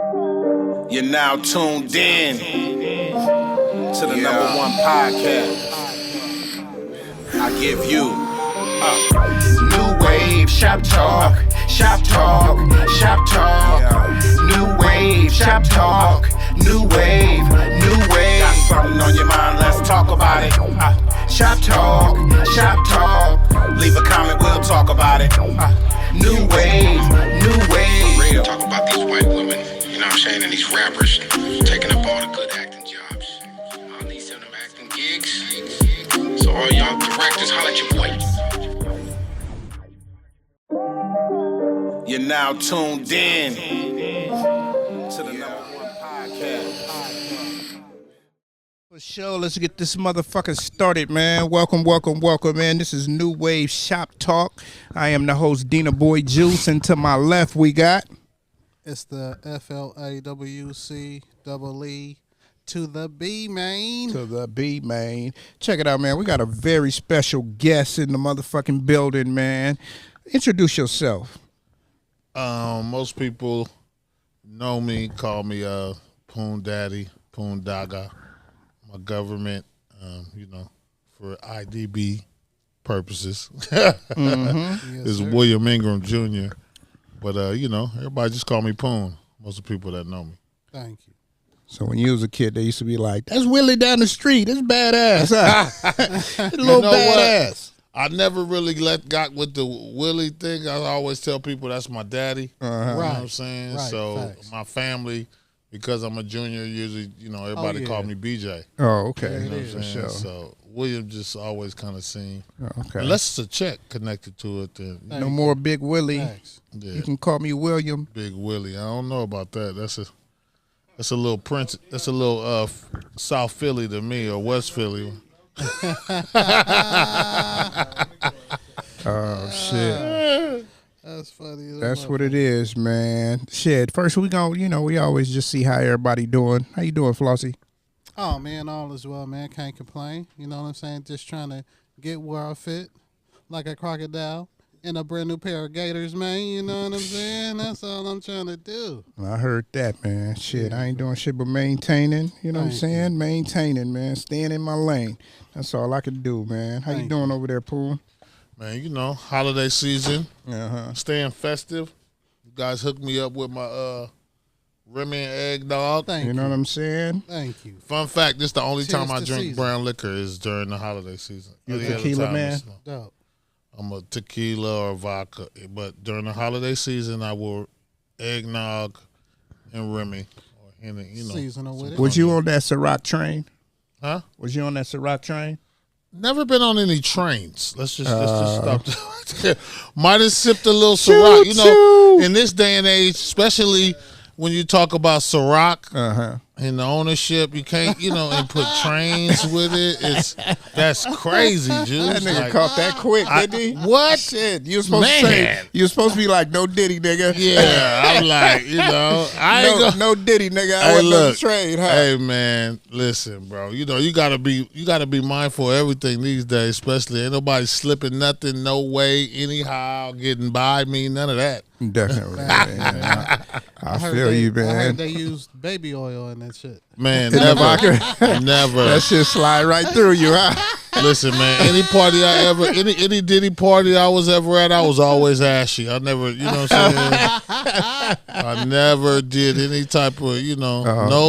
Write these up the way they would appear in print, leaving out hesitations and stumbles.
You're now tuned in to the number one podcast. I give you New Wave Shop Talk, Shop Talk, Shop Talk. New Wave Shop Talk, New Wave, New Wave. Got something on your mind? Let's talk about it. Shop Talk, Shop Talk. Leave a comment, we'll talk about it. New Wave, New Wave. Talk about these white women, you know what I'm saying, and these rappers taking up all the good acting jobs. All these them acting gigs. So all y'all directors, holla at your boy. You're now tuned in to the number one podcast. For sure, let's get this motherfucker started, man. Welcome, man. This is New Wave Shop Talk. I am the host, Dina Boy Juice, and to my left we got... It's the FLAWC double E to the B, man. To the B, man. Check it out, man. We got a very special guest in the motherfucking building, man. Introduce yourself. Most people know me, call me Poondaga, my government, for IDB purposes. Yes, is sir. William Ingram Jr. But, everybody just call me Poon. Most of the people that know me. Thank you. So when you was a kid, they used to be like, that's Willie down the street. That's badass. Huh? A little badass. I never really got with the Willie thing. I always tell people that's my daddy. Uh-huh. You know what Right. I'm saying? Right, So facts. my family, because I'm a junior, usually, everybody yeah. call me BJ. Oh, okay. Yeah, You know it what I'm For saying? sure. So William just always kind of seen. Oh, okay. Unless it's a check connected to it, then No more Big Willie. Thanks. yeah, You can call me William. Big Willie. I don't know about that. That's a little Prince. That's a little South Philly to me, or West Philly. Oh, shit. That's funny. That's what it is, man. Shit. First, we always just see how everybody doing. How you doing, Flossie? Oh, man, all is well, man. Can't complain. You know what I'm saying? Just trying to get where I fit like a crocodile in a brand new pair of gaiters, man. You know what I'm saying? That's all I'm trying to do. I heard that, man. Shit, I ain't doing shit but maintaining. You know what I'm Thank saying? Maintaining, man. Staying in my lane. That's all I can do, man. How you Thank doing over there, Poon? Man, holiday season, Uh-huh. staying festive. You guys hooked me up with my Remy and eggnog. Thank You know what I'm saying? Thank you. Fun fact: this the only Cheers time I to drink season. brown liquor is during the holiday season. You a Any other tequila time, man? it's not. Dope. I'm a tequila or vodka, but during the holiday season, I will eggnog and Remy. Or any, Seasonal with it. Was you on that Ciroc train? Huh? Was you on that Ciroc train? Never been on any trains. Let's just stop there. Might have sipped a little Ciroc. choo. In this day and age, especially when you talk about Ciroc Uh-huh. and the ownership, you can't, and put trains with it. That's crazy, Juice. That nigga Like, caught that quick, didn't he? what? Shit, you was supposed to say, Man. you was supposed to be like, no Diddy, nigga. Yeah, I'm like, I ain't gonna. no Diddy, nigga. I Hey, wasn't on the look. train, huh? Hey man, listen, bro. You gotta be mindful of everything these days, especially ain't nobody slipping nothing, no way, anyhow, getting by me, none of that. Definitely, man. I feel you, I man. heard they used baby oil in that shit. Man, In the never, vodka? never. That shit slide right through you, huh? Listen, man. Any party any Diddy party I was ever at, I was always ashy. I never, you know what I'm saying? I never did any type of, no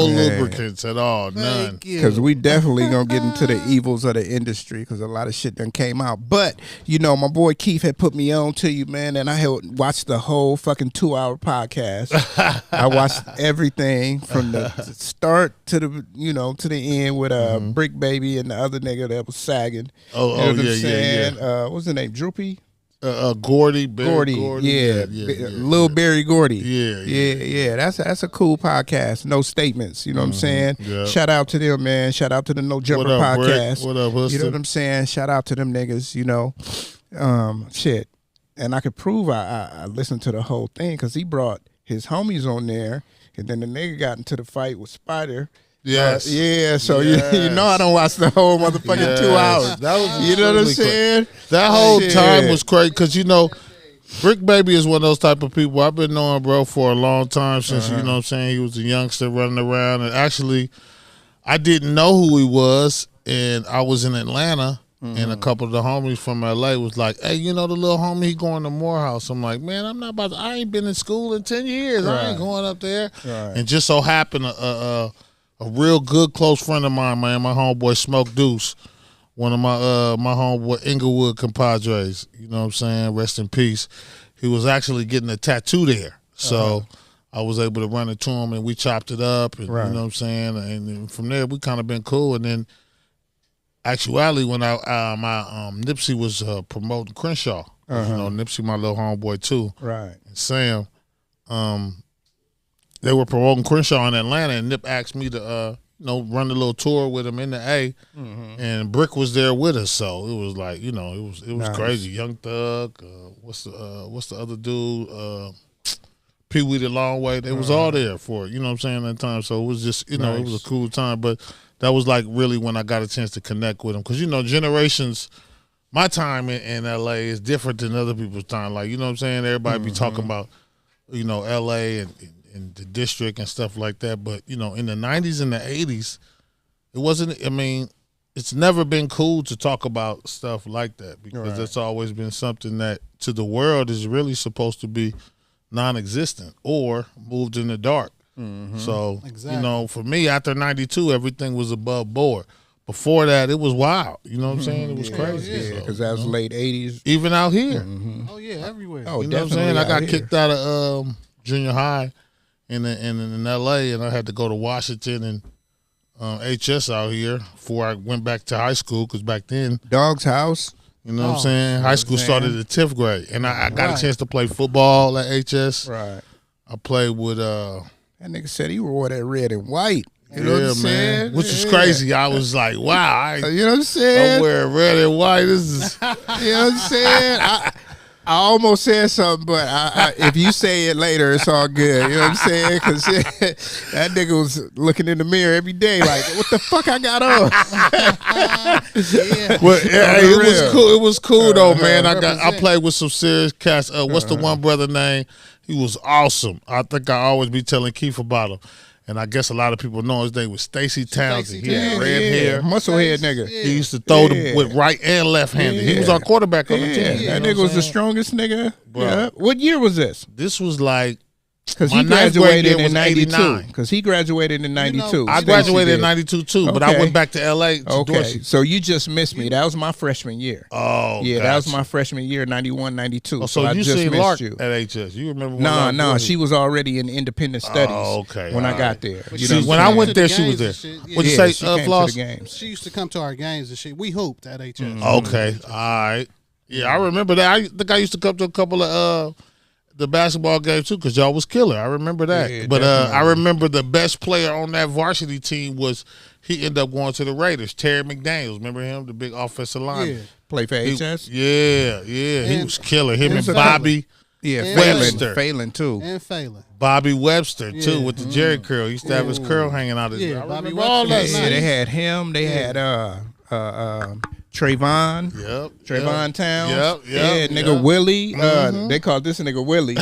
man. lubricants at all, none. Thank you. Because we definitely gonna get into the evils of the industry because a lot of shit done came out. But my boy Keith had put me on to you, man, and I had watched the whole fucking 2-hour podcast. I watched everything from the start to the to the end with Brick Baby and the other nigga that was sagging. Oh, You know what I'm yeah. saying? What's his name? Droopy? Gordy, Gordy, yeah. Lil Barry Gordy. Yeah. That's a cool podcast. No statements, you know what I'm saying? Yeah. Shout out to them, man. Shout out to the No Jumper What up, Brick? podcast. What up, Huston? You know what I'm saying? Shout out to them niggas, shit. And I could prove I listened to the whole thing because he brought his homies on there, and then the nigga got into the fight with Spider. Yes. Yeah, so Yes. you know I don't watch the whole motherfucking 2 hours. That was You know what I'm extremely saying? That whole Shit. time was crazy because Brick Baby is one of those type of people I've been knowing, bro, for a long time since, you know what I'm saying, he was a youngster running around. And actually, I didn't know who he was, and I was in Atlanta, and a couple of the homies from L.A. was like, hey, you know the little homie, he going to Morehouse. I'm like, man, I ain't been in school in 10 years. I ain't going up there. Right. And just so happened a real good close friend of mine, man, my homeboy Smoke Deuce, one of my homeboy Inglewood compadres, you know what I'm saying, rest in peace. He was actually getting a tattoo there. So I was able to run it to him, and we chopped it up, and you know what I'm saying, and from there we kind of been cool. And then actuality, when my Nipsey was promoting Crenshaw, you know, Nipsey my little homeboy too, Right. and Sam, they were promoting Crenshaw in Atlanta, and Nip asked me to run a little tour with him in the A, and Brick was there with us, so it was like, you know, it was crazy. Young Thug, what's the other dude, Pee Wee the Long Way, they was all there for it, you know what I'm saying, that time. So it was just, you know, it was a cool time. But that was like really when I got a chance to connect with him, because, you know, generations, my time in LA is different than other people's time. Like, you know what I'm saying, everybody be talking about, you know, LA and the district and stuff like that. But, you know, in the 90s and the 80s, it wasn't, I mean, it's never been cool to talk about stuff like that, because that's always been something that to the world is really supposed to be non-existent or moved in the dark. So, you know, for me, after 92, everything was above board. Before that, it was wild. You know what I'm saying? It was crazy. Yeah, because that was late 80s. Even out here. Oh, yeah, everywhere. Oh, You know what I'm saying? I got kicked out of junior high in L.A., and I had to go to Washington and HS out here before I went back to high school, because back then, Dog's House. you know what I'm saying, high school started in 10th grade, and I got a chance to play football at HS. Right. I played with That nigga said he wore that red and white. You know what I'm saying? which is crazy. I was like, wow, You know what I'm saying? I'm wearing red and white. This is You know what I'm saying? I almost said something, but I if you say it later, it's all good. You know what I'm saying? Because that nigga was looking in the mirror every day like, what the fuck I got on? Well, it was cool. It was cool though, man. I played with some serious cats. What's the one brother name? He was awesome. I think I always be telling Keith about him. And I guess a lot of people know his name was Stacy Townsend. He had red hair. Musclehead nigga. He used to throw them with right and left handed. He was our quarterback on the team. That nigga was the strongest nigga. Bro. Yeah. What year was this? This was like, Because my he ninth grade graduated year in was 89. 92. Because he graduated in 92. I graduated in 92 too, but I went back to LA to Okay, Dorsey. so you just missed me. That was my freshman year. Oh, yeah, gotcha. that was my freshman year, 91, 92. Oh, so I you just seen missed Lark you. at HS? You remember? When No, Lark no, was she was already in independent studies. Oh, okay, when I all got right. there. But You she know was what When I'm I saying? went to there, the she was games there. and shit. Yeah. What'd you Yeah, say, she came Floss? to the games. She used to come to our games and shit. We hooped at HS. Okay, all right. Yeah, I remember that. I think I used to come to a couple of the basketball games too, because y'all was killer. I remember that. Yeah, but definitely. I remember the best player on that varsity team was, he ended up going to the Raiders, Terry McDaniels. Remember him, the big offensive lineman? Yeah. Play for He- HS? Yeah, he And- was killer. Him and and Bobby. Yeah, And Webster. Phelan too. And Phelan. Bobby Webster too, Yeah. with the Jerry curl. He used to have his curl hanging out. Yeah, I Bobby remember all Webster that. was Yeah, nice. they had him. They had Trayvon. Yep. Trayvon Towns. Yep. Yeah, nigga Willie. They called this nigga Willie.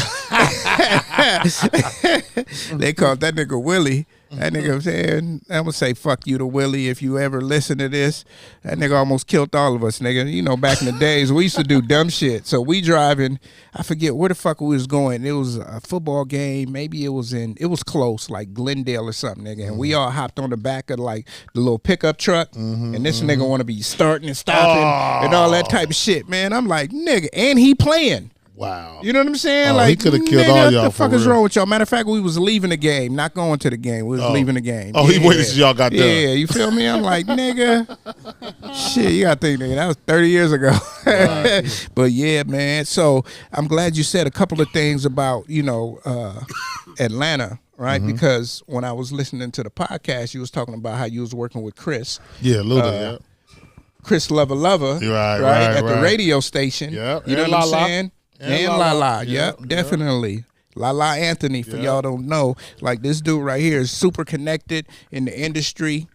They called that nigga Willie. That nigga saying, I'm gonna say fuck you to Willie if you ever listen to this. That nigga almost killed all of us, nigga. You know, back in the days we used to do dumb shit. So we driving, I forget where the fuck we was going. It was a football game. Maybe it was close, like Glendale or something, nigga. And we all hopped on the back of like the little pickup truck. And this nigga wanna be starting and stopping and all that type of shit, man. I'm like, nigga, and he playing. Wow. You know what I'm saying? Oh, like, he coulda killed nigga, all what y'all the for fuck is real. wrong with y'all? Matter of fact, we was leaving the game, not going to the game. We was leaving the game. Oh, he waited till y'all got done. Yeah, you feel me? I'm like, nigga, shit, you gotta think, nigga, that was 30 years ago. But yeah, man. So I'm glad you said a couple of things about, you know, Atlanta, right? Because when I was listening to the podcast, you was talking about how you was working with Chris. Yeah, Luda, Chris Lover, Right, at the right. radio station. Yep, You know and what I'm La La. saying? And And La La La. La. Yep, Yep, yep. definitely. La La Anthony, for y'all don't know, like this dude right here is super connected in the industry.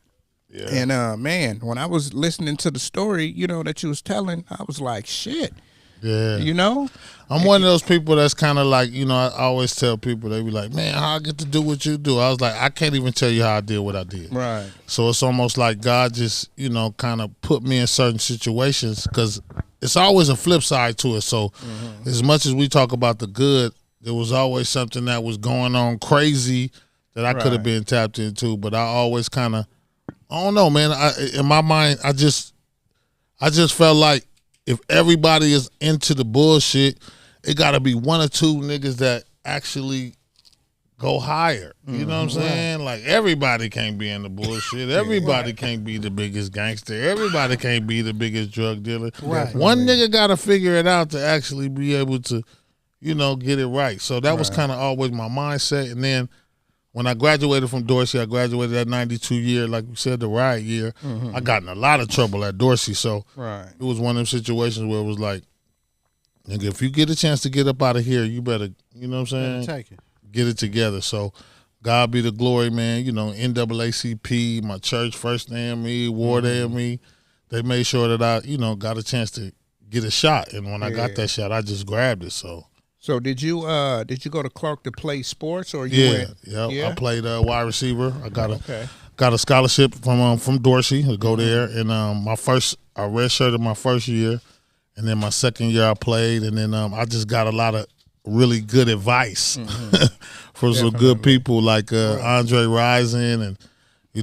Yeah. And man, when I was listening to the story, you know, that you was telling, I was like, shit. Yeah. You know? I'm one of those people that's kind of like, I always tell people, they be like, man, how I get to do what you do? I was like, I can't even tell you how I did what I did. Right. So it's almost like God just, kind of put me in certain situations, because it's always a flip side to it. So as much as we talk about the good, there was always something that was going on crazy that I could have been tapped into. But I always kind of, I don't know, man. In my mind, I just felt like if everybody is into the bullshit, it got to be one or two niggas that actually go higher. You know what I'm saying? Like, everybody can't be in the bullshit. Everybody can't be the biggest gangster. Everybody can't be the biggest drug dealer. Right. One nigga got to figure it out to actually be able to, get it right. So that was kind of always my mindset. And then when I graduated from Dorsey, I graduated that 92 year, like we said, the riot year. I got in a lot of trouble at Dorsey. So it was one of them situations where it was like, nigga, if you get a chance to get up out of here, you better, you know what I'm saying? Take it. Get it together. So God be the glory, man. NAACP, my church, First AME, Ward AME, they made sure that I, got a chance to get a shot. And when I got that shot, I just grabbed it. So did you go to Clark to play sports, or you went? Yeah. I played wide receiver. I got a scholarship from Dorsey to go there, and I redshirted my first year, and then my second year I played, and then I just got a lot of really good advice from some good people like Andre Rison and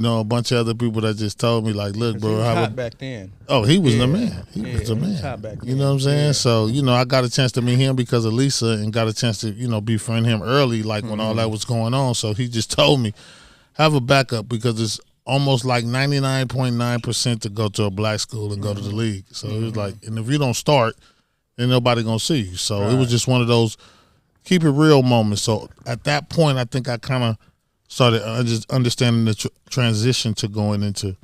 a bunch of other people that just told me, like, look, bro, he was hot back then. Oh, he was the man. He was the man. He was hot back then. You know what I'm saying? Yeah. So, I got a chance to meet him because of Lisa, and got a chance to, befriend him early, like when all that was going on. So he just told me, have a backup, because it's almost like 99.9% to go to a black school and go to the league. So it was like, and if you don't start, then nobody gonna see you. So it was just one of those keep it real moments. So at that point, I think I kind of started just understanding the transition to going into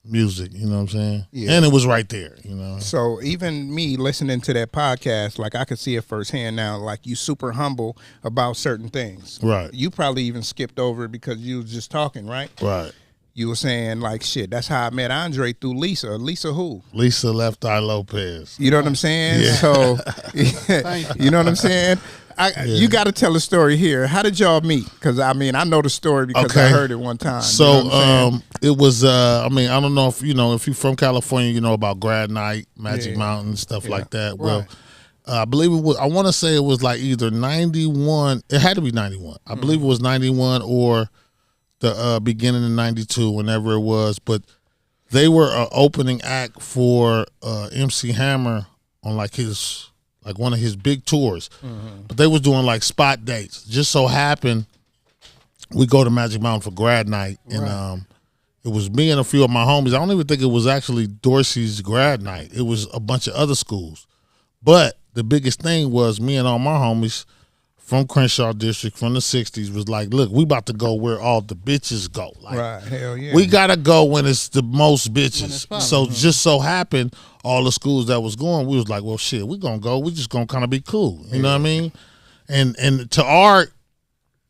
music, you know what I'm saying? Yeah. And it was right there, So even me listening to that podcast, like, I could see it firsthand now, like, you super humble about certain things. Right. You probably even skipped over it because you was just talking, right? Right. You were saying, like, shit, that's how I met Andre, through Lisa. Lisa who? Lisa Left Eye Lopez. You know what I'm saying? Yeah. So, you know what I'm saying? You got to tell a story here. How did y'all meet? Because, I know the story because I heard it one time. So, it was, I don't know if, if you're from California, you know about Grad Night, Magic Mountain, stuff like that. Well, I believe it was, I want to say it was like either 91, it had to be 91. I believe it was 91 or the beginning of 92, whenever it was. But they were an opening act for MC Hammer on one of his big tours. But they was doing like spot dates. Just so happened we go to Magic Mountain for Grad Night, and it was me and a few of my homies. I don't even think it was actually Dorsey's Grad Night. It was a bunch of other schools. But the biggest thing was me and all my homies from Crenshaw District from the 60s was like, look, we about to go where all the bitches go. Like, hell yeah. we got to go when it's the most bitches. So just so happened, all the schools that was going, we was like, well, shit, we going to go. We just going to kind of be cool. You know what I mean? And to our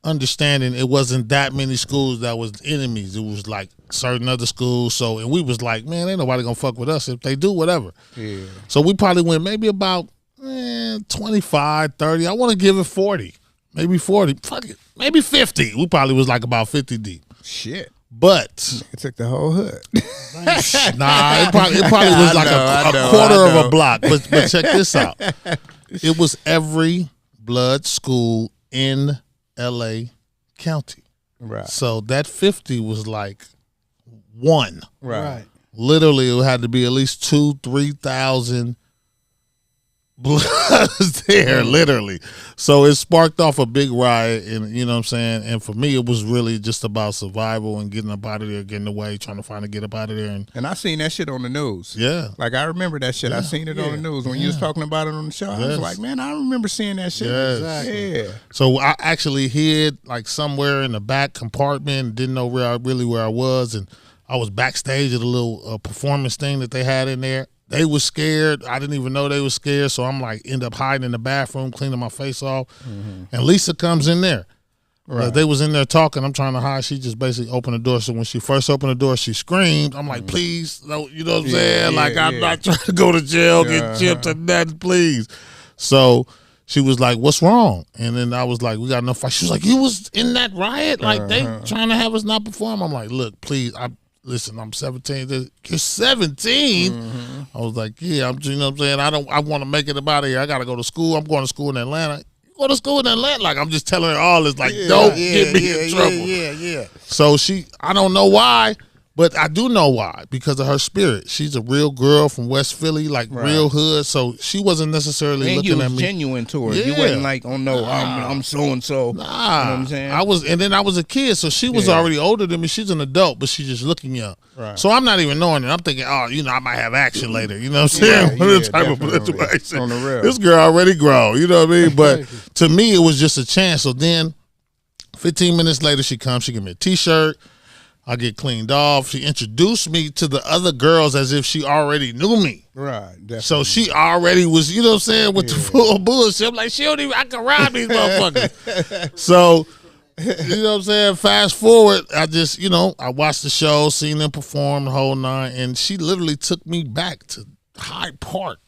understanding, it wasn't that many schools that was enemies. It was like certain other schools. So, and we was like, man, ain't nobody going to fuck with us. If they do, whatever. Yeah. So we probably went maybe about 25, 30. I want to give it 40. Maybe 40. Fuck it. Maybe 50. We probably was like about 50 deep. Shit. But it took the whole hood. Nah, it probably was like a quarter of a block. But check this out. It was every blood school in LA County. Right. So that 50 was like one. Right. Literally, it had to be at least 2,000-3,000 bloods there, literally. So it sparked off a big riot, and you know what I'm saying? And for me, it was really just about survival and getting up out of there, getting away, trying to find to get up out of there. And I seen that shit on the news. Yeah. Like, I remember that shit. I seen it on the news. When you was talking about it on the show, I was like, man, I remember seeing that shit. Yes. Exactly. Yeah. So I actually hid like somewhere in the back compartment, didn't know where I was, and I was backstage at a little performance thing that they had in there. They was scared. I didn't even know they was scared. So I'm like, end up hiding in the bathroom, cleaning my face off. Mm-hmm. And Lisa comes in there. Right. They was in there talking. I'm trying to hide. She just basically opened the door. So when she first opened the door, she screamed. I'm like, please, no, you know what I'm saying? Like, I'm not trying to go to jail, get chipped or nothing, please. So she was like, what's wrong? And then I was like, we got enough fight. She was like, you was in that riot? Like, they trying to have us not perform? I'm like, look, please, listen, I'm 17. You're 17? I was like, yeah, you know what I'm saying? I want to make it about here. I got to go to school. I'm going to school in Atlanta. Go to school in Atlanta. Like, I'm just telling her all this, like, don't get me in trouble. Yeah. So I don't know why, but I do know why, because of her spirit. She's a real girl from West Philly, like real hood. So she wasn't necessarily looking at me. And you was genuine to her. You wasn't like, oh no, I'm so and so. Nah, you know what I'm saying? And then I was a kid, so she was already older than me. She's an adult, but she's just looking young. Right. So I'm not even knowing it. I'm thinking, oh, you know, I might have action later. You know what I'm saying? Type of situation. On the real. This girl already grown. You know what I mean? But to me, it was just a chance. So then, 15 minutes later, she comes. She give me a T-shirt. I get cleaned off. She introduced me to the other girls as if she already knew me. Right, definitely. So she already was, you know what I'm saying, with the full bullshit. I'm like, I can rob these motherfuckers. So, you know what I'm saying, fast forward, I just, you know, I watched the show, seen them perform the whole nine, and she literally took me back to Hyde Park,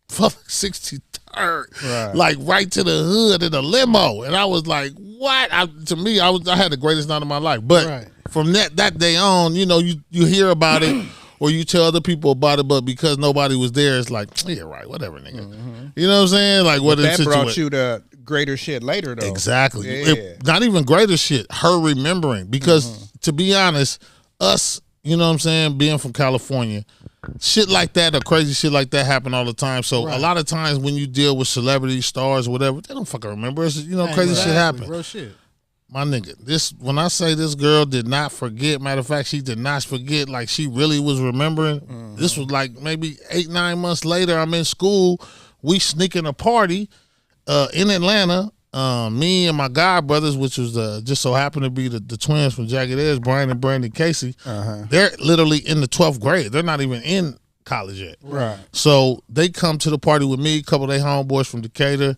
63rd, like right to the hood in a limo. And I was like, what? I had the greatest night of my life. But from that day on, you know, you hear about it or you tell other people about it, but because nobody was there, it's like, yeah, right, whatever, nigga. You know what I'm saying? Like, what that brought you to greater shit later, though. Exactly. Not even greater shit, her remembering. Because to be honest, us, you know what I'm saying, being from California, shit like that or crazy shit like that happen all the time. So a lot of times when you deal with celebrities, stars, or whatever, they don't fucking remember. It's, you know, crazy shit happen. Real shit. My nigga, when I say this girl did not forget, matter of fact, she did not forget, like she really was remembering. This was like maybe 8-9 months later, I'm in school, we sneaking a party in Atlanta. Me and my god brothers, which was just so happened to be the twins from Jagged Edge, Brian and Brandon Casey, they're literally in the 12th grade. They're not even in college yet. Right. So they come to the party with me, a couple of their homeboys from Decatur.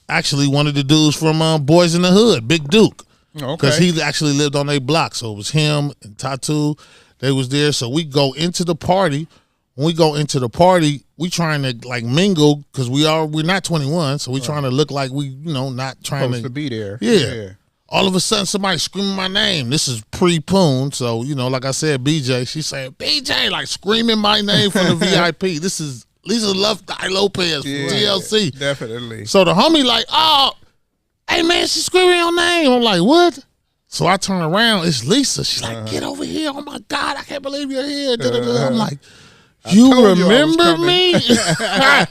Actually one of the dudes from Boys in the Hood, Big Duke. Because he actually lived on their block. So it was him and Tattoo. They was there. So we go into the party. When we go into the party, we trying to like mingle because we're not 21. So we trying to look like we, you know, not trying supposed to be there. Yeah. All of a sudden somebody screaming my name. This is pre-Poon. So, you know, like I said, BJ, she saying, BJ, like screaming my name from the VIP. This is Lisa Left Eye Lopez from TLC. Definitely. So the homie like, oh, hey man, she's screaming your name. I'm like, what? So I turn around, it's Lisa. She's like, get over here. Oh my God, I can't believe you're here. I'm like, you remember me? Right.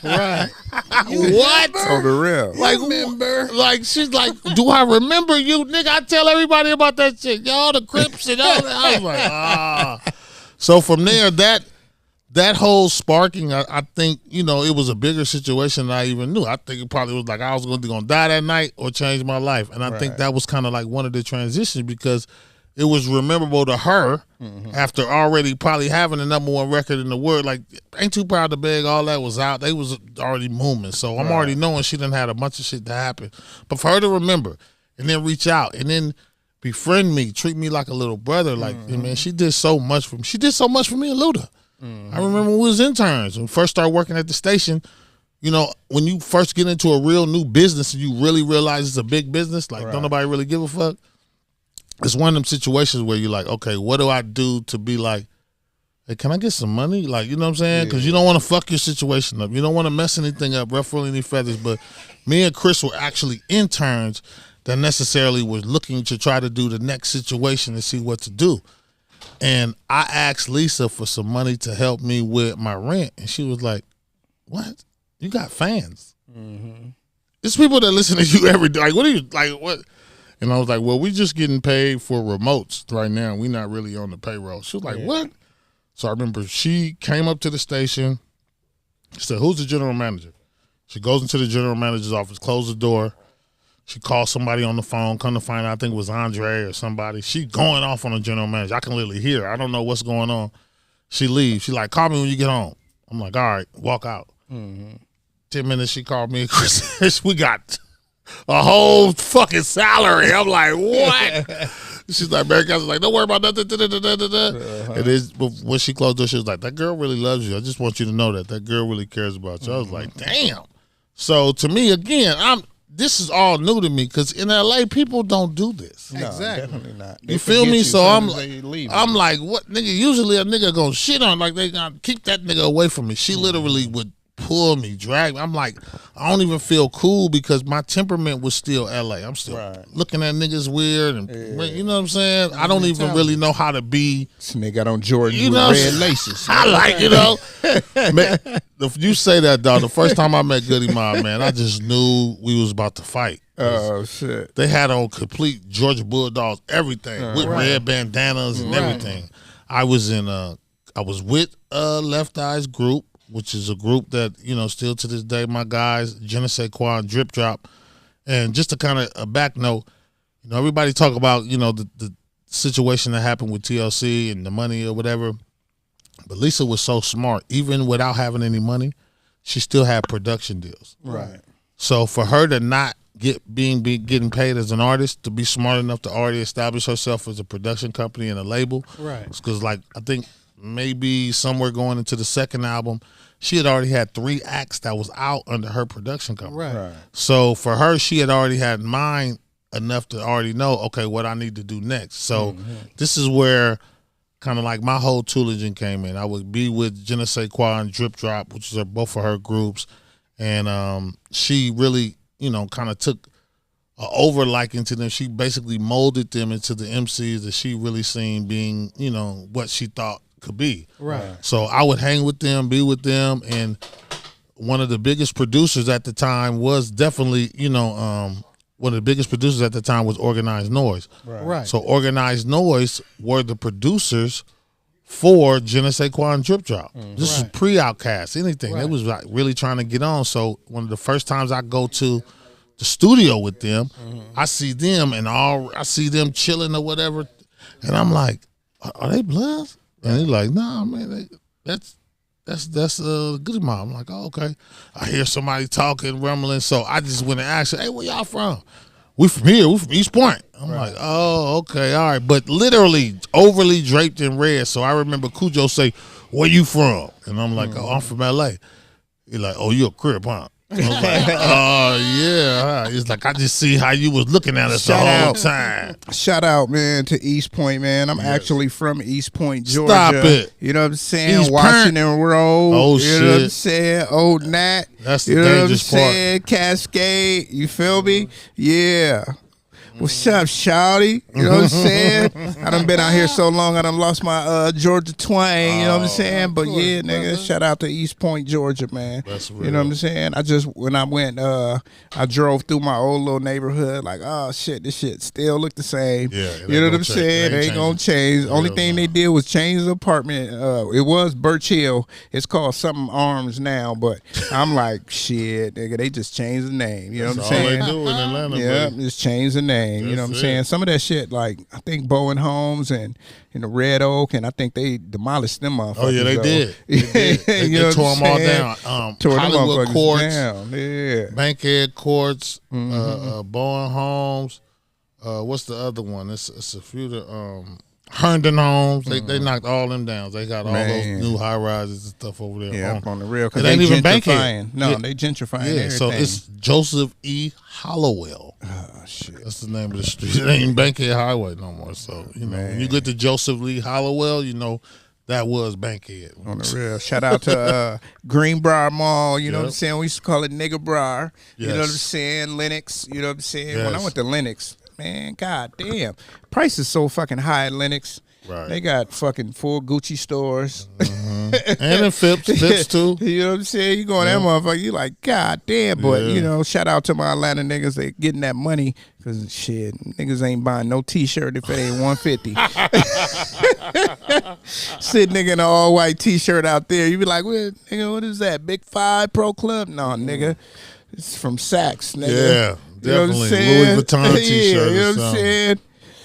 What? On the real. Like, remember? Like, she's like, do I remember you? Nigga, I tell everybody about that shit. Y'all, the Crips and all that. I was like, ah. So from there, that whole sparking, I think, you know, it was a bigger situation than I even knew. I think it probably was like I was going to die that night or change my life. And I think that was kind of like one of the transitions because it was rememberable to her after already probably having the #1 record in the world. Like, Ain't Too Proud to Beg, all that was out. They was already moving. So I'm already knowing she done had a bunch of shit to happen. But for her to remember and then reach out and then befriend me, treat me like a little brother, like, man, she did so much for me. She did so much for me and Luda. I remember when we was interns, when we first started working at the station, you know, when you first get into a real new business and you really realize it's a big business, like don't nobody really give a fuck. It's one of them situations where you're like, okay, what do I do to be like, hey, can I get some money? Like, you know what I'm saying? Because you don't want to fuck your situation up. You don't want to mess anything up, ruffle any feathers. But me and Chris were actually interns that necessarily was looking to try to do the next situation and see what to do. And I asked Lisa for some money to help me with my rent. And she was like, what? You got fans. It's people that listen to you every day. Like, what are you, like, what? And I was like, well, we just getting paid for remotes right now. We not really on the payroll. She was like, what? So I remember she came up to the station. She said, who's the general manager? She goes into the general manager's office, closed the door. She calls somebody on the phone, come to find out, I think it was Andre or somebody. She going off on the general manager. I can literally hear her. I don't know what's going on. She leaves. She like, call me when you get home. I'm like, all right, walk out. 10 minutes, she called me. Chris, we got a whole fucking salary. I'm like, what? She's like, Mary Cass was like, don't worry about nothing. And then when she closed the door, she was like, that girl really loves you. I just want you to know that girl really cares about you. I was like, damn. So to me, again, this is all new to me because in LA, people don't do this. No, Exactly. definitely not. You feel me? So I'm I'm like, what nigga? Usually a nigga gonna shit on, like they gonna keep that nigga away from me. She literally would pull me, drag me. I'm like, I don't even feel cool because my temperament was still LA. I'm still looking at niggas weird, and you know what I'm saying. I don't even really know how to be. This nigga got on Jordan You with know, red laces. I like, you know. Man, if you say that, dog, the first time I met Goody Mob, man, I just knew we was about to fight. Oh shit! They had on complete Georgia Bulldogs, everything with red bandanas and everything. I was with Left Eye's group, which is a group that, you know, still to this day, my guys, Genesee Quan, Drip Drop. And just to kind of a back note, you know, everybody talk about, you know, the situation that happened with TLC and the money or whatever. But Lisa was so smart, even without having any money, she still had production deals. Right. So for her to not getting paid as an artist, to be smart enough to already establish herself as a production company and a label. Right. Because, like, I think maybe somewhere going into the second album, she had already had 3 acts that was out under her production company. Right. So for her, she had already had mind enough to already know, okay, what I need to do next. So this is where kind of like my whole toolaging came in. I would be with Genesee Quan, Drip Drop, which are both of her groups. And she really, you know, kind of took an over liking to them. She basically molded them into the MCs that she really seen being, you know, what she thought could be. Right. So I would hang with them, be with them, and one of the biggest producers at the time was definitely, you know, one of the biggest producers at the time was Organized Noise. Right. So Organized Noise were the producers for Genesee Quan Drip Drop. This is pre-Outcast, anything. They was like really trying to get on. So one of the first times I go to the studio with them, I see them and I see them chilling or whatever, and I'm like, are they Bloods? And they're like, nah, man, that's Goody Mob. I'm like, oh, okay. I hear somebody talking, rumbling, so I just went and asked her, hey, where y'all from? We from here. We from East Point. I'm like, oh, okay, all right. But literally overly draped in red. So I remember Cujo say, where you from? And I'm like, oh, I'm from LA. He's like, oh, you a Crip, huh? I was like, oh, yeah. It's like, I just see how you was looking at us the whole time. Shout out, man, to East Point, man. I'm actually from East Point, Georgia. Stop it. You know what I'm saying? East Washington Road. Oh, you know what I'm shit. saying? Old Nat. That's the you know what I'm dangerous part. saying? Cascade. You feel me? Yeah. What's up, shawty? You know what I'm saying? I done been out here so long, I done lost my Georgia twang, you know what I'm saying? But yeah, nigga, shout out to East Point, Georgia, man. That's real. You know what I'm saying? When I went, I drove through my old little neighborhood, like, oh shit, this shit still look the same. Yeah, you know what I'm saying? It ain't gonna change. Only thing they did was change the apartment. It was Birch Hill. It's called something Arms now, but I'm like, shit, nigga, they just changed the name. You know what I'm saying? All they do in Atlanta, Yeah, buddy. just change the name. You know what I'm saying? Some of that shit, like I think Bowen Homes and Red Oak, and I think they demolished them motherfuckers. Oh yeah, they though. did. They You know tore what them I'm all saying? down. Tore them Hollywood motherfuckers Courts, down. Yeah. Bankhead Courts, Bowen Homes. What's the other one? It's a few. Herndon Homes. They knocked all them down. They got all those new high rises and stuff over there. Yeah, up on the real. It ain't even Bankhead. No, they gentrifying everything. So it's Joseph E. Hollowell. Oh shit. That's the name of the street. It ain't Bankhead Highway no more. So you know, when you get to Joseph Lee Hollowell, you know that was Bankhead. On the real. Shout out to Greenbrier Mall. You know what I'm saying? We used to call it Nigga Briar. You know what I'm saying? Lennox. You know what I'm saying? When I went to Lennox, man, god damn, price is so fucking high at Lennox. Right. They got fucking 4 Gucci stores. And in Phipps too. You know what I'm saying? You go in that motherfucker, you like, god damn. But, you know, shout out to my Atlanta niggas. They getting that money because, shit, niggas ain't buying no T-shirt if it ain't 150. Sit nigga in an all-white T-shirt out there. You be like, nigga, what is that? Big 5 Pro Club? No, nigga. It's from Saks, nigga. Yeah, You know what I'm definitely. saying? Louis Vuitton T-shirt Yeah, you know or what I'm something. saying?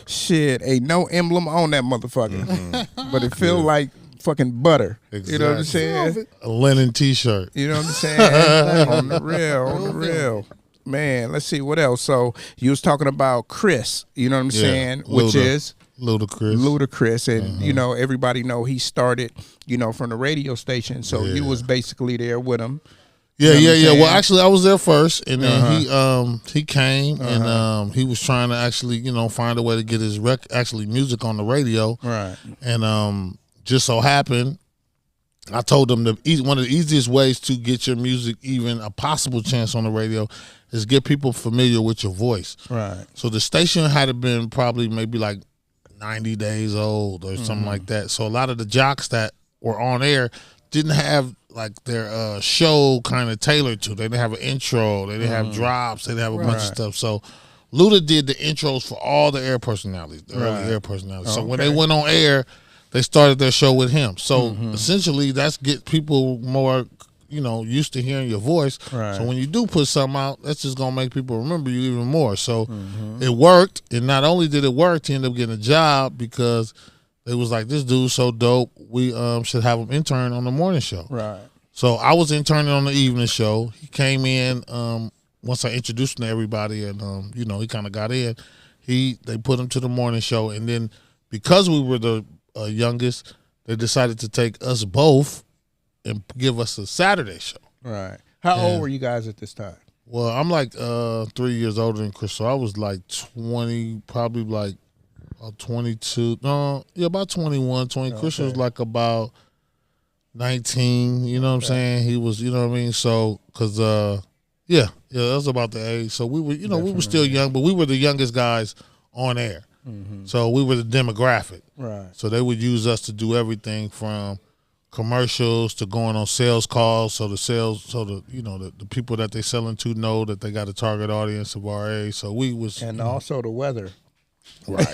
Shit, ain't no emblem on that motherfucker. But it feel like fucking butter. You know what I'm saying? A linen T-shirt. You know what I'm saying? On the real, Man, let's see what else. So you was talking about Chris, you know what I'm saying, which is Ludacris, and you know everybody know he started, you know, from the radio station. So you was basically there with him. Yeah. Well, actually, I was there first, and then he came, and he was trying to actually, you know, find a way to get his music on the radio. Right. And just so happened, I told him one of the easiest ways to get your music even a possible chance on the radio is get people familiar with your voice. Right. So the station had been probably maybe like 90 days old or something like that. So a lot of the jocks that were on air didn't have like their show kind of tailored to. They didn't have an intro. They didn't have drops. They didn't have a bunch of stuff. So Luda did the intros for all the air personalities, the early air personalities. So when they went on air, they started their show with him. So essentially, that's get people more, you know, used to hearing your voice. Right. So when you do put something out, that's just gonna make people remember you even more. So it worked, and not only did it work, he ended up getting a job because they was like, this dude's so dope. We should have him intern on the morning show. Right. So I was interning on the evening show. He came in once I introduced him to everybody, and you know, he kind of got in. They put him to the morning show, and then because we were the youngest, they decided to take us both and give us a Saturday show. Right. How old were you guys at this time? Well, I'm like 3 years older than Chris, so I was like 20, probably like 22. No, yeah, about 21, 20. Okay. Chris was like about 19. You know what I'm saying? He was, you know what I mean? So, because, that was about the age. So we were, you know, we were still young, but we were the youngest guys on air. So we were the demographic. Right. So they would use us to do everything from commercials to going on sales calls. So the people that they selling to know that they got a target audience of our age. So we was, and also the weather. Right.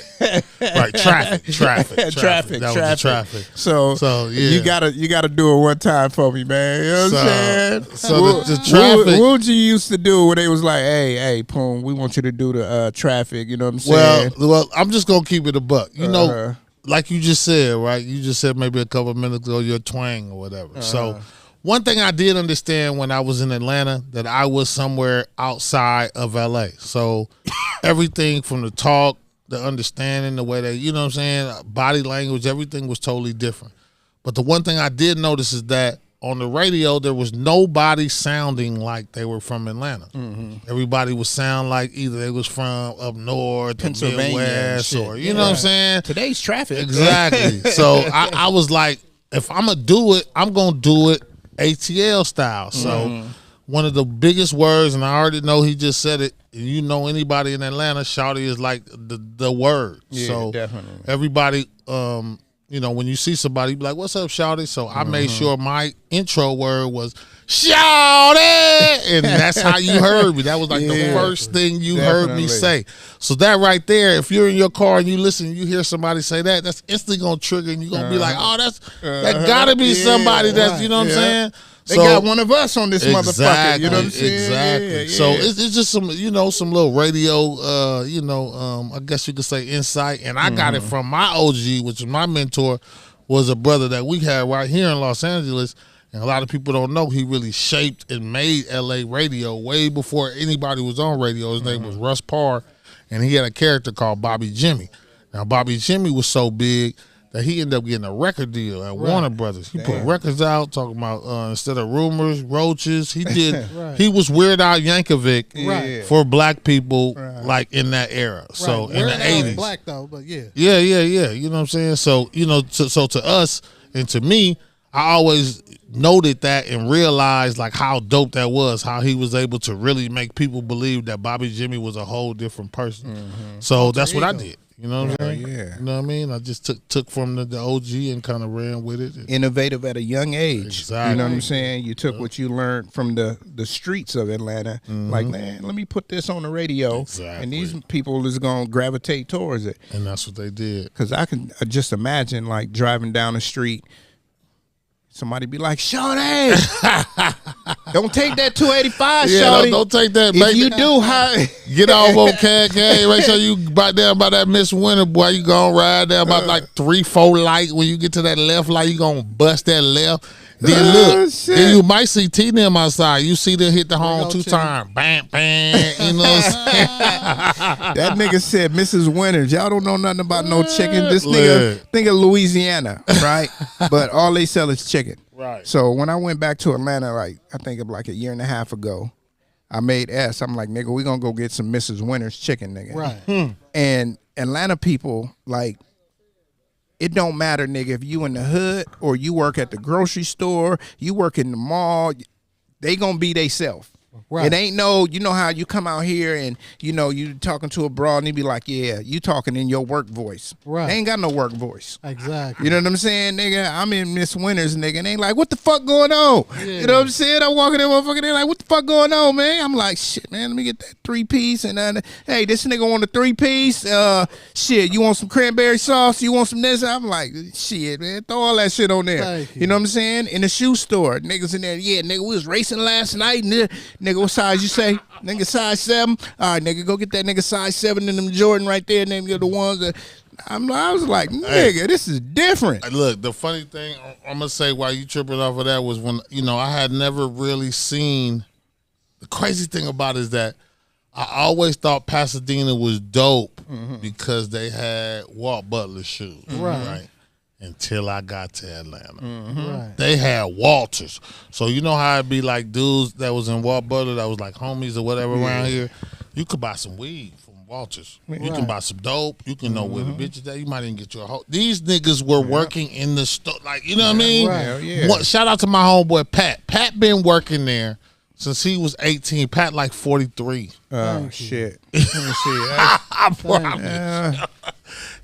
Right. Traffic. That was the traffic. So yeah. you gotta do it one time for me, man. You know what I'm saying? So the traffic. What would you used to do when they was like, hey, Poon, we want you to do the traffic, you know what I'm saying? Well, I'm just gonna keep it a buck. You know, like you just said, right? You just said maybe a couple of minutes ago your twang or whatever. So one thing I did understand when I was in Atlanta, that I was somewhere outside of LA. So everything from the talk, the understanding, the way they, you know what I'm saying, body language, everything was totally different. But the one thing I did notice is that on the radio, there was nobody sounding like they were from Atlanta. Everybody would sound like either they was from up north, Pennsylvania, Midwest, or, you know what I'm saying? Today's traffic. Exactly. So I was like, if I'm going to do it, I'm going to do it ATL style. So one of the biggest words, and I already know he just said it, you know, anybody in Atlanta, shawty is like the word. Yeah, so definitely. Everybody, you know, when you see somebody, you be like, what's up, shawty? So I made sure my intro word was shawty, and that's how you heard me. That was like the first thing you heard me say. So that right there, if you're in your car and you listen, you hear somebody say that, that's instantly going to trigger, and you're going to be like, oh, that got to be somebody that's, you know what I'm saying? They got one of us on this motherfucker. You know what I'm saying? Exactly. Yeah. So it's just some, you know, some little radio, I guess you could say insight. And I got it from my OG, which is my mentor, was a brother that we had right here in Los Angeles. And a lot of people don't know he really shaped and made LA radio way before anybody was on radio. His name was Russ Parr, and he had a character called Bobby Jimmy. Now, Bobby Jimmy was so big that he ended up getting a record deal at Warner Brothers. He put records out talking about instead of rumors, roaches. He did. He was Weird Al Yankovic for black people, like in that era. So in the '80s, black though, but yeah. You know what I'm saying? So you know, so to us and to me, I always noted that and realized like how dope that was. How he was able to really make people believe that Bobby Jimmy was a whole different person. So that's what I did. You know what I'm saying? Yeah. You know what I mean? I just took from the OG and kind of ran with it. Innovative at a young age. Exactly. You know what I'm saying? You took what you learned from the streets of Atlanta. Like, man, let me put this on the radio. Exactly. And these people is going to gravitate towards it. And that's what they did. Because I can just imagine, like, driving down the street, somebody be like, Shorty, don't take that 285, Shorty. Don't take that. If you do, get off on KK. Make sure you back down by that Miss Winter, boy. You gonna ride down about like 3-4 light. When you get to that left light, you gonna bust that left. Then look, shit. then you might see T them outside. You see them hit the home go, 2 T. times. Bam, bam. You know what I'm saying? That nigga said, Mrs. Winters, y'all don't know nothing about no chicken. This Look. nigga, think of Louisiana, right? But all they sell is chicken. Right. So when I went back to Atlanta, like I think of like a year and a half ago, I made S. I'm like, nigga, we gonna go get some Mrs. Winters chicken, nigga. Right. And Atlanta people, like, it don't matter, nigga, if you in the hood or you work at the grocery store, you work in the mall, they gonna be they self. Right. It ain't no, you know how you come out here and, you know, you talking to a broad and he be like, yeah, you talking in your work voice. Right. They ain't got no work voice. Exactly. You know what I'm saying, nigga? I'm in Miss Winters, nigga, and they like, what the fuck going on? Yeah. You know what I'm saying? I'm walking in, motherfucker, they like, what the fuck going on, man? I'm like, shit, man, let me get that 3-piece. And hey, this nigga want a 3-piece. Shit, you want some cranberry sauce? You want some this? I'm like, shit, man, throw all that shit on there. Thank you. You know what I'm saying? In the shoe store, niggas in there, yeah, nigga, we was racing last night. And nigga, what size you say? Nigga, size 7. All right, nigga, go get that nigga size 7 in them Jordan right there. And then get the ones that I was like, nigga, this is different. Look, the funny thing I'm gonna say while you tripping off of that was when, you know, I had never really seen. The crazy thing about it is that I always thought Pasadena was dope because they had Walt Butler shoes, right? Until I got to Atlanta. Right. They had Walters. So you know how it'd be like dudes that was in Walt Butler that was like homies or whatever around here? You could buy some weed from Walters. You can buy some dope. You can know where the bitches at. You might even get you a hoe. These niggas were working in the store. Like, you know what I mean? Right. Shout out to my homeboy Pat. Pat been working there since he was 18. Pat like 43. Oh, shit. Let me see. I promise.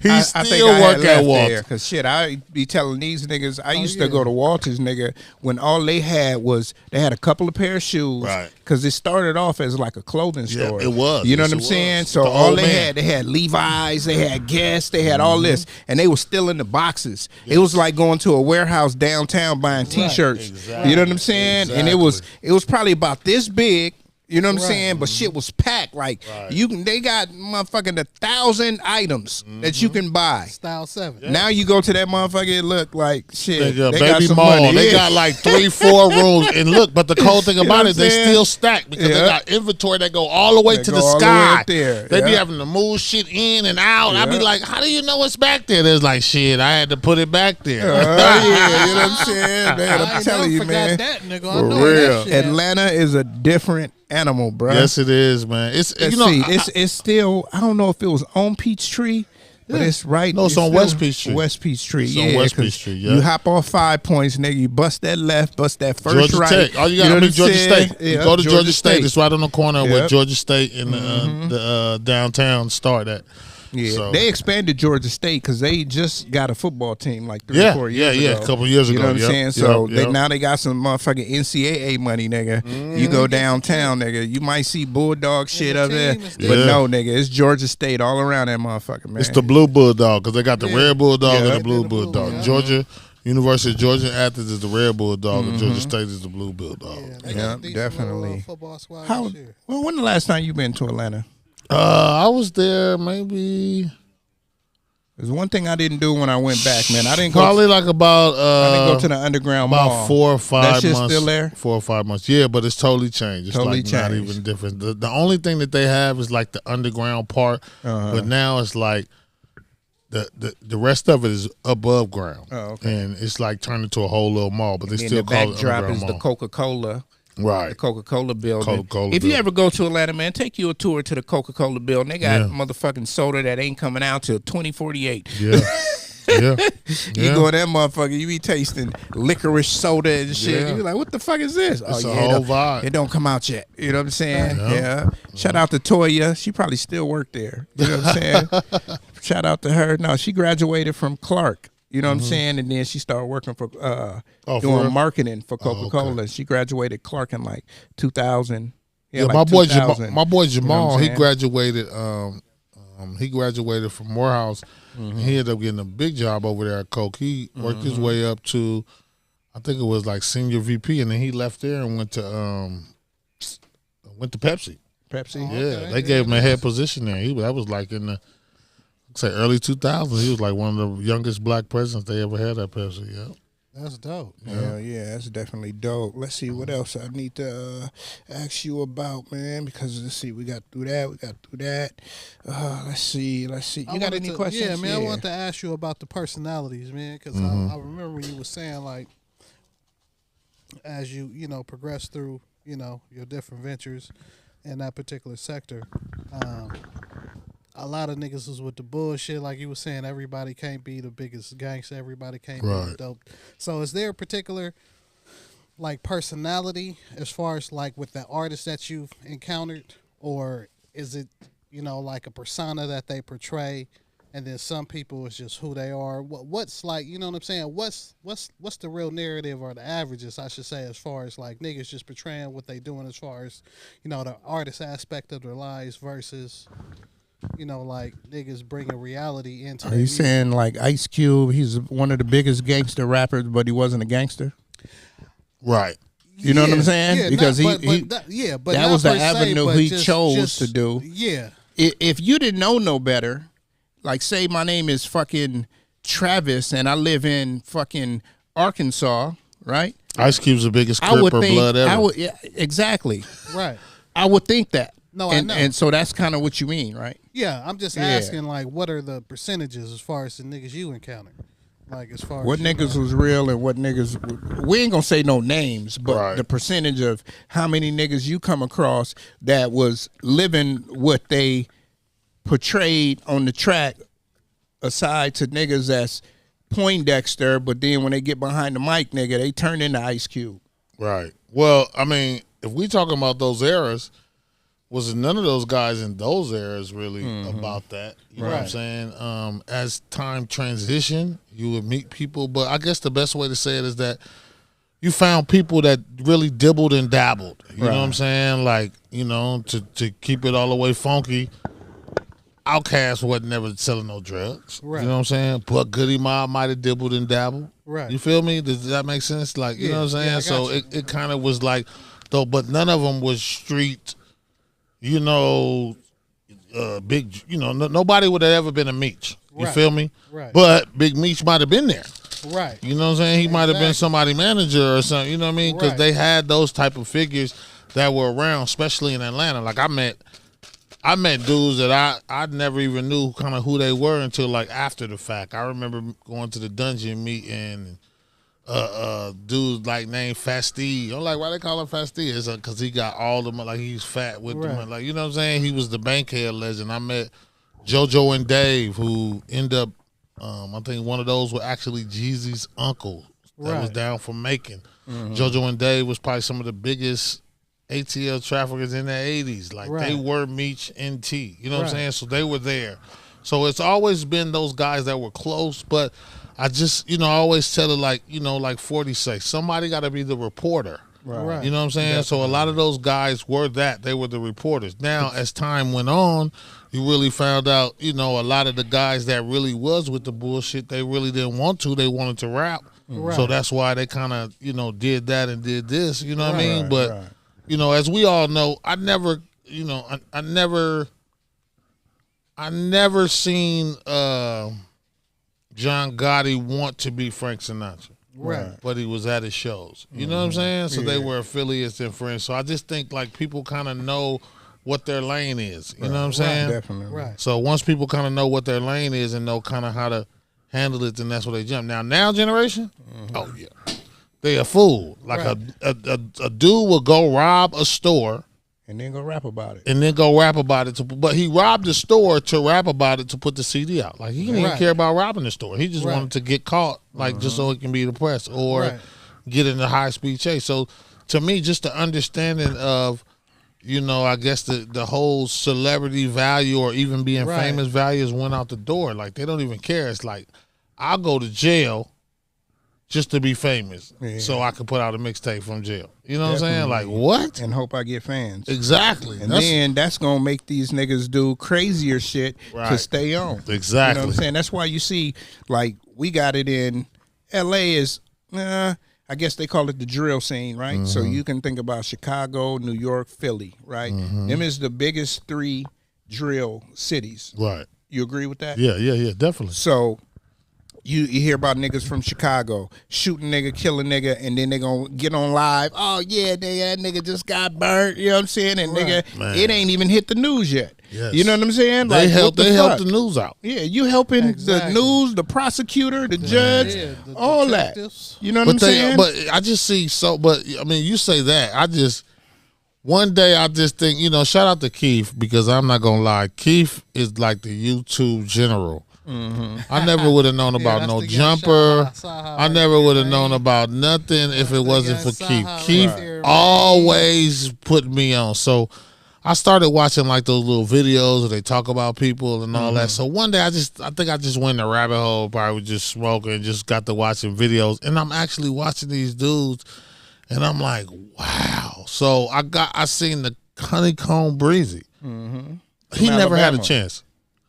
He's I still working at Walters. Because shit, I be telling these niggas, I used to go to Walters, nigga, when all they had was, they had a couple of pair of shoes. Right. Because it started off as like a clothing store. It was. You know Yes, what I'm it saying? was. So The all old man. they had Levi's, they had Guess, they had all this. And they were still in the boxes. It was like going to a warehouse downtown buying T-shirts. Exactly. You know what I'm saying? And it was probably about this big. You know what I'm saying? But shit was packed. Like they got motherfucking 1,000 items that you can buy. Style 7. Now you go to that motherfucker, it look like shit. Nigga, they got baby some mall. money. They Yeah. got like 3-4 rooms. And look, but the cold thing know about what it, I'm they saying? still stacked because they got inventory that go all the way They to go the all the way sky. up there. They be Yeah. having to move shit in and out. I be like, how do you know what's back there? There's like, shit, I had to put it back there. Yeah, you know what I'm saying? Man, I'm telling you, man. That, nigga. I For know real. that shit. Atlanta is a different animal, bro. Yes, it is, man. It's Let's you know, see. It's still, I don't know if it was on Peachtree, but it's right. No, it's on still West Peachtree. West Peachtree, It's yeah. on West 'cause Peachtree, yeah. You hop off 5 points, nigga. You bust that left, bust that first Georgia right. Tech. All you got know to what be I'm Georgia saying? State. You Yeah, go to Georgia State. It's right on the corner where Yep. Georgia State and the downtown start at. Yeah, So- they expanded Georgia State because they just got a football team like 3 or 4 years ago. a couple years You ago. know what I'm Yep, saying? So yep. now they got some motherfucking NCAA money, nigga. You go downtown, nigga. You might see Bulldog shit the up there, team is but there. no, nigga, it's Georgia State all around that motherfucker, man. It's the Blue Bulldog because they got the Red Bulldog Yeah. and the Blue The Blue, Bulldog. yeah. Georgia, University of Georgia Athens is the Red Bulldog and Georgia State is the Blue Bulldog. They Yeah, got a decent definitely. little, football squad How? this year. Well, when the last time you been to Atlanta? I was there maybe There's one thing I didn't do when I went back, man. I didn't go. probably like about I didn't go to the underground about mall. 4 or 5 That shit's months. still there? 4 or 5 months. Yeah, but it's totally changed. It's Totally like not changed. even different. The only thing that they have is like the underground part, but now it's like the rest of it is above ground. Oh, okay. And it's like turned into a whole little mall, but they And still the call it backdrop underground is the mall. Coca-Cola. Right. The Coca-Cola building. Coca-Cola if you building. ever go to Atlanta, man, take you a tour to the Coca-Cola building. They got Yeah. motherfucking soda that ain't coming out till 2048. Yeah. Yeah. You go in that motherfucker, you be tasting licorice soda and shit. Yeah. You like, what the fuck is this? It's a it whole don't- vibe. It don't come out yet. You know what I'm saying? Yeah. Yeah. Shout out to Toya. She probably still work there. You know what I'm saying? Shout out to her. No, she graduated from Clark. You know what I'm saying? And then she started working for Oh, for doing real? marketing for Coca-Cola. okay. She graduated Clark in like 2000. Yeah, like my boy 2000. my boy Jamal, I'm he saying? graduated from Morehouse. And he ended up getting a big job over there at Coke. He worked his way up to, I think it was like senior VP, and then he left there and went to Pepsi. Pepsi. Yeah, they gave him a head position there. That was like in the early 2000s. He was like one of the youngest black presidents they ever had at Pepsi. Yeah. That's dope. Yeah, that's definitely dope. Let's see what else I need to ask you about, man. Because let's see, we got through that. Let's see. You got any questions? Yeah, man. I want to ask you about the personalities, man. Because I remember when you were saying like, as you progress through your different ventures in that particular sector. A lot of niggas was with the bullshit, like you were saying. Everybody can't be the biggest gangster. Everybody can't be the dope. So, is there a particular like personality as far as like with the artists that you've encountered, or is it like a persona that they portray, and then some people is just who they are? What's like, you know what I'm saying? What's the real narrative, or the averages, I should say, as far as like niggas just portraying what they doing as far as the artist aspect of their lives versus like niggas bringing reality into. Are you saying like Ice Cube? He's one of the biggest gangster rappers, but he wasn't a gangster, right? You know what I'm saying? Yeah, because but that was the avenue he chose to do. Yeah. If you didn't know no better, like say my name is fucking Travis and I live in fucking Arkansas, right? Ice Cube's the biggest Cripper blood ever. Exactly. Right. I would think that. No, I know. And so that's kind of what you mean, right? Yeah, I'm just asking, like, what are the percentages as far as the niggas you encountered? Like, as far what as niggas was real and what niggas, we ain't gonna say no names, but the percentage of how many niggas you come across that was living what they portrayed on the track, aside to niggas that's Poindexter, but then when they get behind the mic, nigga, they turn into Ice Cube. Right. Well, I mean, if we talking about those eras, was none of those guys in those eras really about that. You know what I'm saying? As time transitioned, you would meet people, but I guess the best way to say it is that you found people that really dibbled and dabbled. You know what I'm saying? Like, to keep it all the way funky, Outkast wasn't never selling no drugs. Right. You know what I'm saying? But Goody Mob might have dibbled and dabbled. Right. You feel me? Does that make sense? Like, you know what I'm saying? Yeah, so it kind of was like, though, but none of them was street, big, nobody would have ever been a Meech. You feel me? Right. But Big Meech might have been there. Right. You know what I'm saying? He might have been someboody manager or something. You know what I mean? Because they had those type of figures that were around, especially in Atlanta. Like I met dudes that I never even knew kind of who they were until like after the fact. I remember going to the dungeon meeting. Dude like named Fastille. I'm like, why they call him Fastille? It's because he got all the money. Like he's fat with the money. Like, you know what I'm saying? He was the Bankhead legend. I met JoJo and Dave, who end up, I think one of those were actually Jeezy's uncle that was down for Macon. JoJo and Dave was probably some of the biggest ATL traffickers in the 80s. Like they were Meech and T. You know what I'm saying? So they were there. So it's always been those guys that were close, but I just, I always tell it like, like 40 say, somebody got to be the reporter. Right. You know what I'm saying? Definitely. So a lot of those guys were that. They were the reporters. Now, as time went on, you really found out, a lot of the guys that really was with the bullshit, they really didn't want to. They wanted to rap. Right. So that's why they kind of, did that and did this. You know what I mean? But, as we all know, I never seen John Gotti want to be Frank Sinatra. Right. But he was at his shows. You know what I'm saying? So they were affiliates and friends. So I just think like people kind of know what their lane is. You know what I'm saying? Definitely. Right. So once people kind of know what their lane is and know kind of how to handle it, then that's where they jump. Now generation, oh yeah. They a fool. Like a dude will go rob a store. And then go rap about it. But he robbed the store to rap about it to put the CD out. Like, he didn't even care about robbing the store. He just wanted to get caught, like, just so it can be the press or get in the high-speed chase. So, to me, just the understanding of, I guess the whole celebrity value or even being famous values went out the door. Like, they don't even care. It's like, I'll go to jail just to be famous, so I can put out a mixtape from jail. You know what I'm saying? Like, what? And hope I get fans. Exactly. And then that's going to make these niggas do crazier shit to stay on. Exactly. You know what I'm saying? That's why you see, like, we got it in L.A. is, I guess they call it the drill scene, right? So you can think about Chicago, New York, Philly, right? Them is the biggest 3 drill cities. Right. You agree with that? Yeah, definitely. So You hear about niggas from Chicago shooting nigga, killing nigga, and then they gonna get on live. Oh yeah, that nigga just got burnt. You know what I'm saying? And nigga, it ain't even hit the news yet. Yes. You know what I'm saying? They like, help. what the They help fuck? the news out. Yeah, you helping the news, the prosecutor, the judge, all detectives. that. You know what I'm saying? But I just see But I mean, you say that. One day I just think, shout out to Keith, because I'm not gonna lie, Keith is like the YouTube general. I never would have known about no jumper. I never would have known about nothing if it wasn't for Keith. Keith always put me on. So I started watching like those little videos where they talk about people and all that. So one day I think I just went in a rabbit hole, probably just smoking and just got to watching videos. And I'm actually watching these dudes and I'm like, wow. So I seen the Honeycomb Breezy. He never had a chance.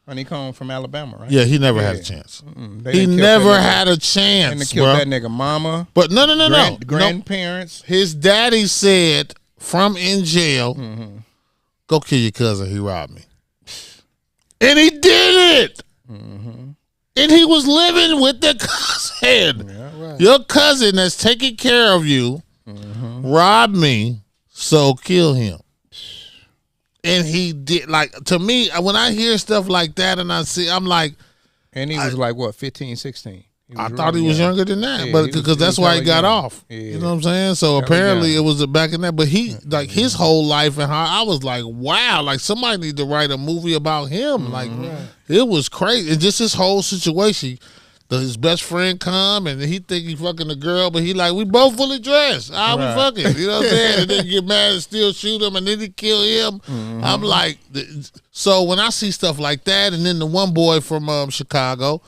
Honeycomb from Alabama, right? Yeah, he never had a chance. He never had a chance. And to kill that nigga mama. But no. Grandparents. His daddy said from in jail, go kill your cousin, he robbed me. And he did it. And he was living with the cousin. Yeah, right. Your cousin that's taking care of you robbed me, so kill him. And he did, like, to me, when I hear stuff like that and I'm like. And he was like, what, 15, 16? I thought he was younger than that, Yeah, but because that's why he got off. Yeah. You know what I'm saying? So apparently it was back in that. But he, like, his whole life and how I was like, wow, like somebody need to write a movie about him. Like, it was crazy. And just his whole situation. His best friend come and he think he fucking a girl, but he like, we both fully dressed. We fucking, you know what I'm saying? And then get mad and still shoot him and then he kill him. I'm like, so when I see stuff like that, and then the one boy from Chicago,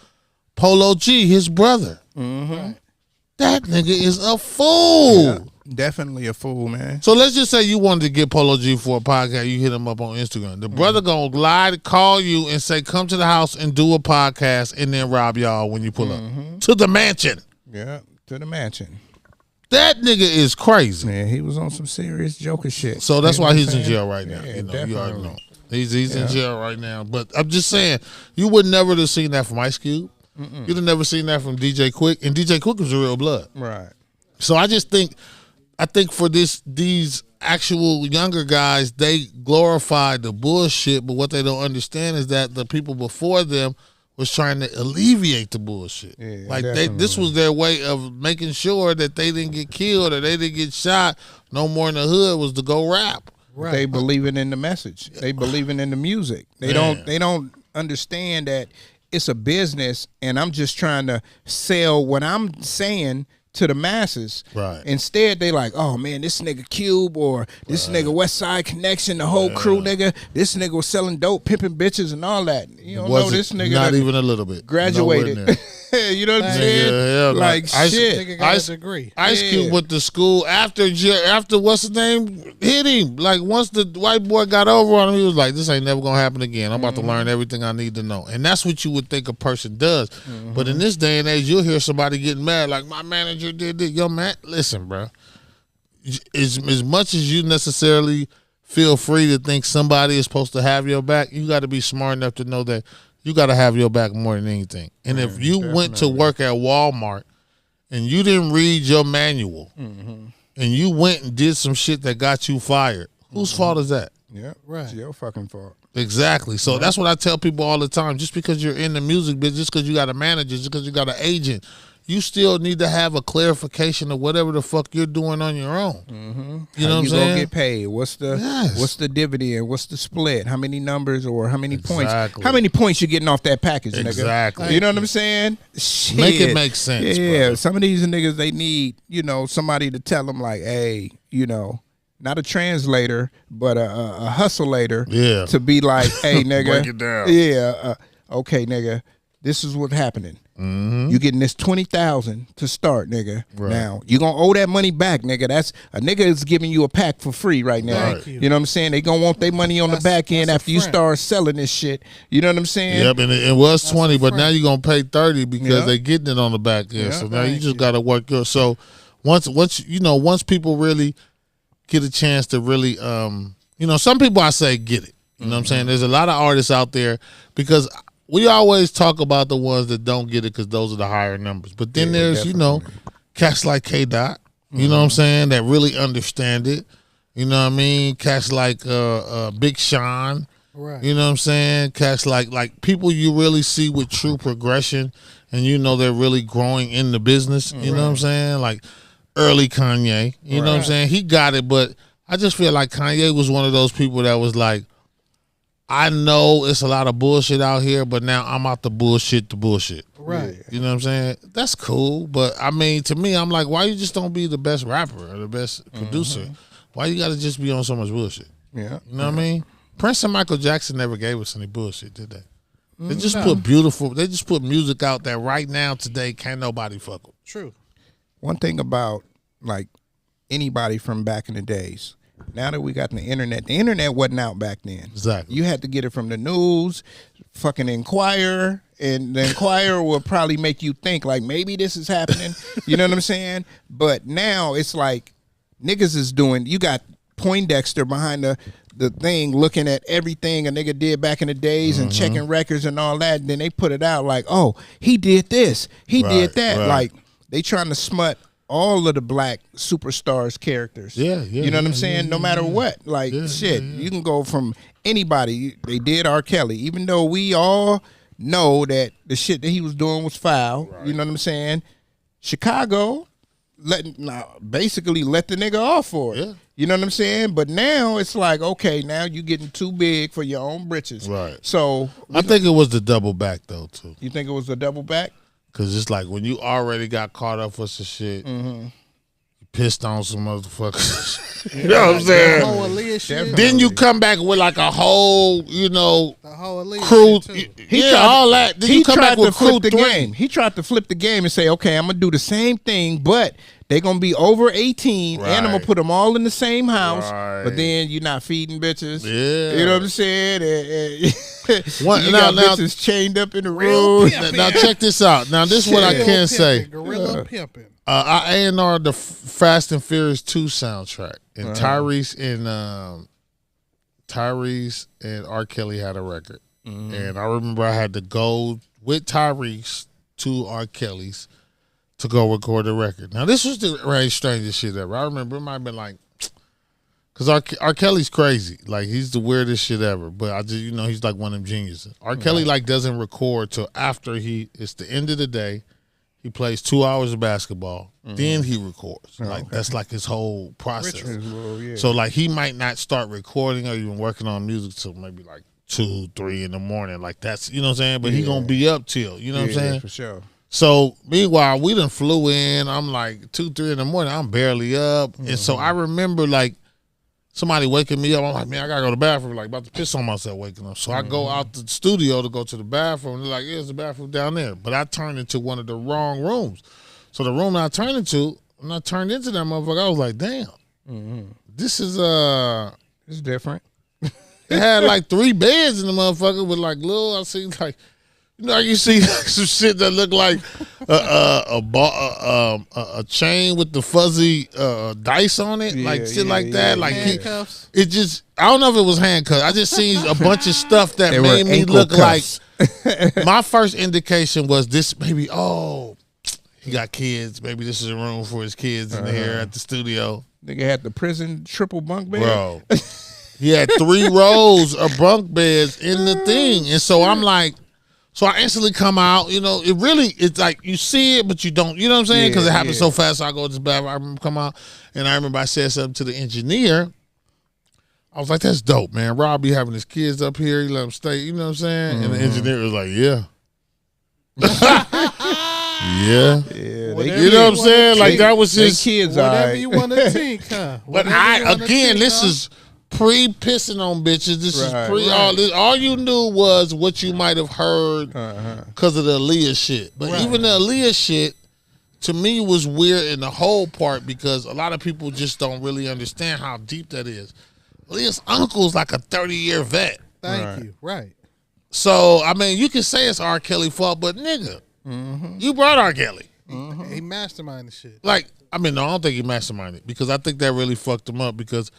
Polo G, his brother, that nigga is a fool. Yeah, definitely a fool, man. So let's just say you wanted to get Polo G for a podcast. You hit him up on Instagram. The brother gonna lie to call you and say, come to the house and do a podcast and then rob y'all when you pull up to the mansion. Yeah, to the mansion. That nigga is crazy. Man, he was on some serious Joker shit. So that's why he's in jail right now. Yeah, You already know. He's in jail right now. But I'm just saying, you would never have seen that from Ice Cube. You'd have never seen that from DJ Quick. And DJ Quick was a real blood. Right. So I think for these actual younger guys, they glorify the bullshit, but what they don't understand is that the people before them was trying to alleviate the bullshit. Yeah, like this was their way of making sure that they didn't get killed or they didn't get shot no more in the hood, was to go rap. Right. They believing in the message. They believing in the music. They don't understand that it's a business and I'm just trying to sell what I'm saying to the masses. Right. Instead, they like, oh man, this nigga Cube or this nigga West Side Connection, the whole crew, nigga. This nigga was selling dope, pimping bitches and all that. You don't know this nigga. Not even a little bit. Graduated. You know what I'm saying? Like shit. Nigga got a degree. Ice Cube went to school after what's his name hit him. Like once the white boy got over on him, he was like, this ain't never gonna happen again. I'm about to learn everything I need to know. And that's what you would think a person does. But in this day and age, you'll hear somebody getting mad, like my manager did this. Yo, man, listen, bro. As much as you necessarily feel free to think somebody is supposed to have your back, you got to be smart enough to know that you got to have your back more than anything. And if you went to work at Walmart and you didn't read your manual and you went and did some shit that got you fired, whose fault is that? Yeah, right. It's your fucking fault. Exactly. So that's what I tell people all the time. Just because you're in the music business, just because you got a manager, just because you got an agent, you still need to have a clarification of whatever the fuck you're doing on your own. You know what I'm saying? Gonna get paid? What's the dividend? What's the split? How many numbers or how many points? How many points you getting off that package, nigga? Exactly. You know what I'm saying? Shit. Make it make sense. Yeah. Bro. Some of these niggas, they need somebody to tell them like, hey, not a translator, but a hustlator. Yeah. To be like, hey, nigga. Break it down. Yeah. Okay, nigga. This is what's happening. You getting this $20,000 to start, nigga. Right. Now you gonna owe that money back, nigga. That's a nigga is giving you a pack for free right now. Right. You know what I'm saying? They gonna want their money on the back end after you start selling this shit. You know what I'm saying? Yep, and it was 20, but now you're gonna pay 30 because they getting it on the back end. So now you just gotta work your. So once people really get a chance to really, some people I say get it. You know what I'm saying? There's a lot of artists out there because we always talk about the ones that don't get it because those are the higher numbers. But then there's, cats like K Dot, you know what I'm saying, that really understand it. You know what I mean? Cats like Big Sean. Right. You know what I'm saying? Cats like people you really see with true progression, and they're really growing in the business. You know what I'm saying? Like early Kanye. You know what I'm saying? He got it, but I just feel like Kanye was one of those people that was like, I know it's a lot of bullshit out here, but now I'm out to bullshit the bullshit. Right. You know what I'm saying? That's cool, but I mean, to me, I'm like, why you just don't be the best rapper or the best producer? Why you got to just be on so much bullshit? Yeah. You know what I mean? Prince and Michael Jackson never gave us any bullshit, did they? They just they just put music out that right now, today, can't nobody fuck with. True. One thing about like anybody from back in the days, now that we got the internet wasn't out back then. Exactly. You had to get it from the news, fucking Inquirer, and the Inquirer will probably make you think like maybe this is happening. You know what I'm saying? But now it's like niggas is doing, you got Poindexter behind the thing looking at everything a nigga did back in the days and checking records and all that, and then they put it out like, oh, he did this, he did that. Right. Like they trying to smut all of the black superstars characters. Yeah. You know what I'm saying? No matter what. Like you can go from anybody. They did R. Kelly, even though we all know that the shit that he was doing was foul. Right. You know what I'm saying? Chicago basically let the nigga off for it. Yeah. You know what I'm saying? But now it's like, okay, now you getting too big for your own britches. Right. So I think it was the double back though too. You think it was a double back? Cause it's like when you already got caught up with some shit, you pissed on some motherfuckers. You know what I'm saying? The whole Aaliyah shit. Then you come back with like a whole, The whole Aaliyah crew. shit too. Yeah, all that. Then you come back with crew the 3. game. He tried to flip the game and say, okay, I'm gonna do the same thing, but they gonna be over 18, and I'm gonna put them all in the same house. Right. But then you're not feeding bitches. Yeah. You know what I'm saying? What, you now, got bitches chained up in the room. Now check this out. Now this is what I can say. Gorilla pimping. I A&R the Fast and Furious 2 soundtrack, and Tyrese and R. Kelly had a record, and I remember I had to go with Tyrese to R. Kelly's to go record the record. Now this was the very strangest shit ever. I remember it might have been like, cause R. Kelly's crazy, like he's the weirdest shit ever. But I just he's like one of them geniuses. R. Kelly like doesn't record till after it's the end of the day. He plays 2 hours of basketball, then he records. That's like his whole process. So like he might not start recording or even working on music till maybe like 2, 3 in the morning. Like that's what I'm saying. But he gonna be up till what I'm saying. For sure. So meanwhile, we done flew in. I'm like 2, 3 in the morning. I'm barely up, and so I remember like somebody waking me up. I'm like, man, I gotta go to the bathroom. Like about to piss on myself waking up. So I go out the studio to go to the bathroom. They're like, yeah, there's a bathroom down there. But I turned into one of the wrong rooms. So the room I turned into, when I turned into that motherfucker, I was like, damn, this is It's different. It had like 3 beds in the motherfucker with like little. I see like. You see some shit that look like a chain with the fuzzy dice on it, like shit like that. Like handcuffs. It just, I don't know if it was handcuffs. I just seen a bunch of stuff that They made were me ankle look cuffs. like. My first indication was this. Maybe he got kids. Maybe this is a room for his kids in here at the studio. Nigga had the prison triple bunk bed. Bro, he had 3 rows of bunk beds in the thing, and so I'm like. So I instantly come out, it's like you see it, but you don't, you know what I'm saying? Because it happens so fast. So I go to this bathroom, I remember come out, and I remember I said something to the engineer. I was like, that's dope, man. Rob be having his kids up here, he let them stay, you know what I'm saying? And the engineer was like, yeah. Yeah. You know what I'm saying? Like that was his kids. Whatever you want to think, huh? But this is pre-pissing on bitches. This is all this. All you knew was what you might have heard because of the Aaliyah shit. But even the Aaliyah shit, to me, was weird in the whole part because a lot of people just don't really understand how deep that is. Aaliyah's uncle's like a 30-year vet. Thank you. Right. So, I mean, you can say it's R. Kelly's fault, but nigga, you brought R. Kelly. He masterminded shit. Like, I mean, no, I don't think he masterminded because I think that really fucked him up because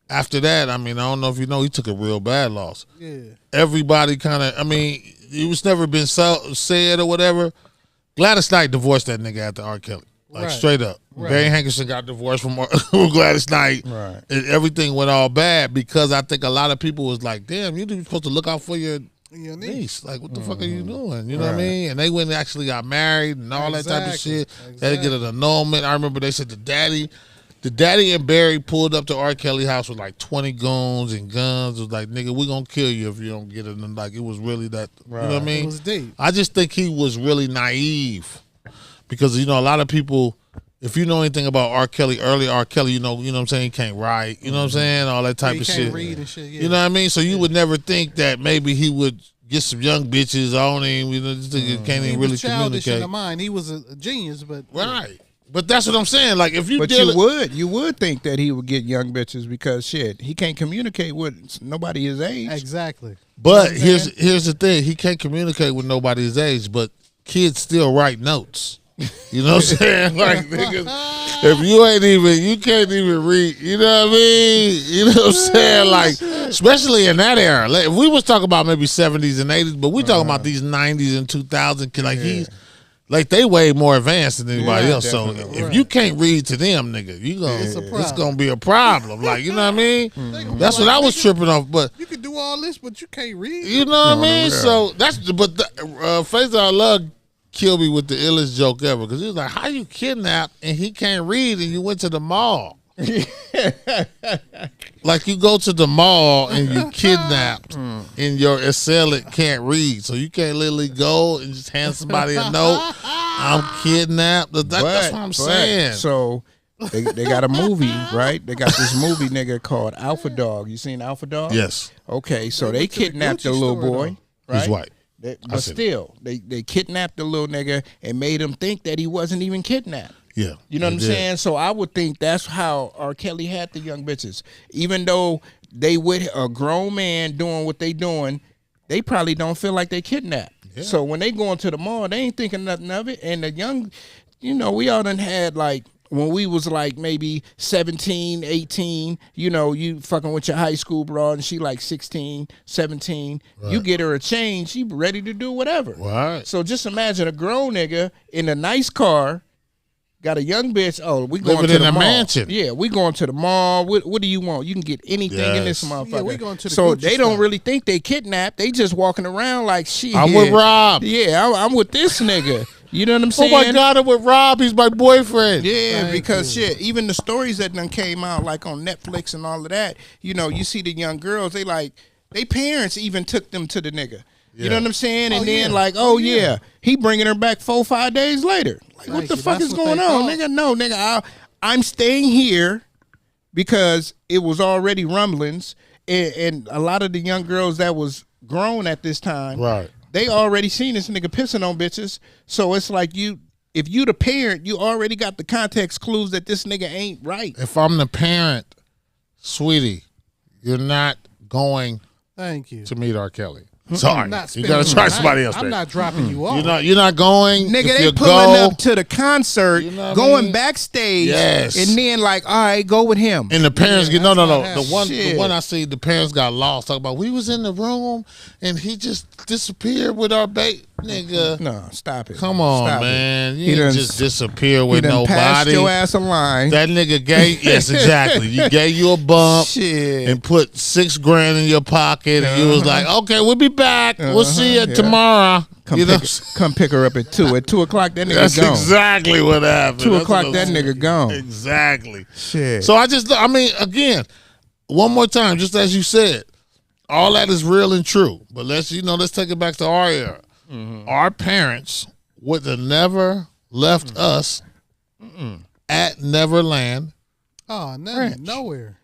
after that, I mean, I don't know if you know, he took a real bad loss. Yeah. Everybody kind of, I mean, it was never been said or whatever. Gladys Knight divorced that nigga after R. Kelly. Like, straight up. Right. Barry Hankerson got divorced from Gladys Knight. Right. And everything went all bad because I think a lot of people was like, damn, you're supposed to look out for your niece. Like, what the fuck are you doing? You know what I mean? And they went and actually got married and all that type of shit. They had to get an annulment. I remember they said the daddy and Barry pulled up to R. Kelly house with like 20 goons and guns. It was like, nigga, we gonna kill you if you don't get it. And like, it was really that, you know what I mean? It was deep. I just think he was really naive because, you know, a lot of people, if you know anything about R. Kelly, early R. Kelly, you know what I'm saying? He can't write, you know what I'm saying? All that type of shit. Read and shit. Yeah. You know what I mean? So you would never think that maybe he would get some young bitches on him. You know, just think he can't even really communicate. In the mind. He was a genius, but right. But that's what I'm saying. Like, if you you would think that he would get young bitches because shit, he can't communicate with nobody his age. Exactly. But here's the thing: he can't communicate with nobody his age, but kids still write notes. You know what I'm saying? Like, niggas, if you can't even read. You know what I mean? You know what I'm saying? Like, especially in that era. Like, if we was talking about maybe 70s and 80s, but we talking about these 90s and 2000s. Like he's. Like, they way more advanced than anybody else. So if you can't read to them, nigga, it's gonna be a problem. Like, you know what I mean? That's what I was tripping off. But you can do all this, but you can't read. You know what I mean? So Faisal Love killed me with the illest joke ever because he was like, "How you kidnapped and he can't read and you went to the mall?" Like, you go to the mall and you kidnapped and your assailant can't read, so you can't literally go and just hand somebody a note. I'm kidnapped. That's what I'm saying. So they got a movie, right? They got this movie nigga called Alpha Dog. You seen Alpha Dog? Yes. Okay, so they kidnapped the little boy. Right? He's white. But still, they kidnapped the little nigga and made him think that he wasn't even kidnapped. Yeah. You know what I'm saying? So I would think that's how R. Kelly had the young bitches. Even though they with a grown man doing what they doing, they probably don't feel like they kidnapped. Yeah. So when they going to the mall, they ain't thinking nothing of it. And the young, you know, we all done had like, when we was like maybe 17, 18, you know, you fucking with your high school broad and she like 16, 17. Right. You get her a chain, she ready to do whatever. Right. So just imagine a grown nigga in a nice car, got a young bitch. Oh, we going living to the in a mall. mansion. Yeah, we going to the mall. What do you want? You can get anything in this motherfucker. Yeah, we going to the so Gucci they store. don't really think they kidnapped. They just walking around like shit. I'm with Rob. Yeah, I'm with this nigga. You know what I'm saying? Oh my God, I'm with Rob. He's my boyfriend. Yeah, because shit, even the stories that done came out like on Netflix and all of that, you know, you see the young girls, they parents even took them to the nigga. You know what I'm saying? And then he bringing her back 4-5 days later. Like, what the fuck is going on? Nigga, no, nigga, I'm staying here because it was already rumblings. And a lot of the young girls that was grown at this time, right? They already seen this nigga pissing on bitches. So it's like if you the parent, you already got the context clues that this nigga ain't right. If I'm the parent, sweetie, you're not going to meet R. Kelly. Sorry, you gotta try somebody else. I'm not dropping you off. You're not going. Nigga, they pulling up to the concert, going backstage, and then like, all right, go with him. And the parents get no. The one I see, the parents got lost. Talking about we was in the room and he just disappeared with our baby. Nigga, no, stop it. Come on, man. You didn't just disappear with nobody. Passed your ass a line. That nigga gave exactly. You gave you a bump and put $6,000 in your pocket, and you was like, okay, we'll be back. We'll see you tomorrow. Come pick her up at 2. At 2 o'clock, that nigga That's gone. Exactly what happened. 2 o'clock, that nigga gone. Exactly. Shit. So I mean, again, one more time, just as you said, all that is real and true. But let's take it back to our era. Mm-hmm. Our parents would have never left us at Neverland. Oh, nowhere.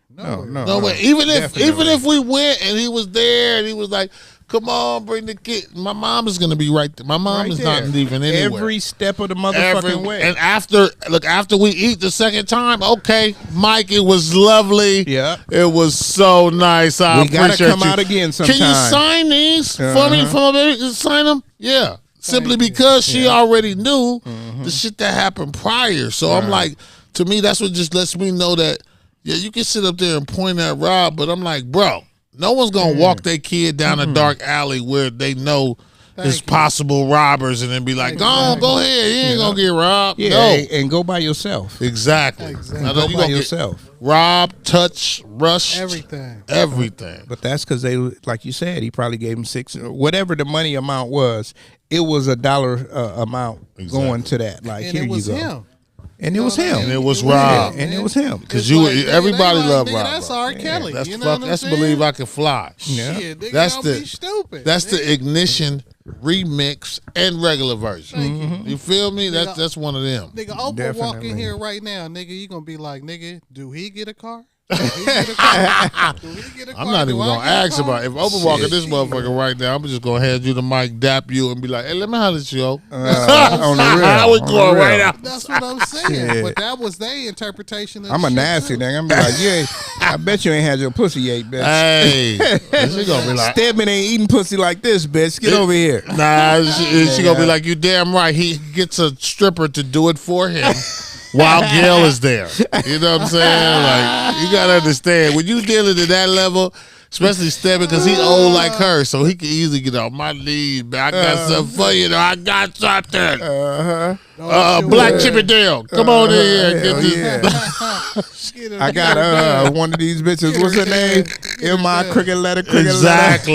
Even if we went and he was there and he was like, come on, bring the kid. My mom is gonna be right there. My mom is not leaving anywhere. Every step of the motherfucking way. And after we eat the second time, okay, Mike, it was lovely. Yeah, it was so nice. I appreciate gotta come out again sometime. Can you sign these for me? For my baby, sign them. Yeah, simply because she already knew the shit that happened prior. So I'm like, to me, that's what just lets me know that Yeah, you can sit up there and point at Rob, but I'm like, bro, no one's gonna walk their kid down a dark alley where they know there's possible robbers and then be like, go ahead, you ain't gonna get robbed. Yeah, No. and go by yourself. Exactly. And go by yourself. Robbed, touched, rushed. Everything. But that's because they, like you said, he probably gave him $6 or whatever the money amount was. It was a dollar amount going to that. Like, And here it was you go. him. And it was him. And it was Rob. And it was him. Because It's everybody they loved nigga, Rob. That's R. Kelly. That's you know what I'm that's saying? Believe I Can Fly. Yeah. Shit, nigga, That's don't the be stupid. That's the Ignition remix and regular version. You feel me? That's one of them. Nigga, Oprah walk Definitely. in here right now, nigga. You gonna be like, nigga, do he get a car? Do he get a car? Do he get a car? I'm not even Do I gonna get a ask car? about it. If Oprah walking this motherfucker right now, I'm just gonna hand you the mic, dap you, and be like, "Hey, let me holler at you." On the real. I would on go the right real. out. That's what I'm saying. Shit. But that was their interpretation of I'm the a shit, nasty too. nigga. I'm be like, yeah, I bet you ain't had your pussy yet, bitch. Hey, she gonna be like, Stedman ain't eating pussy like this, bitch. Get over here. "Nah." She gonna be like, "You damn right." He gets a stripper to do it for him. While Gail is there. You know what I'm saying? Like, you gotta understand, when you dealing at that level, especially Stedman, because he old like her, so he can easily get on my knees, man. I got something for you, though. I got something. Black Chippendale. Come on in here. Get Hell this. yeah. I got one of these bitches. What's her name? M.I. cricket letter. Exactly.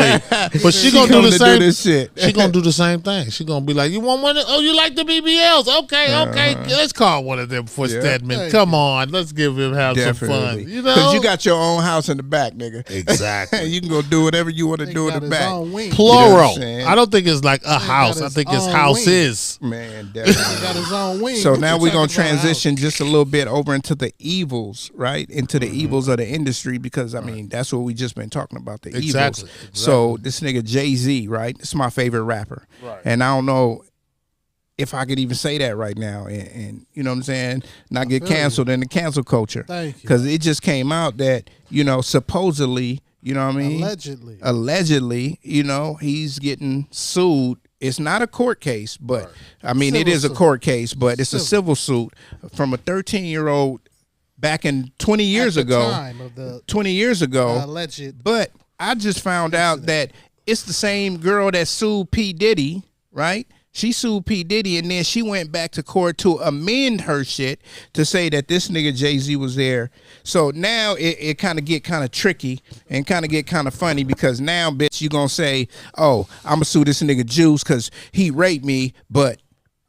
But she gonna do the to same. do this shit. She gonna do the same thing. She gonna be like, "You want one? Oh, you like the BBLs? Okay. Let's call one of them for Stedman. Come on, let's have some fun. You know, Because you got your own house in the back, nigga. exactly. You can go do whatever you want to do in got the his back. own wing. Plural. You know what I'm saying? I don't think it's like a got house. I his think his own house wing. is. Man, definitely. Got his own wing. So What now you we're gonna talking about, transition just a little bit over into the evils, right? Into the Mm-hmm. evils of the industry, because I mean that's what we just been talking about, the Exactly. evils. So this nigga Jay-Z, right? It's my favorite rapper, Right. and I don't know if I could even say that right now, and you know what I'm saying, not get feel you. canceled in the cancel culture. Thank you. Because it just came out that supposedly, you know what I mean, allegedly, he's getting sued. It's not a court case, but I mean, it Civil is a suit. court case, but it's a civil suit from a 13-year-old back in 20 years At the ago. time of the 20 years ago. alleged. But I just found out that it's the same girl that sued P. Diddy, right? She sued P. Diddy, and then she went back to court to amend her shit to say that this nigga Jay-Z was there. So now it kind of get kind of tricky and kind of get kind of funny, because now, bitch, you going to say, oh, I'm going to sue this nigga Juice because he raped me, but,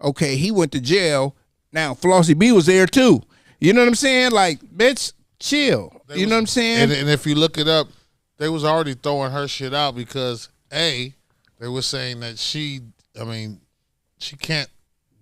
okay, he went to jail. Now Flossie B was there, too. You know what I'm saying? Like, bitch, chill. You know what I'm saying? And if you look it up, they was already throwing her shit out because A, they were saying that she can't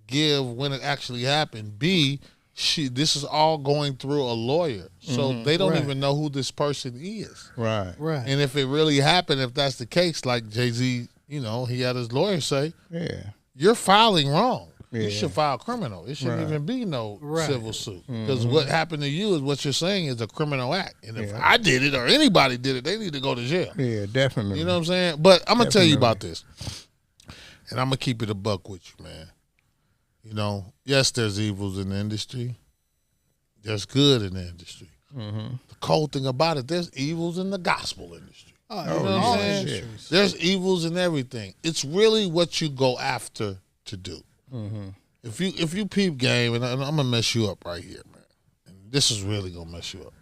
give when it actually happened. B, this is all going through a lawyer, so they don't even know who this person is. Right. And if it really happened, if that's the case, like Jay-Z, he had his lawyer say, Yeah. you're filing wrong. Yeah. You should file criminal. It shouldn't even be no civil suit. Because what happened to you is what you're saying is a criminal act. And if I did it or anybody did it, they need to go to jail. Yeah, definitely. You know what I'm saying? But I'm going to tell you about this. And I'm going to keep it a buck with you, man. Yes, there's evils in the industry. There's good in the industry. The cold thing about it, there's evils in the gospel industry. Oh, You know what I'm saying? shit. There's evils in everything. It's really what you go after to do. If you peep game, and I'm gonna mess you up right here, man. And this is really gonna mess you up.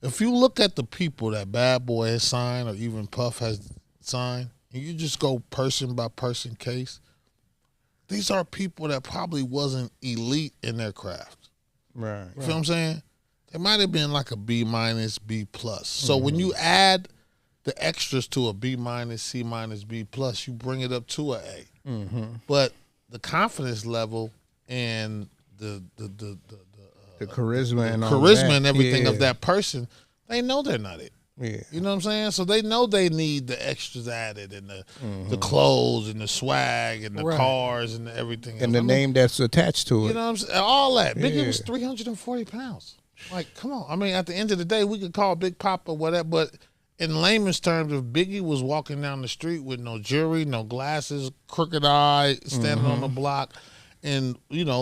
If you look at the people that Bad Boy has signed, or even Puff has signed, and you just go person by person case, these are people that probably wasn't elite in their craft. Right. You feel what I'm saying? They might have been like a B-, B+. So when you add the extras to a B-, C-, B+, you bring it up to a A. But the confidence level and the charisma and all charisma that. and everything Yeah. of that person, they know they're not it. Yeah. You know what I'm saying? So they know they need the extras added and the clothes and the swag and the cars and everything And else. the name that's attached to it. You know what I'm saying? All that. Biggie Yeah. was 340 pounds. Like, come on. I mean, at the end of the day, we could call Big Papa whatever, but in layman's terms, if Biggie was walking down the street with no jewelry, no glasses, crooked eye, standing on the block in,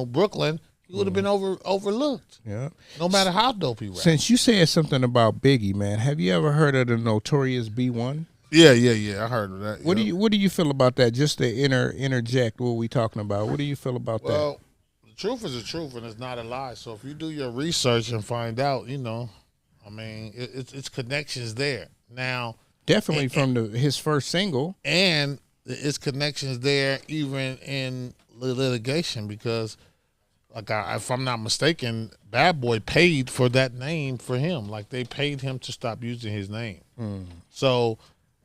Brooklyn, he would have been overlooked. Yeah. No matter how dope he rapped. Since you said something about Biggie, man, have you ever heard of the Notorious B1? Yeah. I heard of that. What do you feel about that? Just to interject what we talking about. What do you feel about that? Well, the truth is the truth, and it's not a lie. So if you do your research and find out, I mean, it's connections there. Now, Definitely from his first single. and it's connections there even in litigation because, like, if I'm not mistaken, Bad Boy paid for that name for him. Like, they paid him to stop using his name. So,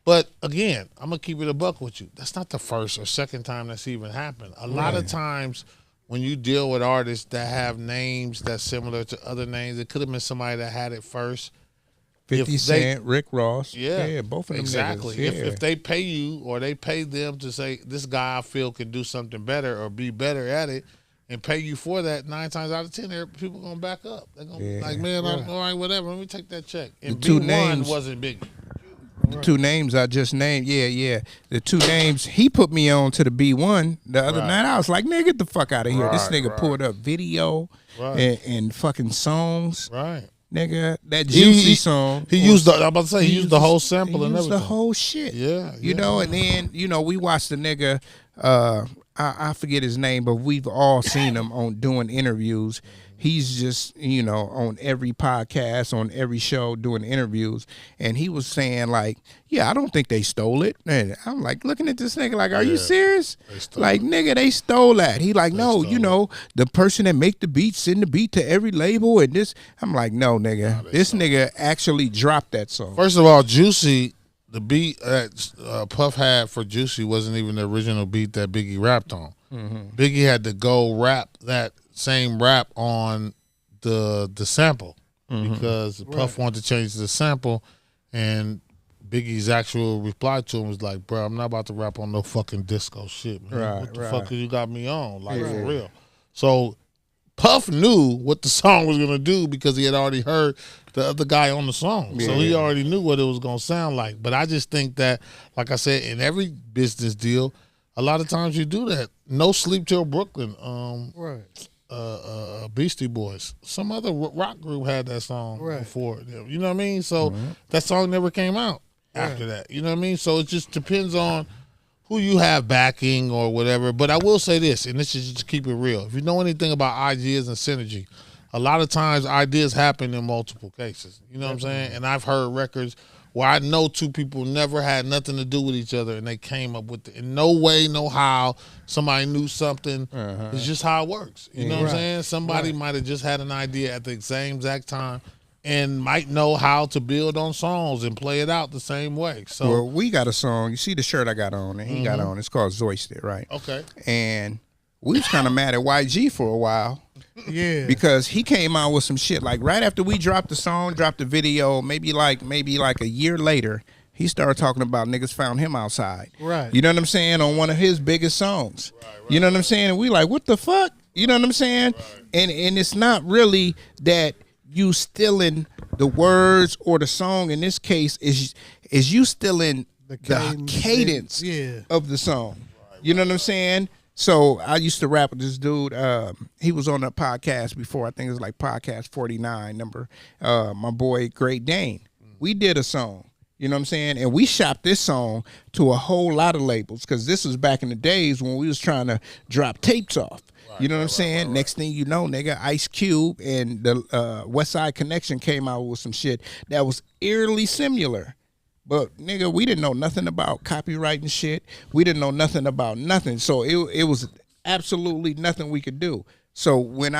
but again, I'm gonna keep it a buck with you. That's not the first or second time that's even happened. A lot of times when you deal with artists that have names that's similar to other names, it could have been somebody that had it first. 50 Cent, Rick Ross. Yeah, both of them exactly. niggas. Yeah. If they pay you or they pay them to say this guy I feel can do something better or be better at it, and pay you for that, 9 times out of 10, people gonna back up. They're gonna like, man, I'm all right, whatever. Let me take that check. And The two B1 names wasn't big. The two names I just named, yeah. The two names he put me on to the B1 the other night. I was like, nigga, get the fuck out of here. This nigga pulled up video and fucking songs. Right. Nigga, that Juicy song. He used the, I'm about to say, he used the whole sample and everything. The whole shit. Yeah. You know, and then, we watched the nigga, I forget his name, but we've all seen him on doing interviews. He's just, on every podcast, on every show doing interviews. And he was saying, like, yeah, I don't think they stole it. And I'm like, looking at this nigga like, are you serious? Like, nigga, they stole that. He like, no, the person that make the beat, send the beat to every label and this. I'm like, no, nigga. This nigga actually dropped that song. First of all, Juicy, the beat that Puff had for Juicy wasn't even the original beat that Biggie rapped on. Biggie had to go rap that same rap on the sample because Puff wanted to change the sample, and Biggie's actual reply to him was like, bro, I'm not about to rap on no fucking disco shit, man. What the fuck you got me on? Like, for real. So Puff knew what the song was going to do because he had already heard the other guy on the song. So he already knew what it was going to sound like. But I just think that, like I said, in every business deal, a lot of times you do that. No Sleep Till Brooklyn. Beastie Boys. Some other rock group had that song before. You know what I mean? So that song never came out after that. You know what I mean? So it just depends on who you have backing or whatever. But I will say this, and this is just to keep it real. If you know anything about ideas and synergy, a lot of times ideas happen in multiple cases. You know what I'm saying? And I've heard records where I know two people never had nothing to do with each other and they came up with it. In no way, no how, somebody knew something. It's just how it works. You know what I'm saying? Somebody might have just had an idea at the same exact time and might know how to build on songs and play it out the same way. So, well, we got a song. You see the shirt I got on and he got on. It's called Zoisted, right? Okay. And we was kind of mad at YG for a while. Yeah. Because he came out with some shit like right after we dropped the song, dropped the video, maybe like a year later, he started talking about niggas found him outside. Right. You know what I'm saying? On one of his biggest songs. You know what I'm saying? And we like, what the fuck? You know what I'm saying? And it's not really that you stealing the words or the song. In this case, is you stealing the cadence of the song. You know what I'm saying? So I used to rap with this dude. He was on a podcast before. I think it was like podcast 49 number. My boy Great Dane. We did a song. You know what I'm saying? And we shopped this song to a whole lot of labels because this was back in the days when we was trying to drop tapes off. You know what I'm saying? Next thing you know, nigga, Ice Cube and the West Side Connection came out with some shit that was eerily similar. But nigga, we didn't know nothing about copyright and shit. We didn't know nothing about nothing. So it was absolutely nothing we could do. So when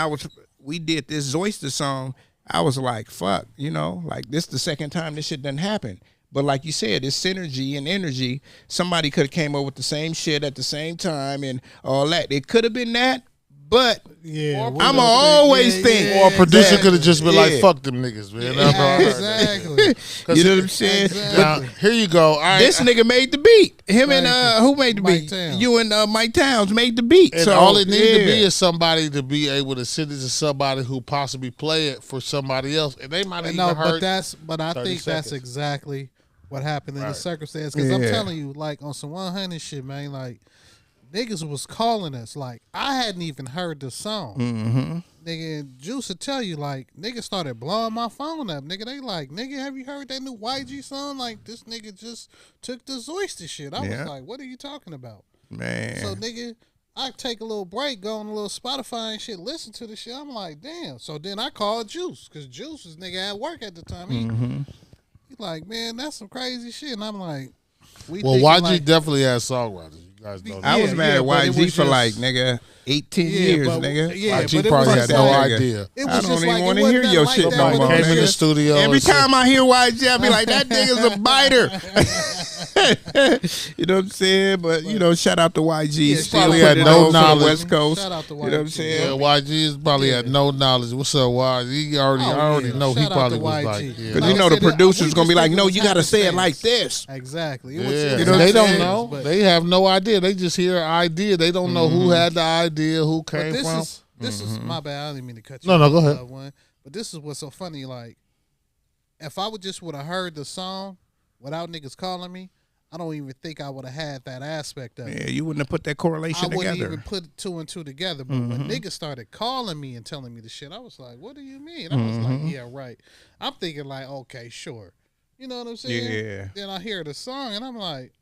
we did this Zoyster song, I was like, fuck, like this the second time this shit done happened. But like you said, it's synergy and energy. Somebody could have came up with the same shit at the same time and all that. It could have been that. But I'ma always think. Or a producer could have just been like, fuck them niggas, man. Exactly. You know what I'm saying? Exactly. Now, here you go. This nigga made the beat. Him and who made the beat? Towns. You and Mike Towns made the beat. And so all it needs to be is somebody to be able to send it to somebody who possibly play it for somebody else. And they might have even heard. But I think that's exactly what happened in the circumstance. Because I'm telling you, like on some 100 shit, man, like niggas was calling us. Like, I hadn't even heard the song. Mm-hmm. Nigga, and Juice will tell you, like, niggas started blowing my phone up. Nigga, they like, nigga, have you heard that new YG song? Like, this nigga just took the Zoyster shit. I was like, what are you talking about? Man. So, nigga, I take a little break, go on a little Spotify and shit, listen to the shit. I'm like, damn. So then I called Juice, because Juice was nigga at work at the time. He like, man, that's some crazy shit. And I'm like, YG like, definitely has songwriters. You guys know that. I was mad at YG for like, nigga, 18 years, nigga. Yeah, YG probably had no idea. I don't even want to hear your shit no more. Came in the studio. Every time I hear YG, I be like, that nigga's a biter. You know what I'm saying? But, you know, shout out to YG. Still probably had no knowledge. West Coast. Shout out to YG. You know what I'm saying? Yeah, YG probably had no knowledge. What's up, YG? He already, I already know he probably was like, because you know the producer's going to be like, no, you got to say it like this. Exactly. Yeah. You know they don't know. They have no idea. They just hear an idea. They don't know who had the idea, who came from. This is my bad. I didn't mean to cut you. No, go ahead. But this is what's so funny. Like, if I would have heard the song without niggas calling me, I don't even think I would have had that aspect of it. Yeah, you wouldn't have put that correlation together. I wouldn't even put two and two together. But when niggas started calling me and telling me the shit, I was like, what do you mean? I was like, yeah, right. I'm thinking like, okay, sure. You know what I'm saying? Yeah. Then I hear the song and I'm like,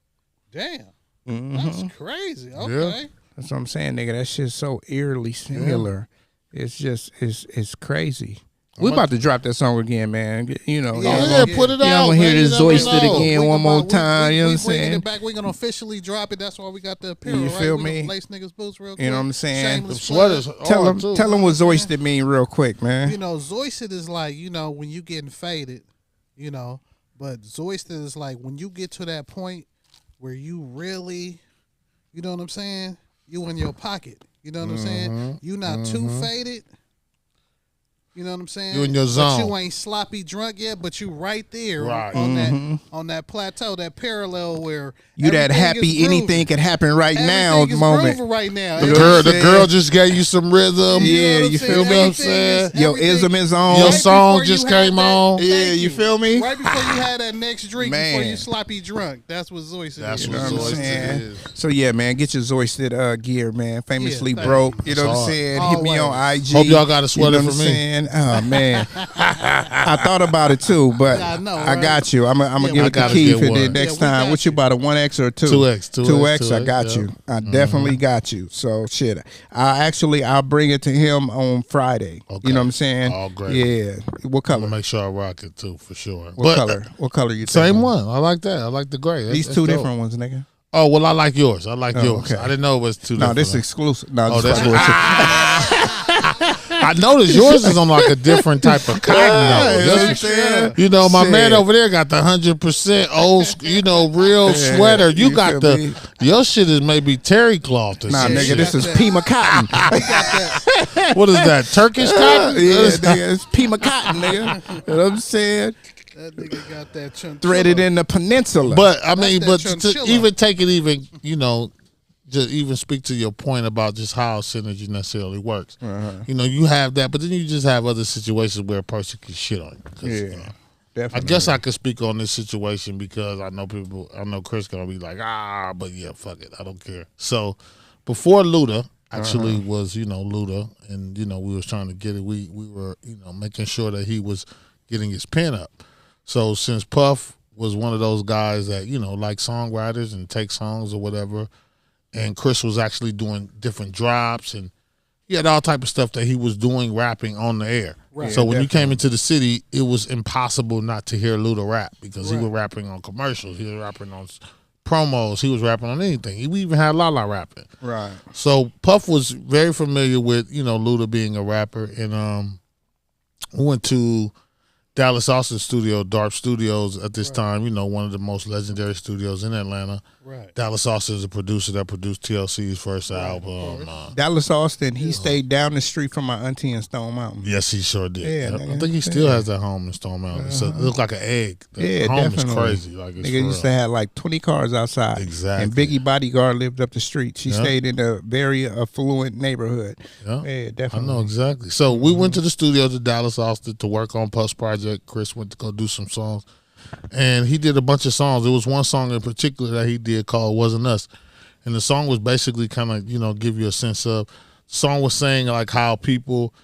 damn, that's crazy. Okay. Yeah. That's what I'm saying, nigga. That shit's so eerily similar. Yeah. It's just, it's crazy. We about to drop that song again, man. You know, put it out. I'm gonna hear this Zoisted again one more we, time. You know what I'm bringing saying? it back. We're gonna officially drop it. That's why we got the apparel. You feel right? me? We gonna lace niggas boots real quick. You know what I'm saying? The sweaters. Tell them what Zoisted mean real quick, man. You know, Zoisted is like, you know, when you getting faded, you know. But Zoisted is like when you get to that point where you really, you know what I'm saying? You in your pocket. You know what I'm saying? You not too faded. You know what I'm saying? You in your zone. But you ain't sloppy drunk yet, but you right there right. on that plateau, that parallel where you that happy anything could happen right now moment. Right now. The girl just gave you some rhythm. Yeah, you feel me? You know what I'm saying? Your ism is on. Your song just came on. Yeah, you feel me? Right before you had that next drink, before you sloppy drunk. That's what Zoisted is. That's You what know what I'm saying? is. So yeah, man, get your Zoisted gear, man. Famously broke. You know what I'm saying? Hit me on IG. Hope y'all got a sweater for Oh me. man, I thought about it too, but I got you. I'm gonna give it to Keith, and then next time, what you about, a 1X or a 2? 2X. I got you. I definitely got you. So shit, I'll bring it to him on Friday. Okay. You know what I'm saying? Oh, great. Yeah. What color? I'm gonna make sure I rock it too, for sure. What color? What color you? Same one. I like that. I like the gray. These two different ones, nigga. Oh well, I like yours. I like yours. Okay. I didn't know it was two. No, different. this is exclusive. No, that's. I noticed yours is on like a different type of cotton though. You know what I'm saying? You know, my man over there got the 100% old, you know, real sweater. You got your shit is maybe terry cloth or something. Nah, nigga, this is Pima cotton. What is that? Turkish cotton? Yeah, nigga, it's Pima cotton, nigga. You know what I'm saying? That nigga got that chinchilla. Threaded in the peninsula. But I mean, but to even take it even, you know, just even speak to your point about just how synergy necessarily works. You know, you have that, but then you just have other situations where a person can shit on you. Yeah, definitely. I guess I could speak on this situation because I know Chris gonna be like, but yeah, fuck it, I don't care. So before Luda actually was, you know, Luda, and you know, we was trying to get it. We were, you know, making sure that he was getting his pen up. So since Puff was one of those guys that, you know, like songwriters and take songs or whatever, and Chris was actually doing different drops, and he had all type of stuff that he was doing rapping on the air. Right. So when you came into the city, it was impossible not to hear Luda rap because he was rapping on commercials, he was rapping on promos, he was rapping on anything. We even had Lala rapping. Right. So Puff was very familiar with, you know, Luda being a rapper, and we went to Dallas Austin studio, DARP Studios at this time, you know, one of the most legendary studios in Atlanta. Right. Dallas Austin is a producer that produced TLC's first album. Dallas Austin, he stayed down the street from my auntie in Stone Mountain. Yes, he sure did. Yeah, I think he still has that home in Stone Mountain. So it looked like an egg. The home definitely. is crazy. Like, it's nigga used to have like 20 cars outside. Exactly. And Biggie Bodyguard lived up the street. She stayed in a very affluent neighborhood. Yeah, definitely. I know exactly. So we went to the studio to Dallas Austin to work on Puff's project. Chris went to go do some songs. And he did a bunch of songs. There was one song in particular that he did called Wasn't Us. And the song was basically kind of, give you a sense of, the song was saying like how people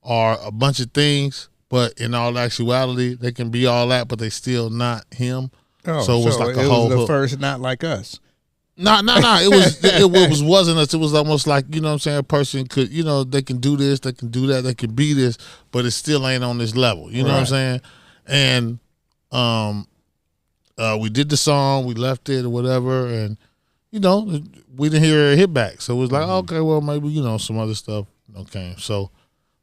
are a bunch of things, but in all actuality, they can be all that, but they still not him. Oh, so it was like a whole the hook. first Not Like Us. No. It wasn't us. It was almost like, I'm saying, a person could, they can do this, they can do that, they can be this, but it still ain't on this level. You know what I'm saying? And we did the song, we left it or whatever, and we didn't hear a hit back. So it was like, okay, well, maybe, some other stuff came. So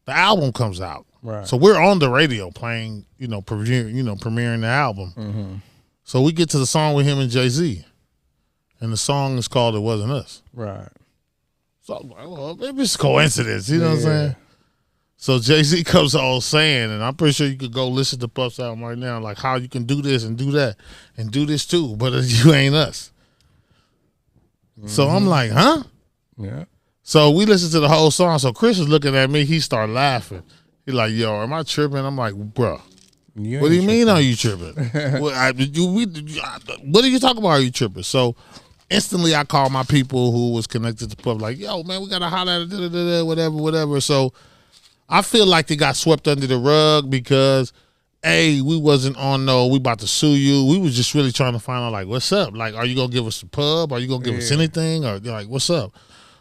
the album comes out. Right. So we're on the radio playing, premiering the album. Mm-hmm. So we get to the song with him and Jay-Z. And the song is called It Wasn't Us. Right. So I'm like, well, maybe it's coincidence. You know what I'm saying? So Jay-Z comes on saying, and I'm pretty sure you could go listen to Puff's album right now, like how you can do this and do that and do this too, but you ain't us. Mm-hmm. So I'm like, huh? Yeah. So we listened to the whole song. So Chris is looking at me. He started laughing. He's like, yo, am I tripping? I'm like, bro. What do you mean are you tripping? What are you talking about? Are you tripping? So instantly I called my people who was connected to Puff, like, yo, man, we got to holler at it, whatever. So I feel like they got swept under the rug because, we wasn't on we about to sue you. We was just really trying to find out, like, what's up? Like, are you going to give us a pub? Are you going to give us anything? Or, like, what's up?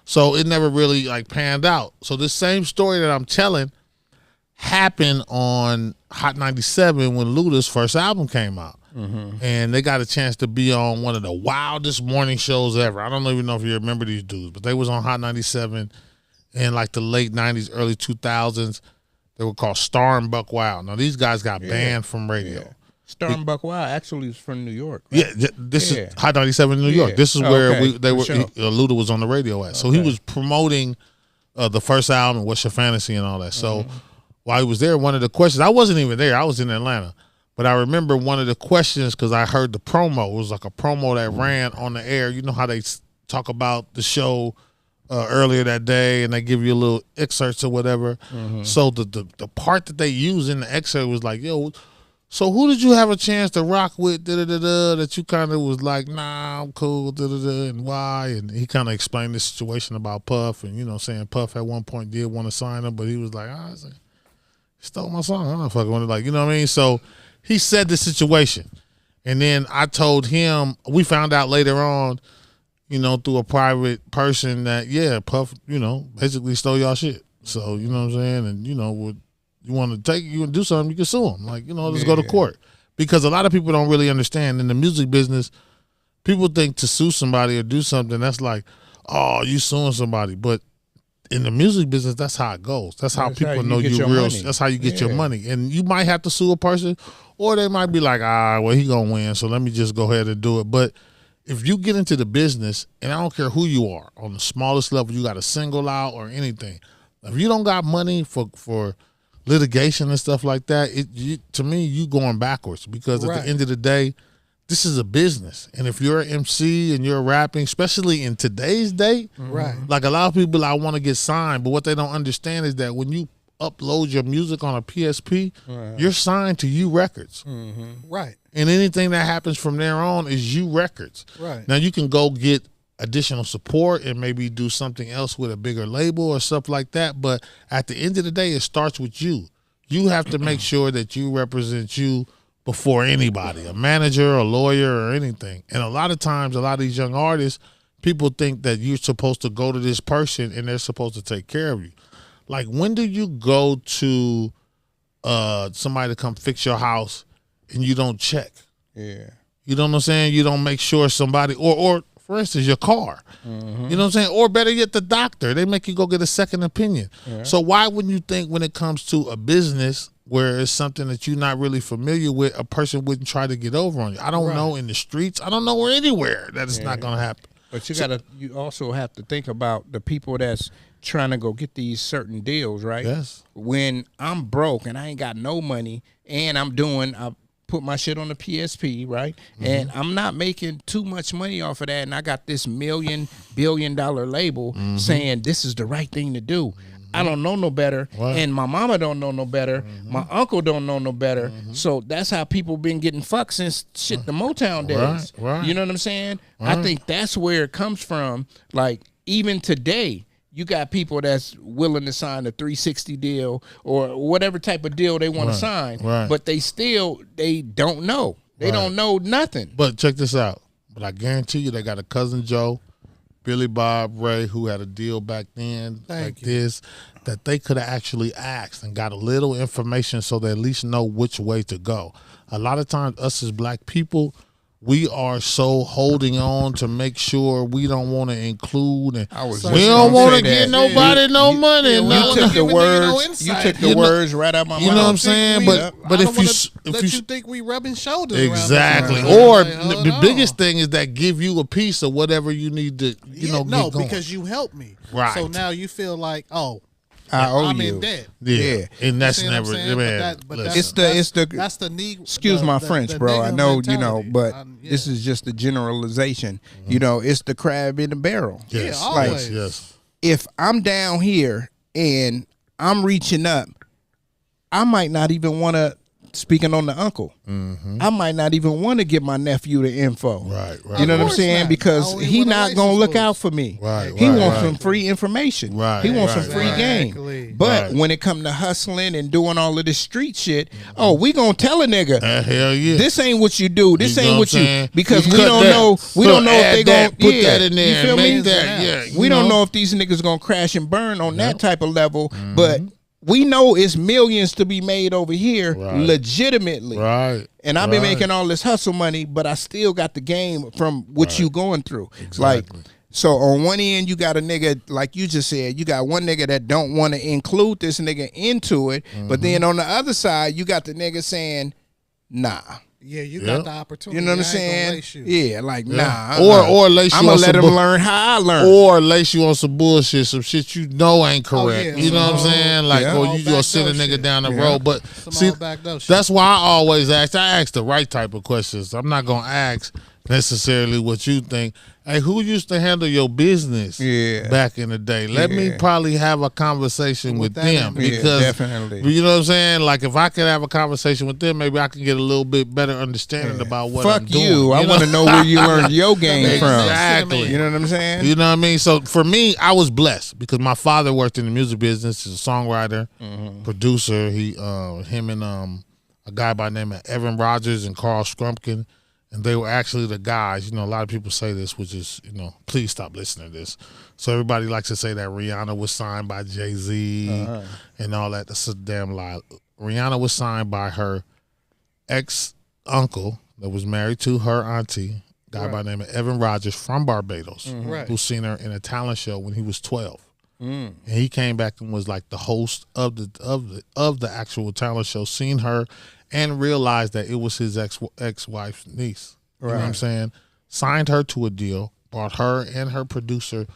So it never really, like, panned out. So this same story that I'm telling happened on Hot 97 when Luda's first album came out. Mm-hmm. And they got a chance to be on one of the wildest morning shows ever. I don't even know if you remember these dudes, but they was on Hot 97 in like the late 90s, early 2000s. They were called Star and Buck Wild. Now, these guys got banned from radio. Yeah. Star and Buck Wild actually is from New York. Right? Yeah, this is Hot 97 in New York. This is where Luda was on the radio at. So he was promoting the first album, What's Your Fantasy and all that. So while he was there, one of the questions, I wasn't even there. I was in Atlanta. But I remember one of the questions because I heard the promo. It was like a promo that ran on the air. You know how they talk about the show earlier that day and they give you a little excerpts or whatever. Mm-hmm. So the part that they used in the excerpt was like, yo, so who did you have a chance to rock with, that you kind of was like, nah, I'm cool, and why? And he kind of explained the situation about Puff and, saying Puff at one point did want to sign him, but he was like, he stole my song. I'm not fucking with it. Like, you know what I mean? So he said the situation. And then I told him, we found out later on, through a private person that, Puff, basically stole y'all shit. So, you know what I'm saying? And, you want to take you and do something, you can sue him. Like, let's go to court. Because a lot of people don't really understand in the music business, people think to sue somebody or do something, that's like, oh, you suing somebody. But in the music business, that's how it goes. That's how people know you real. Money. That's how you get your money. And you might have to sue a person, or they might be like, well, he gonna win, so let me just go ahead and do it. But if you get into the business, and I don't care who you are, on the smallest level, you got a single out or anything, if you don't got money for litigation and stuff like that, to me, you going backwards. Because at the end of the day, this is a business. And if you're an MC and you're rapping, especially in today's day, like a lot of people, I want to get signed, but what they don't understand is that when you upload your music on a PSP, you're signed to U Records. Mm-hmm. Right. And anything that happens from there on is U Records. Right. Now you can go get additional support and maybe do something else with a bigger label or stuff like that. But at the end of the day, it starts with you. You have to make sure that you represent you before anybody, a manager, a lawyer, or anything. And a lot of times, a lot of these young artists, people think that you're supposed to go to this person and they're supposed to take care of you. Like, when do you go to somebody to come fix your house and you don't check? Yeah. You know what I'm saying? You don't make sure somebody, or for instance, your car. Mm-hmm. You know what I'm saying? Or better yet, the doctor. They make you go get a second opinion. Yeah. So why wouldn't you think when it comes to a business where it's something that you're not really familiar with, a person wouldn't try to get over on you? I don't know in the streets. I don't know where anywhere that it's not going to happen. But you also have to think about the people that's trying to go get these certain deals, right? Yes. When I'm broke and I ain't got no money and I put my shit on the PSP, right? Mm-hmm. And I'm not making too much money off of that, and I got this $1 billion label saying this is the right thing to do. I don't know no better, and my mama don't know no better. My uncle don't know no better. So that's how people been getting fucked since shit the Motown days. Right. You know what I'm saying? Right. I think that's where it comes from. Like even today, you got people that's willing to sign a 360 deal or whatever type of deal they want to sign, but they don't know. They don't know nothing. But check this out. But I guarantee you, they got a cousin Joe, Billy Bob Ray, who had a deal back then this, that they could have actually asked and got a little information so they at least know which way to go. A lot of times, us as black people, we are so holding on to make sure we don't want to include, and we don't want to get nobody no money. You took the words. You took the words right out my mouth. You know what I'm saying? But if you think we rubbing shoulders exactly, around or like, the biggest thing is that give you a piece of whatever you need to, get going. Because you helped me, right? So now you feel like, I'm in debt. Yeah, and that's never. It's the that's the need. Excuse my French, bro. I know but this is just a generalization. It's the crab in the barrel. Yes, always. Yes. If I'm down here and I'm reaching up, I might not even want to. Speaking on the uncle, I might not even want to give my nephew the info. Right. You know what I'm saying? Because he not gonna look out for me. He wants some free information. He wants some free game. But when it come to hustling and doing all of this street shit, we gonna tell a nigga, hell yeah, this ain't what you do. This ain't what you, because you we don't know. We don't know if they gonna put that in there. You feel me? We don't know if these niggas gonna crash and burn on that type of level, but. We know it's millions to be made over here legitimately. Right. And I've been making all this hustle money, but I still got the game from what you going through. Exactly. So on one end, you got a nigga, like you just said, you got one nigga that don't want to include this nigga into it. But then on the other side, you got the nigga saying, nah. Yeah, you got the opportunity. You know what I'm saying? Yeah, like nah. Or lace you I'm gonna let him learn how I learn. Or lace you on some bullshit, some shit you know ain't correct. You know what I'm saying? Like, or you gonna send a nigga down the road. But see, that's why I always ask. I ask the right type of questions. I'm not gonna ask necessarily what you think. Hey, who used to handle your business back in the day? Let me probably have a conversation with them because definitely. You know what I'm saying? Like if I could have a conversation with them, maybe I can get a little bit better understanding about what I'm doing. You. I want to know where you learned your game from. Exactly. You know what I'm saying? You know what I mean? So for me, I was blessed because my father worked in the music business. He's a songwriter, producer. Him and a guy by the name of Evan Rogers and Carl Scrumpkin. And they were actually the guys, a lot of people say this, which is, please stop listening to this. So everybody likes to say that Rihanna was signed by Jay-Z and all that. That's a damn lie. Rihanna was signed by her ex-uncle that was married to her auntie, a guy by the name of Evan Rogers from Barbados, who seen her in a talent show when he was 12. And he came back and was like the host of the actual talent show, seen her and realized that it was his ex-wife's niece. You know what I'm saying? Signed her to a deal, brought her and her producer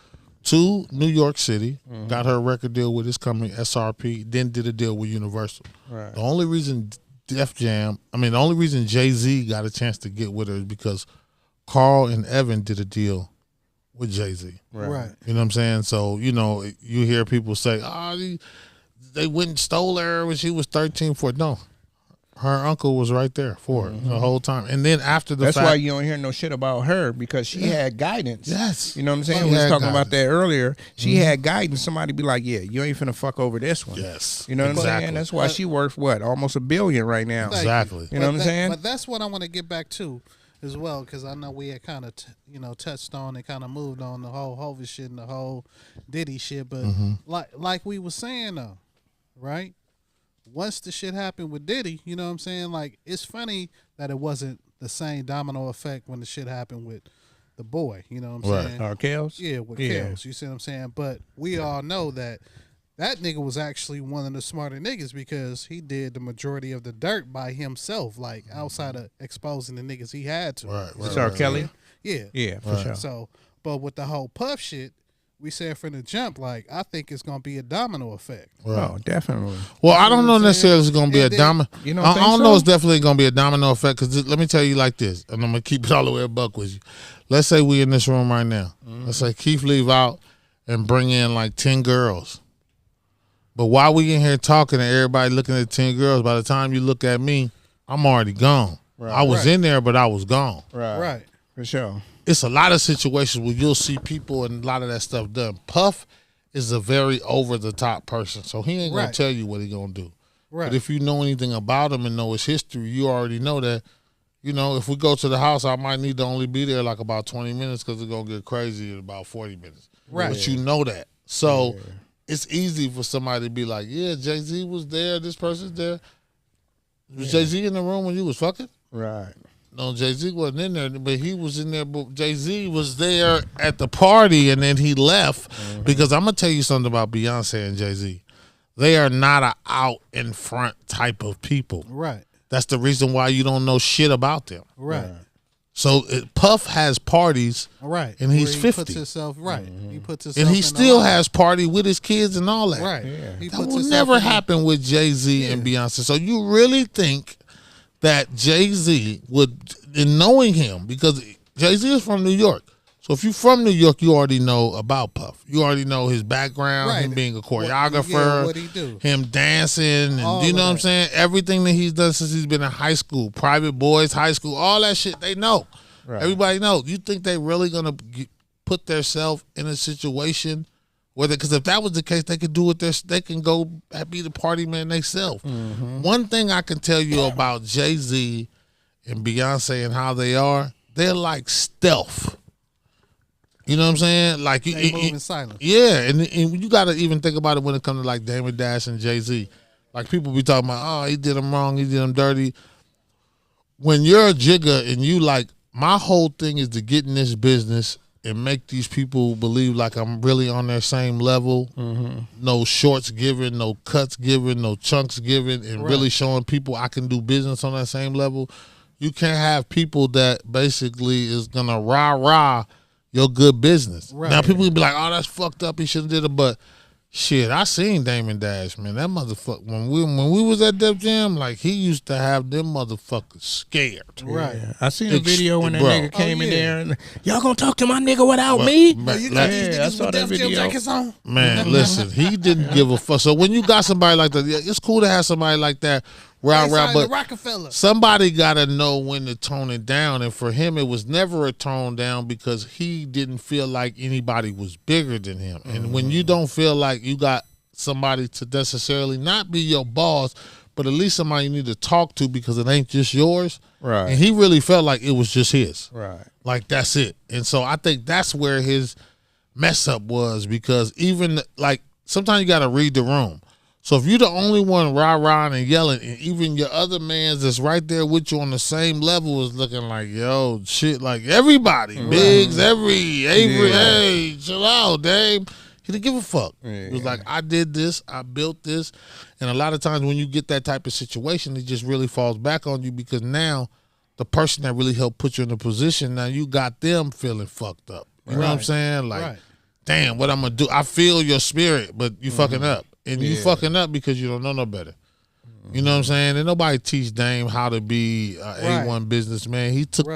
to New York City, got her a record deal with his company, SRP, then did a deal with Universal. The only reason the only reason Jay-Z got a chance to get with her is because Carl and Evan did a deal with Jay-Z. Right. You know what I'm saying? So, you hear people say, they went and stole her when she was 13 for it. No. Her uncle was right there for it the whole time. And then after the fact. That's why you don't hear no shit about her, because she had guidance. Yes. You know what I'm saying? We was talking about that earlier. She had guidance. Somebody be like, you ain't finna fuck over this one. Yes. You know what I'm saying? That's why she worth almost $1 billion right now. Exactly. You know what I'm saying? But that's what I want to get back to as well, because I know we had kind of, touched on and kind of moved on the whole Hovis shit and the whole Diddy shit. But like we were saying, though, right? Once the shit happened with Diddy, you know what I'm saying? Like, it's funny that it wasn't the same domino effect when the shit happened with the boy, you know what I'm saying? Kels? Yeah, with Kels, you see what I'm saying? But we all know that nigga was actually one of the smarter niggas because he did the majority of the dirt by himself, like, outside of exposing the niggas he had to. Right. Kelly? Yeah. Yeah, for sure. So, but with the whole Puff shit, we said from the jump, like, I think it's going to be a domino effect. Oh, definitely. Well, I don't know necessarily it's going to be a domino. You don't I think don't so? know it's definitely going to be a domino effect, because let me tell you like this, and I'm going to keep it all the way a buck with you. Let's say we in this room right now. Let's say Keith leave out and bring in like 10 girls. But while we in here talking and everybody looking at 10 girls, by the time you look at me, I'm already gone. Right. I was in there, but I was gone. Right. For sure. It's a lot of situations where you'll see people and a lot of that stuff done. Puff is a very over-the-top person, so he ain't going to tell you what he going to do. Right. But if you know anything about him and know his history, you already know that, you know, if we go to the house, I might need to only be there like about 20 minutes because it's going to get crazy in about 40 minutes. Right. But you know that. So it's easy for somebody to be like, yeah, Jay-Z was there, this person's there. Was Jay-Z in the room when you was fucking? Right. No, Jay-Z wasn't in there, but he was in there. But Jay-Z was there at the party, and then he left because I'm going to tell you something about Beyonce and Jay-Z. They are not a out in front type of people. Right. That's the reason why you don't know shit about them. Right. So Puff has parties, Right. and he's Where he 50. Puts himself, right. He puts himself And he in still the has party with his kids and all that. Right. Yeah. He That puts will himself never in the- happen with Jay-Z and Beyonce. So you really think that Jay-Z would, in knowing him, because Jay-Z is from New York. So if you're from New York, you already know about Puff. You already know his background, Right. him being a What choreographer, he do. him dancing, and All you know of what I'm that. saying? Everything that he's done since he's been in high school, private boys, high school, all that shit, they know. Right. Everybody knows. You think they really going to put themselves in a situation where because if that was the case, they could do it. They can go be the party man themselves. One thing I can tell you about Jay-Z and Beyonce and how they are, they're like stealth. You know what I'm saying? Like They move in silence. Yeah, and you got to even think about it when it comes to like Damon Dash and Jay-Z. Like people be talking about, oh, he did him wrong, he did him dirty. When you're a jigger and you like, my whole thing is to get in this business and make these people believe like I'm really on their same level. No shorts given, no cuts given, no chunks given, and really showing people I can do business on that same level. You can't have people that basically is gonna rah your good business. Right. Now people will be like, oh, that's fucked up. He should have did it, but shit, I seen Damon Dash, man. That motherfucker when we was at Def Jam, like he used to have them motherfuckers scared. Right. Yeah. I seen a video when that Bro. nigga came in yeah. there and y'all gonna talk to my nigga without me? Man, You like- got these Yeah, I niggas saw with that Def Jam video. jackets on? Man, listen, he didn't give a fuck. So when you got somebody like that, yeah, it's cool to have somebody like that, They signed the but Rockefeller. somebody got to know when to tone it down. And for him, it was never a tone down because he didn't feel like anybody was bigger than him. And when you don't feel like you got somebody to necessarily not be your boss, but at least somebody you need to talk to because it ain't just yours. Right. And he really felt like it was just his. Right. Like that's it. And so I think that's where his mess up was because even like sometimes you got to read the room. So if you're the only one rah-rahing and yelling and even your other mans that's right there with you on the same level is looking like, yo, shit, like everybody, Biggs, Avery, hey, chill out, Dave. He didn't give a fuck. He was like, I did this, I built this. And a lot of times when you get that type of situation, it just really falls back on you because now the person that really helped put you in a position, now you got them feeling fucked up. You know what I'm saying? Like, damn, what I'm going to do? I feel your spirit, but you fucking up. And you fucking up because you don't know no better. You know what I'm saying? And nobody teach Dame how to be an A1 businessman. He took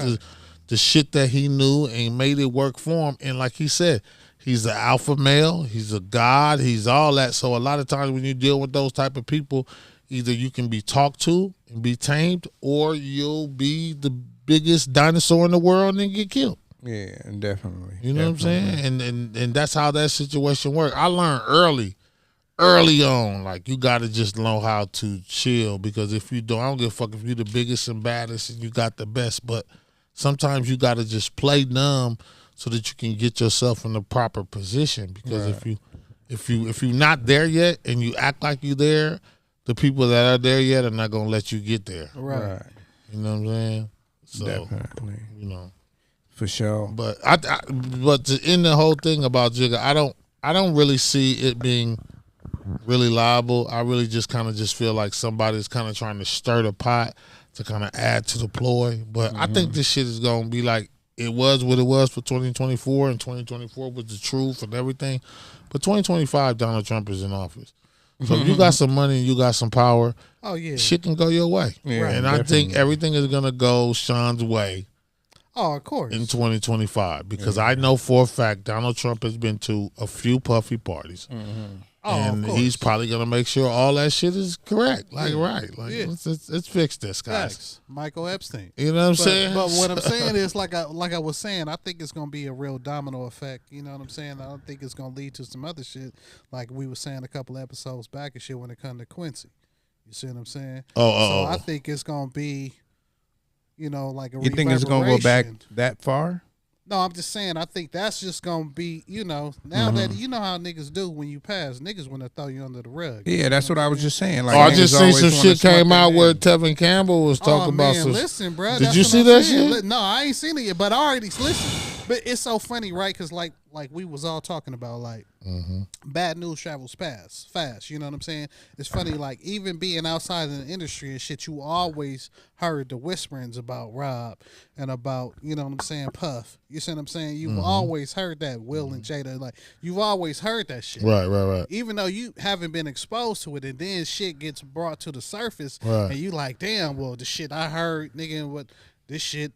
the shit that he knew and made it work for him. And like he said, he's an alpha male. He's a god. He's all that. So a lot of times when you deal with those type of people, either you can be talked to and be tamed or you'll be the biggest dinosaur in the world and get killed. Yeah, definitely. You know what I'm saying? And that's how that situation worked. I learned early on, like you got to just know how to chill because if you don't, I don't give a fuck if you're the biggest and baddest and you got the best, but sometimes you got to just play dumb so that you can get yourself in the proper position because if you're not there yet and you act like you there, the people that are there yet are not going to let you get there. Right. You know what I'm saying? So, Definitely. you know. For sure. But but to end the whole thing about Jigga, I don't really see it being really liable. I really just kind of just feel like somebody's kind of trying to stir the pot to kind of add to the ploy. But I think this shit is going to be like it was what it was for 2024, and 2024 was the truth and everything. But 2025, Donald Trump is in office. So if you got some money and you got some power, shit can go your way. Yeah, and I think everything is going to go Sean's way. Oh, of course. In 2025, because I know for a fact Donald Trump has been to a few Puffy parties. and of course. he's probably gonna make sure all that shit is correct. Like let's fix this, guys. Facts. Michael Epstein. You know what I'm saying? But what I'm saying is, like I was saying, I think it's gonna be a real domino effect. You know what I'm saying? I don't think it's gonna lead to some other shit, like we were saying a couple episodes back and shit when it comes to Quincy. You see what I'm saying? So I think it's gonna be, like a. You think it's gonna go back that far? No, I'm just saying. I think that's just gonna be, now that you know how niggas do when you pass, niggas want to throw you under the rug. Yeah, that's what I was just saying. Like, I just seen some shit came out where it. Tevin Campbell was talking about some. Listen, bro. Did you see that shit? No, I ain't seen it yet, but I already listen. But it's so funny, right? Because like we was all talking about, like bad news travels fast. You know what I'm saying? It's funny, like even being outside in the industry and shit, you always heard the whisperings about Rob and about, you know what I'm saying, Puff. You see what I'm saying? You've always heard that, Will and Jada. Like you've always heard that shit. Right. Even though you haven't been exposed to it, and then shit gets brought to the surface, Right. and you like, damn, well, the shit I heard, nigga, what this shit.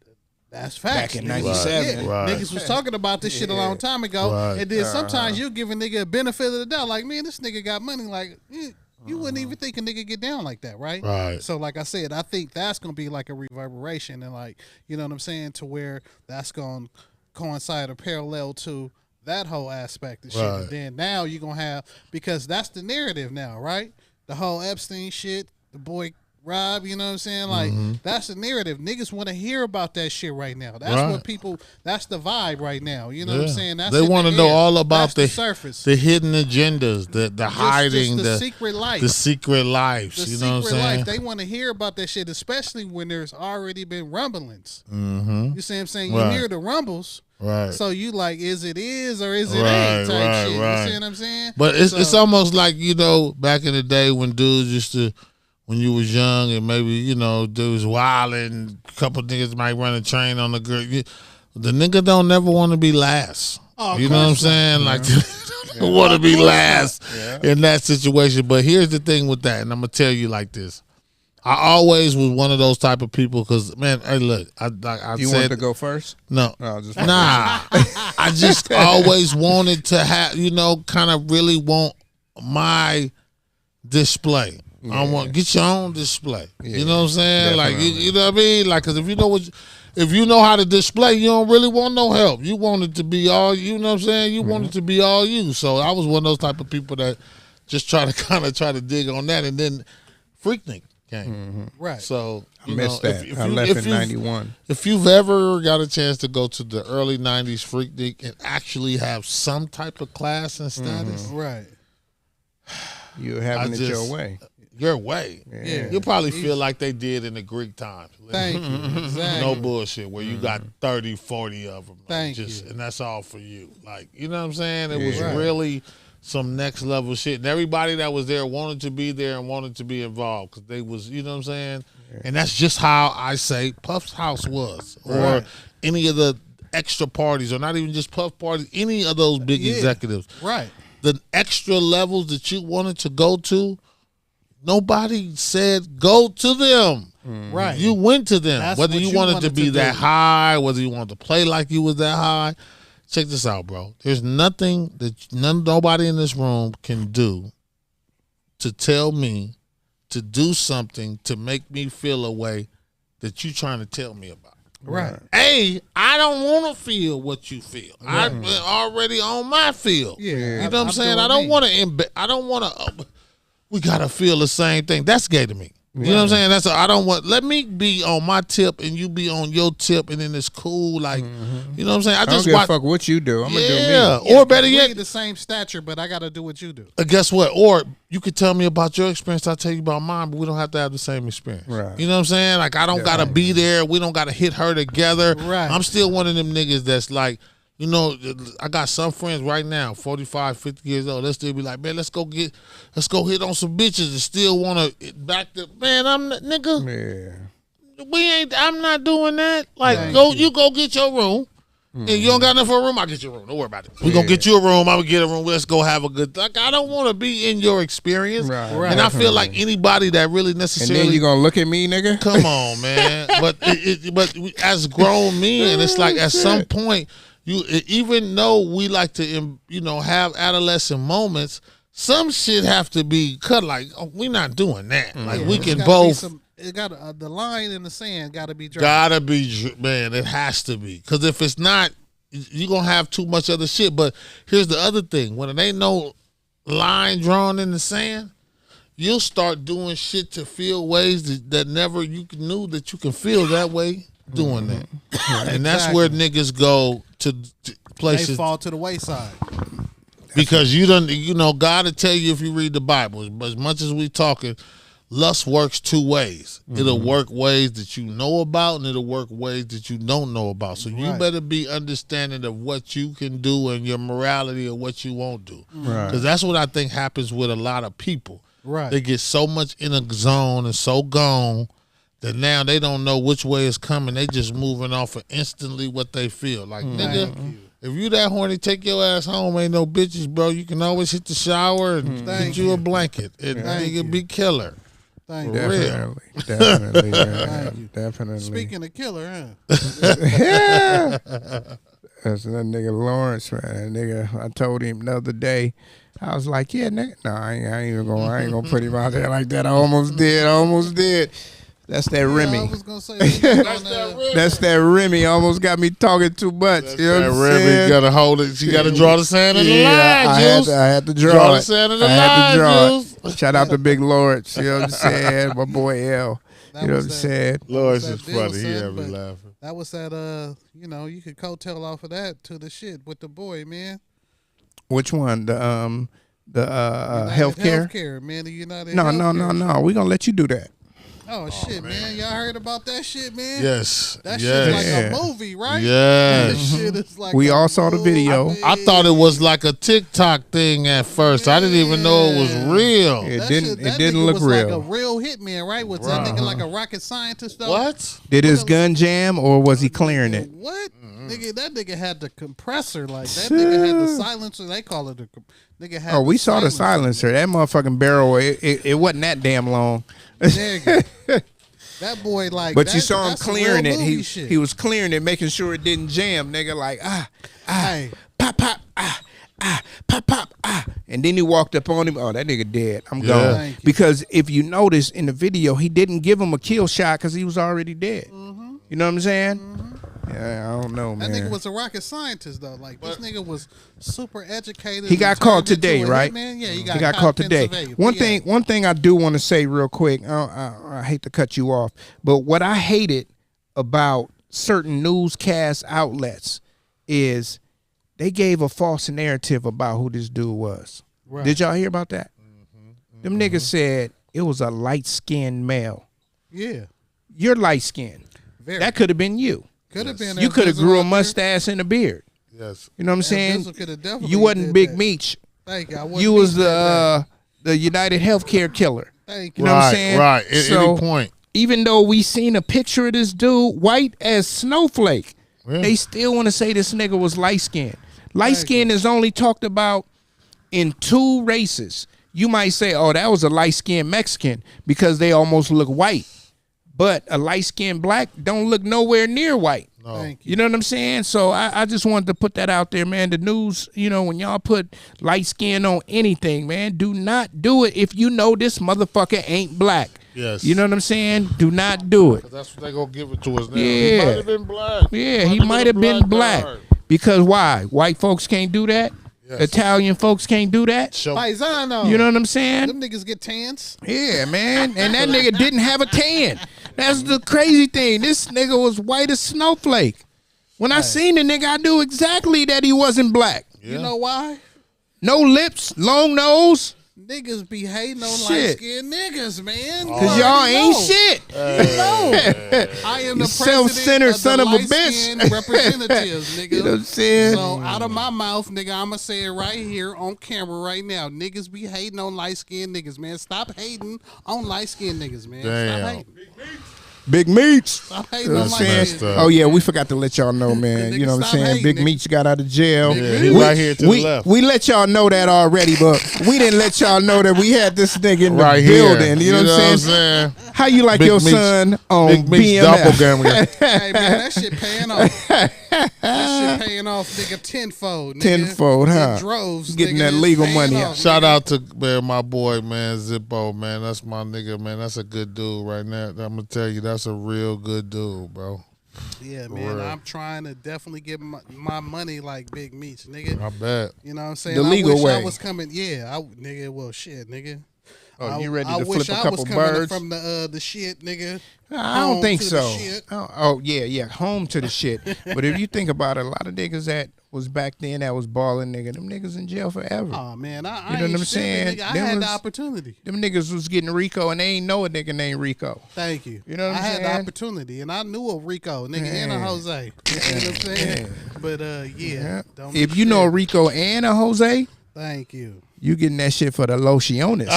That's facts. Back in niggas. 97. Yeah, Right. niggas was talking about this shit a long time ago. Right. And then sometimes you give a nigga a benefit of the doubt. Like, man, this nigga got money. Like, you wouldn't even think a nigga get down like that, right? Right. So, like I said, I think that's going to be like a reverberation. And, like, you know what I'm saying? To where that's going to coincide or parallel to that whole aspect of shit. Right. And then now you're going to have, because that's the narrative now, right? The whole Epstein shit, the boy Rob, you know what I'm saying? Like, that's the narrative. Niggas want to hear about that shit right now. That's Right. what people, that's the vibe right now. You know what I'm saying? That's they want to know all about the surface. the hidden agendas, the hiding, the secret life. the secret lives. The you know what I'm secret saying? life. They want to hear about that shit, especially when there's already been rumblings. You see what I'm saying? Right. You hear the rumbles. Right. So you like, is it or is it Right, ain't type right, shit. right. You see what I'm saying? But it's almost like, back in the day when dudes used to, when you was young and maybe, dudes wilding, a couple niggas might run a train on the girl. The nigga don't never want to be last. Oh, You know what I'm saying? Like, they don't want to be last in that situation. But here's the thing with that, and I'm going to tell you like this. I always was one of those type of people because, man, hey, look, I You said, wanted to go first? no. Just Nah, I just always wanted to have, kind of really want my display. I want get your own display. You know what I'm saying? Definitely. Like you know what I mean? Like, because if you know how to display, you don't really want no help. You want it to be all. You know what I'm saying? You want it to be all you. So I was one of those type of people that just try to dig on that, and then Freaknik came. Right. So I missed that. I left in 91. If you've ever got a chance to go to the early 90s Freaknik and actually have some type of class and status, Right. You're having it your way. your way. Yeah. You'll probably feel like they did in the Greek times. Thank you. Exactly. No bullshit, where you got 30, 40 of them. Thank you. And that's all for you. Like, you know what I'm saying? It was Yeah. really some next level shit. And everybody that was there wanted to be there and wanted to be involved because they was, you know what I'm saying? And that's just how I say Puff's house was. Or Right. any of the extra parties, or not even just Puff parties, any of those big executives. Right. The extra levels that you wanted to go to, nobody said go to them. Right. You went to them. That's Whether what you you wanted wanted to be to that do. high, whether you wanted to play like you was that high. Check this out, bro. There's nothing that nobody in this room can do to tell me to do something to make me feel a way that you trying to tell me about. Right. I don't want to feel what you feel. I'm already on my field. Yeah. You know what I'm saying? I doing don't me. want to. I don't want to. We gotta feel the same thing. That's gay to me. You know what I'm saying? That's. I don't want. Let me be on my tip and you be on your tip, and then it's cool. Like, you know what I'm saying? I I don't just give a watch. fuck what you do. I'm gonna do me. Yeah. Or better We yet, the same stature, but I got to do what you do. guess what? Or you could tell me about your experience. I'll tell you about mine, but we don't have to have the same experience. Right. You know what I'm saying? Like, I don't gotta be there. We don't gotta hit her together. Right. I'm still one of them niggas that's like, you know, I got some friends right now, 45, 50 years old. They'll still be like, man, let's go hit on some bitches and still want to back the man. I'm not, nigga. Yeah. I'm not doing that. Like, Thank you go get your room. And you don't got enough for a room, I'll get your room. Don't worry about it. We're going to get you a room. I'm going to get a room. Let's go have a good... Like, I don't want to be in your experience. Right. And I feel like anybody that really And necessarily... then you gonna look at me, nigga? Come on, man. But as grown men, it's like at some point, even though we like to, have adolescent moments, some shit have to be cut. Like, we're not doing that. Like, we can Gotta be both. It got the line in the sand. Got to be drawn. Gotta be, man. It has to be. Because if it's not, you're going to have too much other shit. But here's the other thing. When it ain't no line drawn in the sand, you'll start doing shit to feel ways that never you knew that you can feel that way doing that. And that's where niggas go to places. They fall to the wayside. Because God will tell you if you read the Bible, but as much as we talking, lust works two ways. It'll work ways that you know about, and it'll work ways that you don't know about. So you better be understanding of what you can do and your morality or what you won't do. Because that's what I think happens with a lot of people. Right. They get so much in a zone and so gone that now they don't know which way it's coming. They just moving off of instantly what they feel. Like, nigga, if you that horny, take your ass home. Ain't no bitches, bro. You can always hit the shower and get you a blanket. And nigga be killer. Thank For you. real. Definitely, man. Definitely. Speaking of killer, Yeah. That's that nigga Lawrence, man. That nigga, I told him the other day, I was like, yeah, nigga. No, I ain't gonna put him out there like that. I almost did. That's that Remy. I was gonna say That's that Remy. Almost got me talking too much. You know what I'm Remy saying? gotta hold it. You gotta draw the sand in the line, I had to draw Draw the it. sand in the I had to draw line, it. Shout out to Big Lawrence. You know what I'm saying? My boy L. You know what I'm saying? Lawrence that is deal, funny. He son, had me but laughing. that was that. You could coattail off of that to the shit with the boy, man. Which one? The United healthcare? Healthcare, man. The United. No. Healthcare. We gonna let you do that. Oh shit, man! Y'all heard about that shit, man? Yes. That yes. shit's like Yeah. a movie, right? Yes. That shit is like We a all saw the video. movie. I thought it was like a TikTok thing at first. I didn't even know it was real. It That didn't. shit- that It didn't nigga look was real. Like a real hitman, right? Was that nigga like a rocket scientist though? What? Did his gun jam or was he clearing it? What? Nigga, that nigga had the compressor. Like that nigga had the silencer. They call it the nigga had. Oh, we the saw the silencer. That motherfucking barrel. It wasn't that damn long. Nigga. That boy like. But you that- saw him that's some clearing real it. movie shit. He was clearing it, making sure it didn't jam. Nigga, like Hey. pop, pop, and then he walked up on him. Oh, that nigga dead. I'm gone. Thank you. Because if you notice in the video, he didn't give him a kill shot because he was already dead. You know what I'm saying? Yeah, I don't know, That man. nigga was a rocket scientist though. Like this nigga was super educated. He and got turned caught into today, a right? hitman. Yeah, he He got caught caught in today. Pennsylvania. One thing I do want to say real quick. I hate to cut you off, but what I hated about certain newscast outlets is they gave a false narrative about who this dude was. Right. Did y'all hear about that? Them niggas said it was a light-skinned male. Yeah, You're light-skinned. very. That could have been you. Could have been. You could have grew a mustache and a beard. Yes. You know what I'm saying? Bizzle coulda definitely You wasn't did Big that. Meech. Thank you. I wasn't You was Meech that the United Healthcare killer. day. Thank you. You know what I'm Right, saying? right. At So, any point. even though we seen a picture of this dude white as snowflake, Yeah. they still want to say this nigga was light skinned. Light skin is only talked about in two races. You might say, oh, that was a light skinned Mexican because they almost look white. But a light skinned black don't look nowhere near white. Thank you. You know what I'm saying? So I just wanted to put that out there, man. The news, when y'all put light skin on anything, man, do not do it if you know this motherfucker ain't black. Yes. You know what I'm saying? Do not do it. That's what they gonna give it to us now. Yeah. He might have been black. Yeah, he might have been black. guard. Because why? White folks can't do that? Yes. Italian folks can't do that? So, Paisano. You know what I'm saying? Them niggas get tans. Yeah, man. And that nigga didn't have a tan. That's the crazy thing. This nigga was white as snowflake. When I seen the nigga, I knew exactly that he wasn't black. yeah. You know why? No lips, long nose. Niggas be hating on Shit. light skinned niggas, man. Cause y'all ain't shit. I am the self-centered son of a bitch. bitch. Representatives, nigga. You know what I'm saying? So out of my mouth, nigga, I'ma say it right here on camera right now. Niggas be hating on light skinned niggas, man. Stop hating on light skinned niggas, man. Damn. Stop hating. Big Meats. Stop hating You know on what light I'm skinned. saying? Oh yeah, we forgot to let y'all know, man. Nigga, You know what I'm stop saying? hating, Big nigga. Meats got out of jail. Yeah, he right here to the left. We let y'all know that already, but we didn't let y'all know that we had this nigga in the Right here. building. You know what I'm saying? saying? How you like Big your Meats- son on Big Meats BMF? doppelganger. Hey man, that shit paying off. That shit paying off nigga tenfold. Nigga. Tenfold, huh? In droves, Getting nigga, that just legal paying money. off, Shout nigga. out to man, my boy, man, Zippo, man. That's my nigga, man. That's a good dude right now. I'm gonna tell you, that's a real good dude, bro. Yeah, For man. real. I'm trying to definitely get my money like Big Meats, nigga. I bet. You know what I'm saying? The legal I wish way. I was coming. Yeah, nigga. Well, shit, nigga. Oh, you ready I to wish flip a I couple was coming birds? from the shit, nigga. I don't home think to the so. shit. Oh, yeah, home to the shit. But if you think about it, a lot of niggas that was back then that was balling, nigga, them niggas in jail forever. Oh man, I You know ain't what I'm shit, saying? Nigga. I Them had was- the opportunity. Them niggas was getting Rico and they ain't know a nigga named Rico. Thank you. You know what I I'm had the saying? opportunity, and I knew a Rico, nigga, and a Yeah. Jose. You know what I'm saying? But yeah. Don't If be you know a shit. Rico and a Jose, Thank you. you getting that shit for the Lociones.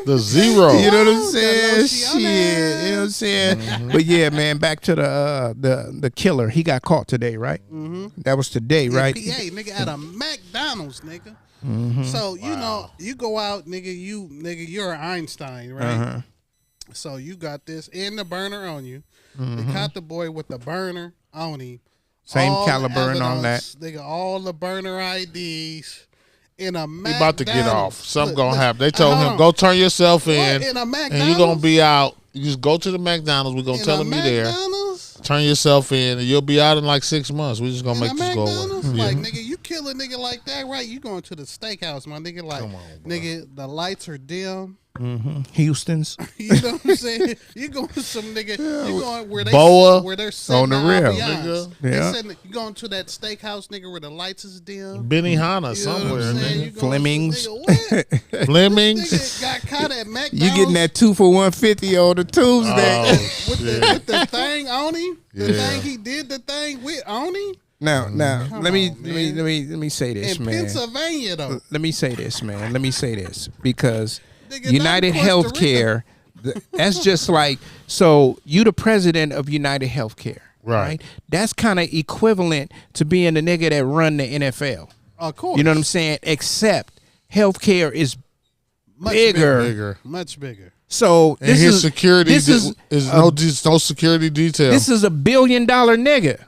The zero. You know what I'm Oh, saying? the Shit, Lociones. you know what I'm saying? But yeah, man, back to the killer. He got caught today, right? Mm-hmm. That was today, right? PA, nigga, at a McDonald's, nigga. Mm-hmm. So you know, you go out, nigga. You're an Einstein, right? Uh-huh. So you got this and the burner on you. Mm-hmm. They caught the boy with the burner on him. Same All the caliber and all that. evidence, Nigga, all the burner IDs in a He McDonald's. about to get off. Something Look, gonna look, happen. They told hold him, on. go turn yourself in, What, in a and McDonald's? you're gonna be out. You just go to the McDonald's. We're gonna In tell a him you there. McDonald's? Turn yourself in, and you'll be out in like 6 months. We're just gonna In make a this go away. McDonald's? Yeah. Like, nigga, you kill a nigga like that, right? You going to the steakhouse, my nigga. Like, Come on, bro. nigga, the lights are dim. Houston's. You know what I'm saying? You going to some nigga. You going where they Boa where they're setting on the real, ambiance. nigga. They Yeah. setting- you going to that steakhouse, nigga, where the lights is dim. Benihana You know what somewhere, I'm saying? nigga. You going to- Fleming's. Nigga, what? Fleming's. Nigga got caught at McDonald's. You getting that 2 for $150 on the Tuesday? Oh, with the thing on him? The Yeah. thing he did the thing with on him? Now, Come let me on, let me say this, In man. Pennsylvania, though. Let me say this, man. Let me say this because Nigga, United not in Costa Healthcare. That's just like so. You the president of United Healthcare, Right. That's kind of equivalent to being the nigga that run the NFL. Of course. You know what I'm saying? Except healthcare is Much bigger. Much bigger. So And this his is security This is no security detail. this is $1 billion nigga.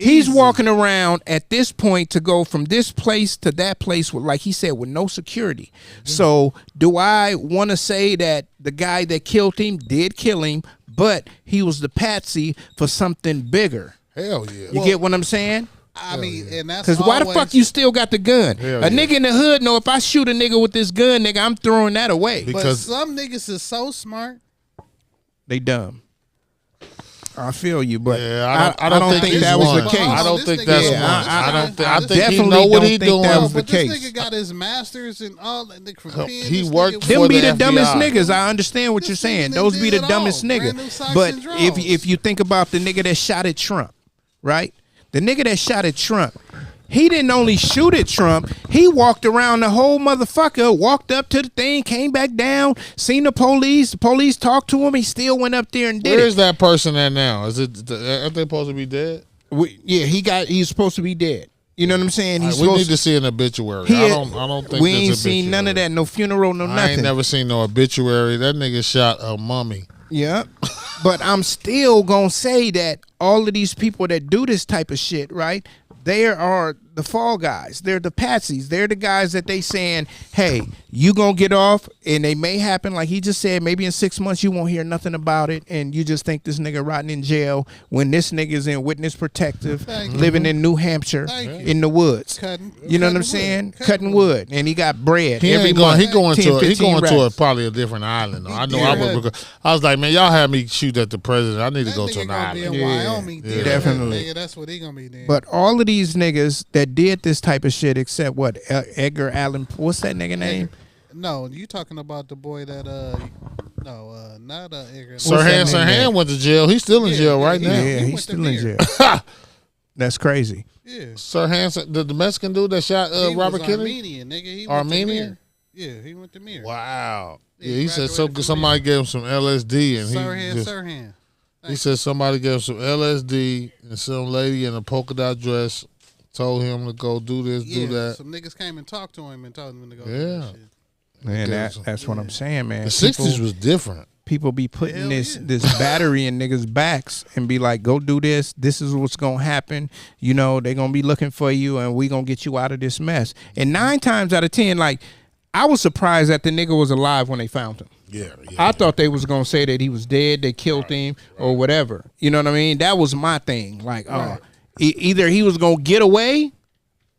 He's walking around at this point to go from this place to that place with, like he said, with no security. So do I want to say that the guy that killed him did kill him, but he was the patsy for something bigger? Hell yeah. You get what I'm saying? I mean, and that's Because why the always- fuck you still got the gun? Hell A yeah. nigga in the hood know if I shoot a nigga with this gun, nigga, I'm throwing that away. But Because some niggas is so smart. They dumb. I feel you, but yeah, I don't think, think he's that was one. the case. I don't This think nigga- that's Yeah, one. I- I don't think. I I think he definitely know what don't he think doing. that was But the this case. nigga got his masters and all that nigga from Penn. He This worked nigga- for Them be the the dumbest FBI. niggas. I understand what This you're saying. nigga Those be did the it dumbest all. Brand new niggas. socks But and if drawers. you think about the nigga that shot at Trump, right? The nigga that shot at Trump, he didn't only shoot at Trump. He walked around the whole motherfucker, walked up to the thing, came back down, seen the police. The police talked to him. He still went up there and did Where it. is that person at now? Is it? Aren't they supposed to be dead? Yeah, he's supposed to be dead. You know what I'm saying? He's We supposed need to see an obituary. He I had- don't think we there's ain't seen none of obituary. that. No funeral, no I nothing. ain't never seen no obituary. That nigga shot a mummy. Yeah. But I'm still going to say that all of these people that do this type of shit, right? They are the fall guys. They're the patsies. They're the guys that they saying, hey, you going to get off, and they may happen, like he just said, maybe in 6 months you won't hear nothing about it, and you just think this nigga rotting in jail when this nigga's in witness protective, Thank you. living in New Hampshire, Thank you. in the woods. Cutting- You know what I'm cutting saying? wood. Cutting wood. And he got bread He every ain't going. month. He going 10, to. He 15 going to a racks. probably a different island. Though. I know. Yeah. I was like, man, y'all had me shoot at the president. I need to That go nigga to an gonna be in island. Yeah. Wyoming. Yeah. dead. Definitely. Nigga, that's what he gonna be doing. But all of these niggas that did this type of shit, except what Edgar Allan, what's that nigga name? no, you talking about the boy that not Edgar. that nigga name? Sirhan went to jail. He's still in jail right now. Yeah, he he's went still to in Beer. jail. That's crazy. Yeah, Sirhan, the Mexican dude that shot he Robert was Kennedy. Armenian, nigga. He Armenian? Went to Mir. Yeah, he went to Mir. Wow. Yeah, Yeah, he said graduated from somebody gave him some LSD and Sirhan. he said somebody gave him some LSD and some lady in a polka dot dress told him to go do this, Yeah, do that. some niggas came and talked to him and told him to go. Yeah. Do that shit. Man, Yeah. that's what I'm saying, man. The '60s was different. people be putting Hell this yeah. this battery in niggas' backs and be like, go do this. This is what's gonna happen. You know, they're gonna be looking for you, and we gonna get you out of this mess. And 9 times out of 10, like, I was surprised that the nigga was alive when they found him. Yeah. I thought they was gonna say that he was dead, they killed him, or whatever. You know what I mean? That was my thing. Like, either he was gonna get away,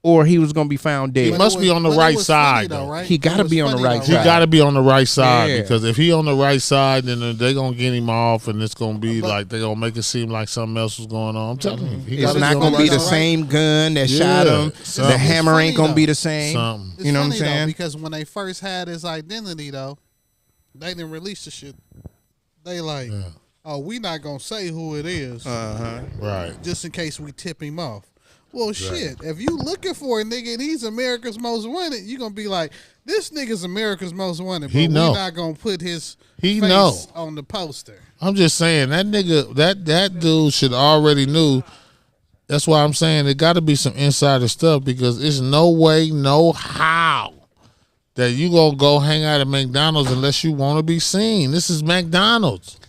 or he was gonna be found dead. He must be on the right side, though. He gotta be on the right He side. got to be on the right side Yeah. because if he on the right side, then they gonna get him off, and it's gonna be like they gonna make it seem like something else was going on. I'm telling you, he It's gotta not on gonna be the right side. same gun that shot him. something. The hammer It's ain't funny, gonna be though. the same. Something. It's You know what I'm funny, though, saying? because when they first had his identity, though, they didn't release the shit. They like, oh, we not gonna say who it is, Right. just in case we tip him off. Well, shit, if you looking for a nigga and he's America's Most Wanted, you gonna be like, this nigga's America's Most Wanted, but He know. we not gonna put his He face know. on the poster. I'm just saying that nigga, that dude should already knew. That's why I'm saying it got to be some insider stuff because it's no way, no how that you gonna go hang out at McDonald's unless you want to be seen. This is McDonald's.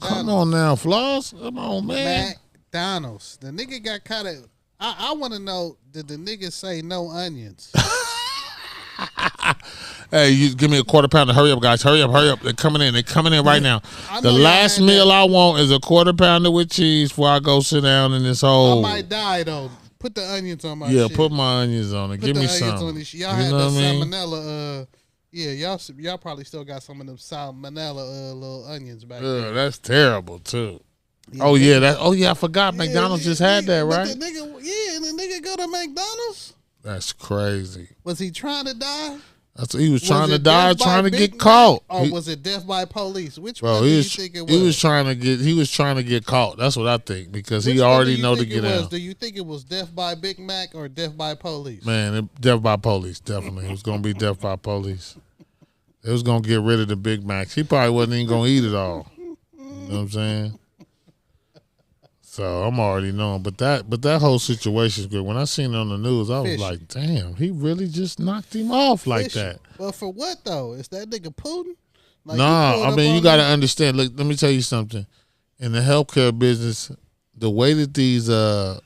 Come on now, Floss. Come on, man. McDonald's. The nigga got caught at. I want to know, did the nigga say no onions? Hey, you give me a quarter pounder. Hurry up, guys. Hurry up, hurry up. They're coming in. They're coming in right now. I The know y'all last had meal that. I want is a quarter pounder with cheese before I go sit down in this I hole. might die though. Put the onions on my Yeah, shit. put my onions on it. Put Give the me onions some. on this shit. Y'all You had know the what I mean? salmonella. Yeah, y'all probably still got some of them salmonella little onions back there. Ugh, that's terrible too. Oh yeah, I forgot. McDonald's just had that, but right? The nigga, and the nigga go to McDonald's. That's crazy. Was he trying to die? That's he was trying to it die, death by trying to Big get Mac, caught. or was it death by police? Which Bro, one do he you was think it was? he was trying to get caught. That's what I think because Which he one do already you know to think get it was? out. Do you think it was death by Big Mac or death by police? Man, death by police, definitely. It was gonna be death by police. It was gonna get rid of the Big Macs. He probably wasn't even gonna eat it all. You know what I'm saying? So I'm already knowing. But that whole situation is good. When I seen it on the news, I was Fishy. like, damn, he really just knocked him off like Fishy. that. Well, for what though? Is that nigga Putin? Like, Nah, he pulled I up mean, you on got to him? understand. Look, let me tell you something. In the healthcare business, the way that these the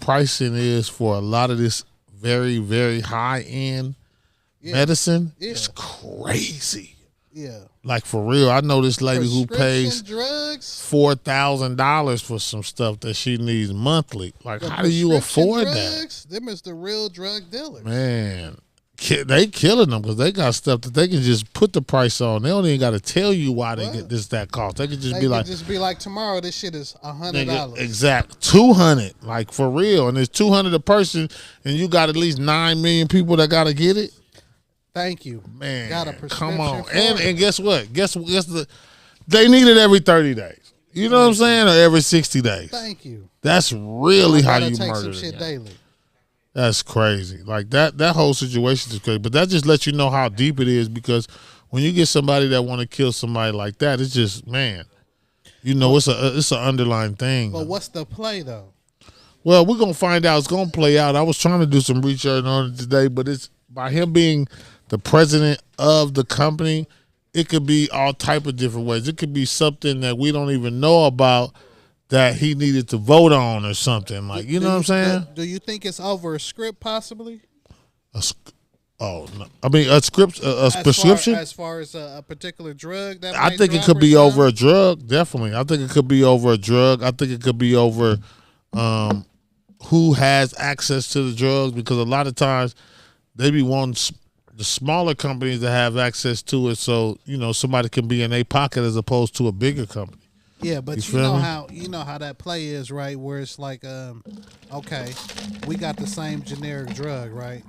pricing is for a lot of this very, very high end medicine, it's crazy. Yeah. Like for real, I know this lady who pays drugs. $4,000 for some stuff that she needs monthly. Like, The how do you prescription afford that, drugs, them is the real drug dealers. man? They killing them because they got stuff that they can just put the price on. They don't even got to tell you why they get this that cost. They can just They be could like, just be like, tomorrow this shit is $100. nigga, exact 200, like for real, and it's 200 a person, and you got at least 9 million people that got to get it. Thank you. Man, Got a prescription come on, for and it. guess what? Guess they need it every 30 days. You know what I'm saying, or every 60 days. Thank you. That's really how Gotta you take murder some the shit guy. daily. That's crazy. Like that whole situation is crazy. But that just lets you know how deep it is because when you get somebody that want to kill somebody like that, it's just, man, you know, it's an underlying thing. But what's the play though? Well, we're gonna find out. It's gonna play out. I was trying to do some research on it today, but it's by him being the president of the company, it could be all type of different ways. It could be something that we don't even know about that he needed to vote on or something. Like, you know what I'm saying? Do you think it's over a script possibly? Oh no! I mean, a script, a prescription. As far as a particular drug that I may think it drop could or be something? over a drug. Definitely, I think it could be over a drug. I think it could be over who has access to the drugs because a lot of times they be wanting the smaller companies to have access to it, so you know somebody can be in their pocket as opposed to a bigger company. Yeah, but you feel me? know how that play is, right? Where it's like, okay, we got the same generic drug, right?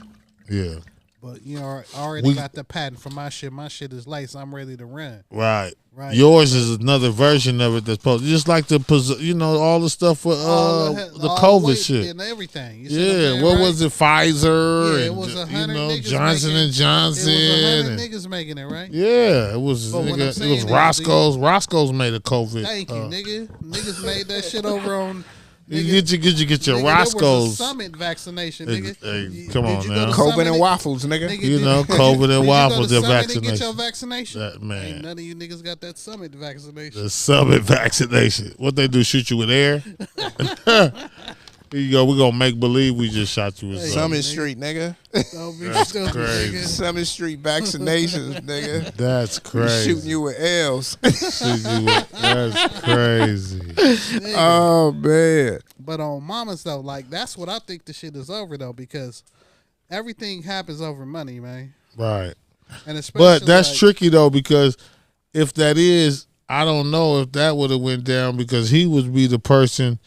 Yeah, But you know, I already got the patent for my shit. My shit is laced. I'm ready to run. right. Right. Yours is another version of it that's supposed just like all the stuff for All the all COVID weight shit. and everything. You see what I'm Yeah, saying, what right? was it? Pfizer Yeah, it and was 100 niggas Johnson making, and Johnson. It was 100 and- niggas making it, right? Yeah, it was. But what I'm Nigga, it saying was is, Roscoe's. Roscoe's made a COVID. Thank you, nigga. Niggas made that shit over on. Get your nigga, Roscoe's. There was a Summit vaccination, nigga. Hey, come on Did you now. go to COVID Summit and waffles, nigga. You know, COVID and waffles, Did their you go to Summit and get vaccination. your vaccination? That man. Ain't none of you niggas got that Summit vaccination. The Summit vaccination. What they do? Shoot you with air? Here you go. We're gonna make believe we just shot you with something. Summit Street, nigga. Don't be That's stupid, crazy. nigga. Summit Street vaccinations, nigga. That's crazy. Shooting you with L's. That's crazy. Oh man. But on mamas though, like that's what I think the shit is over though, because everything happens over money, man. Right. And especially But that's like, tricky though, because if that is, I don't know if that would have went down, because he would be the person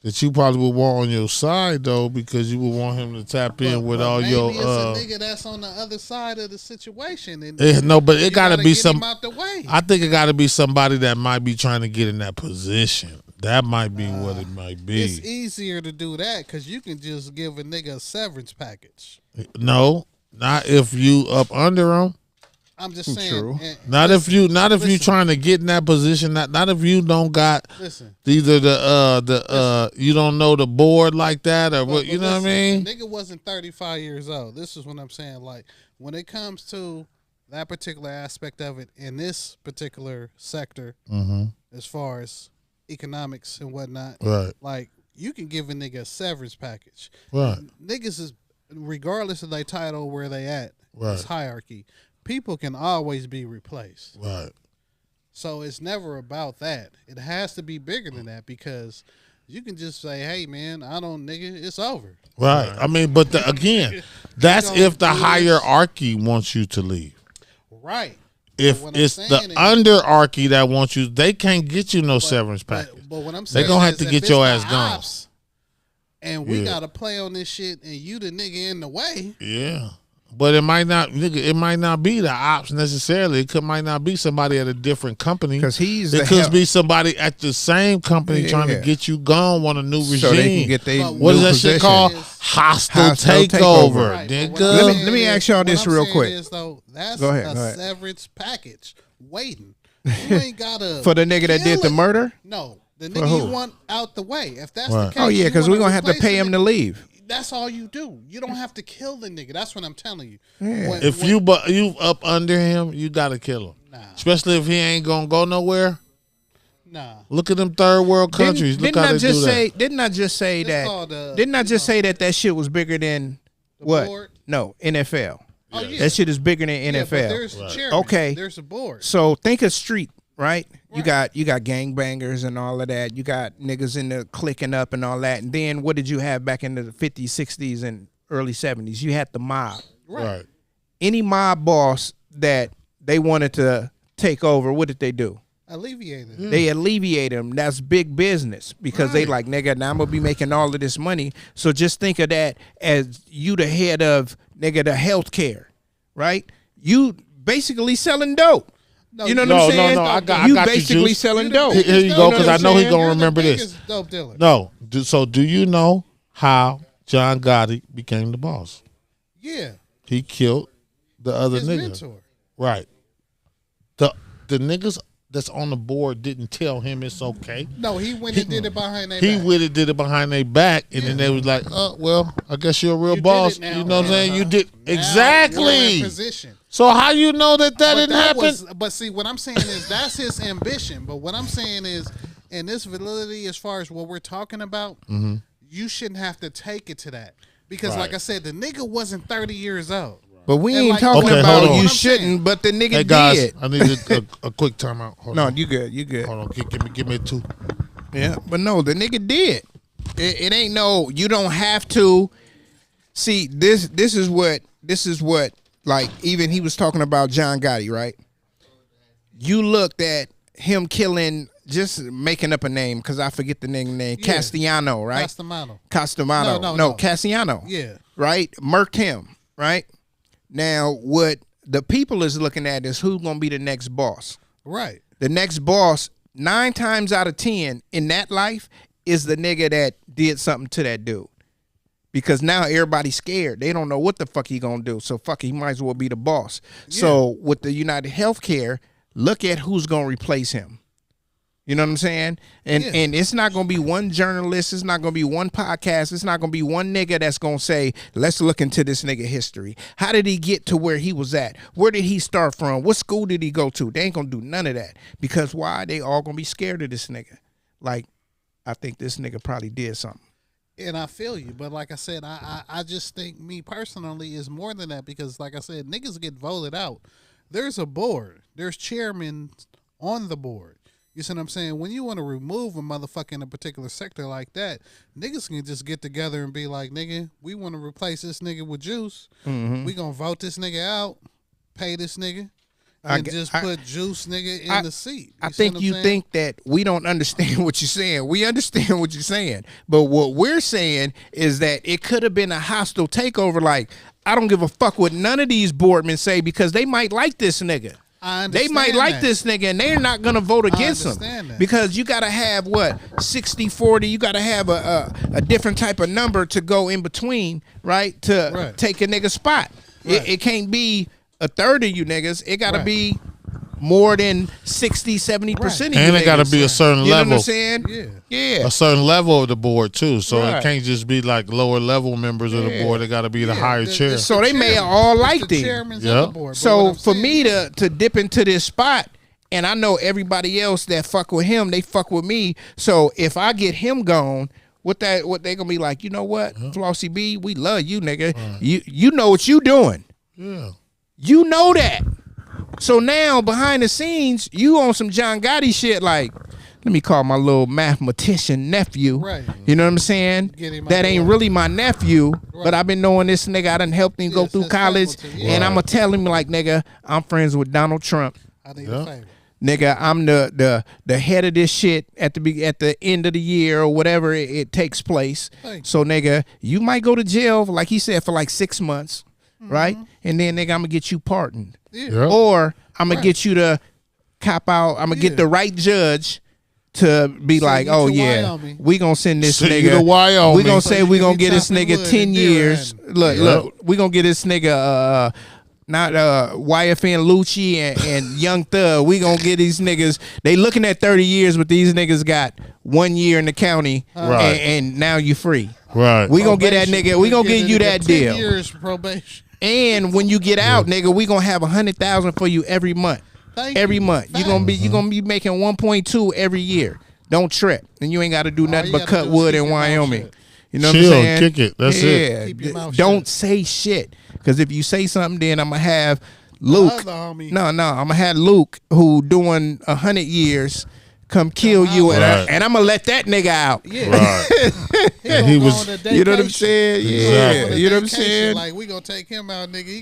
that you probably would want on your side though, because you would want him to tap in with all maybe your. It's a nigga that's on the other side of the situation. And No, but it got to be get some. him out the way. I think it got to be somebody that might be trying to get in that position. That might be what it might be. It's easier to do that because you can just give a nigga a severance package. No, not if you up under him. I'm just saying. True. Not if you listen. trying to get in that position. Not if you don't got Listen. either you don't know the board like that, or what, you know what I mean. The nigga wasn't 35 years old. This is what I'm saying. Like when it comes to that particular aspect of it in this particular sector, as far as economics and whatnot, Right. like you can give a nigga a severance package. Right. Niggas is regardless of their title, where they at, Right. this hierarchy, people can always be replaced. Right. So it's never about that. It has to be bigger than that, because you can just say, "Hey, man, I don't, nigga, it's over." Right. I mean, but again, that's gonna if the do this. hierarchy wants you to leave. Right. If But what I'm it's saying the is- underarchy that wants you, they can't get you no severance package. But what I'm They saying gonna have is to if get it's your the ass gone. ops and we Yeah. gotta play on this shit, and you the nigga in the way. Yeah. But it might not, nigga. It might not be the ops necessarily. Might not be somebody at a different company. Because he's It the could help. be somebody at the same company trying to Yeah. get you gone, want a new regime. So they can get their But What is new that shit position. called? Is- Hostile Hostile takeover, takeover. Right, but nigga. what I'm Let me saying ask y'all what this I'm real saying quick. Is, though, that's Go ahead, a go ahead. severance package waiting. You ain't gotta For the nigga that did the kill it. murder? No, the For nigga who? you want out the way. If that's Right. the case, Oh yeah, you because we're wanna gonna have to replace pay the him nigga. to leave. That's all you do. You don't have to kill the nigga. That's what I'm telling you. Yeah. If you up under him, you gotta kill him. Nah. Especially if he ain't gonna go nowhere. Nah. Look at them third world countries. Look how they do that. Didn't I just say It's that? called, Didn't I you just know, say that shit was bigger than the what? board? No, NFL. Oh yeah. That shit is bigger than Yeah, but NFL. there's a chairman. Okay. There's a board. So think of street, right? You Right. got gangbangers and all of that. You got niggas in the clicking up and all that. And then what did you have back in the 50s, 60s, and early 70s? You had the mob. Right. Any mob boss that they wanted to take over, what did they do? Alleviated. They alleviate them. That's big business because they like, nigga, now I'm gonna be making all of this money. So just think of that as you the head of, nigga, the healthcare, right? You basically selling dope. No, You know what No, I'm no, saying? no, I got you you, basically Juice. selling You the dope. biggest Here you dope go, because I dealer. know he gonna You're the remember this. biggest dope dealer. No. So do you know how John Gotti became the boss? Yeah. He killed the other His nigga. mentor. Right. The niggas that's on the board didn't tell him it's okay. No, he went and did it behind their He back. would have did it behind their back, and then they was like, "Oh, well, I guess you're a real You did boss." it now. You know what I'm saying? You did Now we're in exactly. position. So how you know that But didn't that happen? but see, what I'm saying is that's his ambition. But what I'm saying is, in this validity, as far as what we're talking about, you shouldn't have to take it to that. Because, Right. like I said, the nigga wasn't 30 years old. But we And ain't like- talking Okay, about hold on. you I'm shouldn't, saying. but the nigga Hey guys, did. I need a quick timeout. Hold No, on. you good. You good. Hold on. Give me two. Yeah, but no, the nigga did. It ain't no. You don't have to. See, this is what like even he was talking about John Gotti, right? You looked at him killing, just making up a name because I forget the name. Yeah. Castellano, right? Castellano. No, Cassiano. Yeah. Right? Murked him, right? Now, what the people is looking at is who's going to be the next boss. Right. The next boss, 9 times out of 10 in that life, is the nigga that did something to that dude. Because now everybody's scared. They don't know what the fuck he going to do. So, fuck it, he might as well be the boss. So, with the United Healthcare, look at who's going to replace him. You know what I'm saying? And it's not going to be one journalist. It's not going to be one podcast. It's not going to be one nigga that's going to say, let's look into this nigga history. How did he get to where he was at? Where did he start from? What school did he go to? They ain't going to do none of that. Because why? They all going to be scared of this nigga. Like, I think this nigga probably did something. And I feel you, but like I said, I just think me personally is more than that because, like I said, niggas get voted out. There's a board. There's chairmen on the board. You see what I'm saying? When you want to remove a motherfucker in a particular sector like that, niggas can just get together and be like, nigga, we want to replace this nigga with Juice. We gonna vote this nigga out, pay this nigga, and put Juice nigga in the seat. I think you think that we don't understand what you're saying. We understand what you're saying. But what we're saying is that it could have been a hostile takeover. Like, I don't give a fuck what none of these boardmen say because they might like this nigga. They might like this nigga and they're not gonna vote against him because you gotta have what 60-40. You gotta have a different type of number to go in between, right? To take a nigga spot. It can't be a third of you niggas. It gotta be more than 60-70% of you. And it gotta be a certain level. You know what I'm saying? Yeah. A certain level of the board too. So it can't just be like lower level members of the board. It gotta be the higher chair. So they may have all liked him. So for me to dip into this spot, and I know everybody else that fuck with him, they fuck with me. So if I get him gone, what they gonna be like? You know what, Flossy B, we love you, nigga. You know what you doing. Yeah. You know that. So now behind the scenes, you on some John Gotti shit like, let me call my little mathematician nephew. Right. You know what I'm saying? That ain't really my nephew, but I've been knowing this nigga. I done helped him go through college, and I'm gonna tell him like, nigga, I'm friends with Donald Trump. I need a favor. Nigga, I'm the head of this shit at the end of the year or whatever it takes place. So nigga, you might go to jail, like he said, for like 6 months, right? And then nigga, I'm gonna get you pardoned. Or I'm gonna get you to cop out. I'm gonna get the right judge to be like, oh yeah, Wyoming. We gonna send this nigga to Wyoming. We gonna say we gonna get this nigga 10 years. Look, we gonna get this nigga not YFN Lucci and Young Thug. We gonna get these niggas. They looking at 30 years, but these niggas got 1 year in the county, and now you free. Right. We gonna get that nigga. We gonna give you that 10 deal. years probation. And when you get out, nigga, we gonna have 100,000 for you every month. Every month, you gonna be making 1.2 every year. Don't trip, and you ain't got to do nothing but cut wood in Wyoming. You know what I'm saying? Kick it. That's it. Don't say shit, because if you say something, then I'm gonna have Luke. No, I'm gonna have Luke who doing 100 years. Come kill you, and I'm gonna let that nigga out. Yeah, he was. You know what I'm saying? Yeah, you know what I'm saying. Like we gonna take him out, nigga. He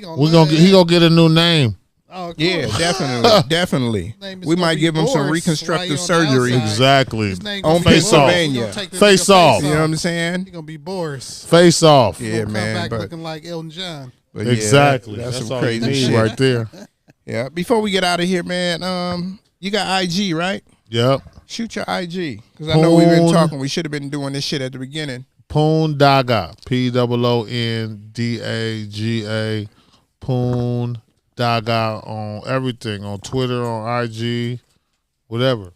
gonna get a new name. Oh, cool. Yeah, definitely. We might give him some reconstructive surgery. Exactly. On Pennsylvania. Face off. You know what I'm saying? He gonna be Boris. Face off. Yeah, man. Come back looking like Elton John. Exactly. That's some all crazy shit right there. Yeah. Before we get out of here, man, you got IG, right? Yep. Shoot your IG, because I know we've been talking. We should have been doing this shit at the beginning. Poondaga, Poondaga, Poondaga on everything, on Twitter, on IG, whatever.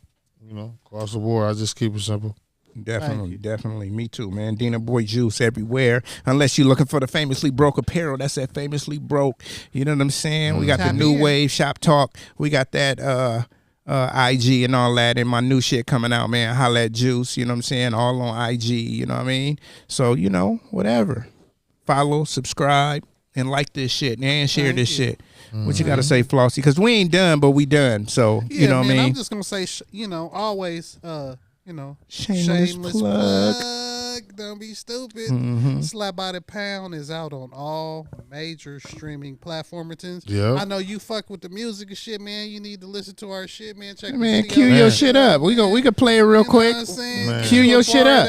You know, across the board. I just keep it simple. Definitely. Me too, man. Dina Boy Juice everywhere. Unless you're looking for the Famously Broke apparel, that's at Famously Broke. You know what I'm saying? We got the New Wave Shop Talk. We got that IG and all that, and my new shit coming out, man. Holla at Juice, you know what I'm saying? All on IG, you know what I mean? So, you know, whatever. Follow, subscribe, and like this shit, and share this shit. What you got to say, Flossy? Because we ain't done, but we done. So, you know what I mean? I'm just going to say, always, shameless plug. Don't be stupid. Slap by the Pound is out on all major streaming platforms. I know you fuck with the music and shit, man. You need to listen to our shit, man. Check cue your shit up. We could play it real quick. Cue your shit up.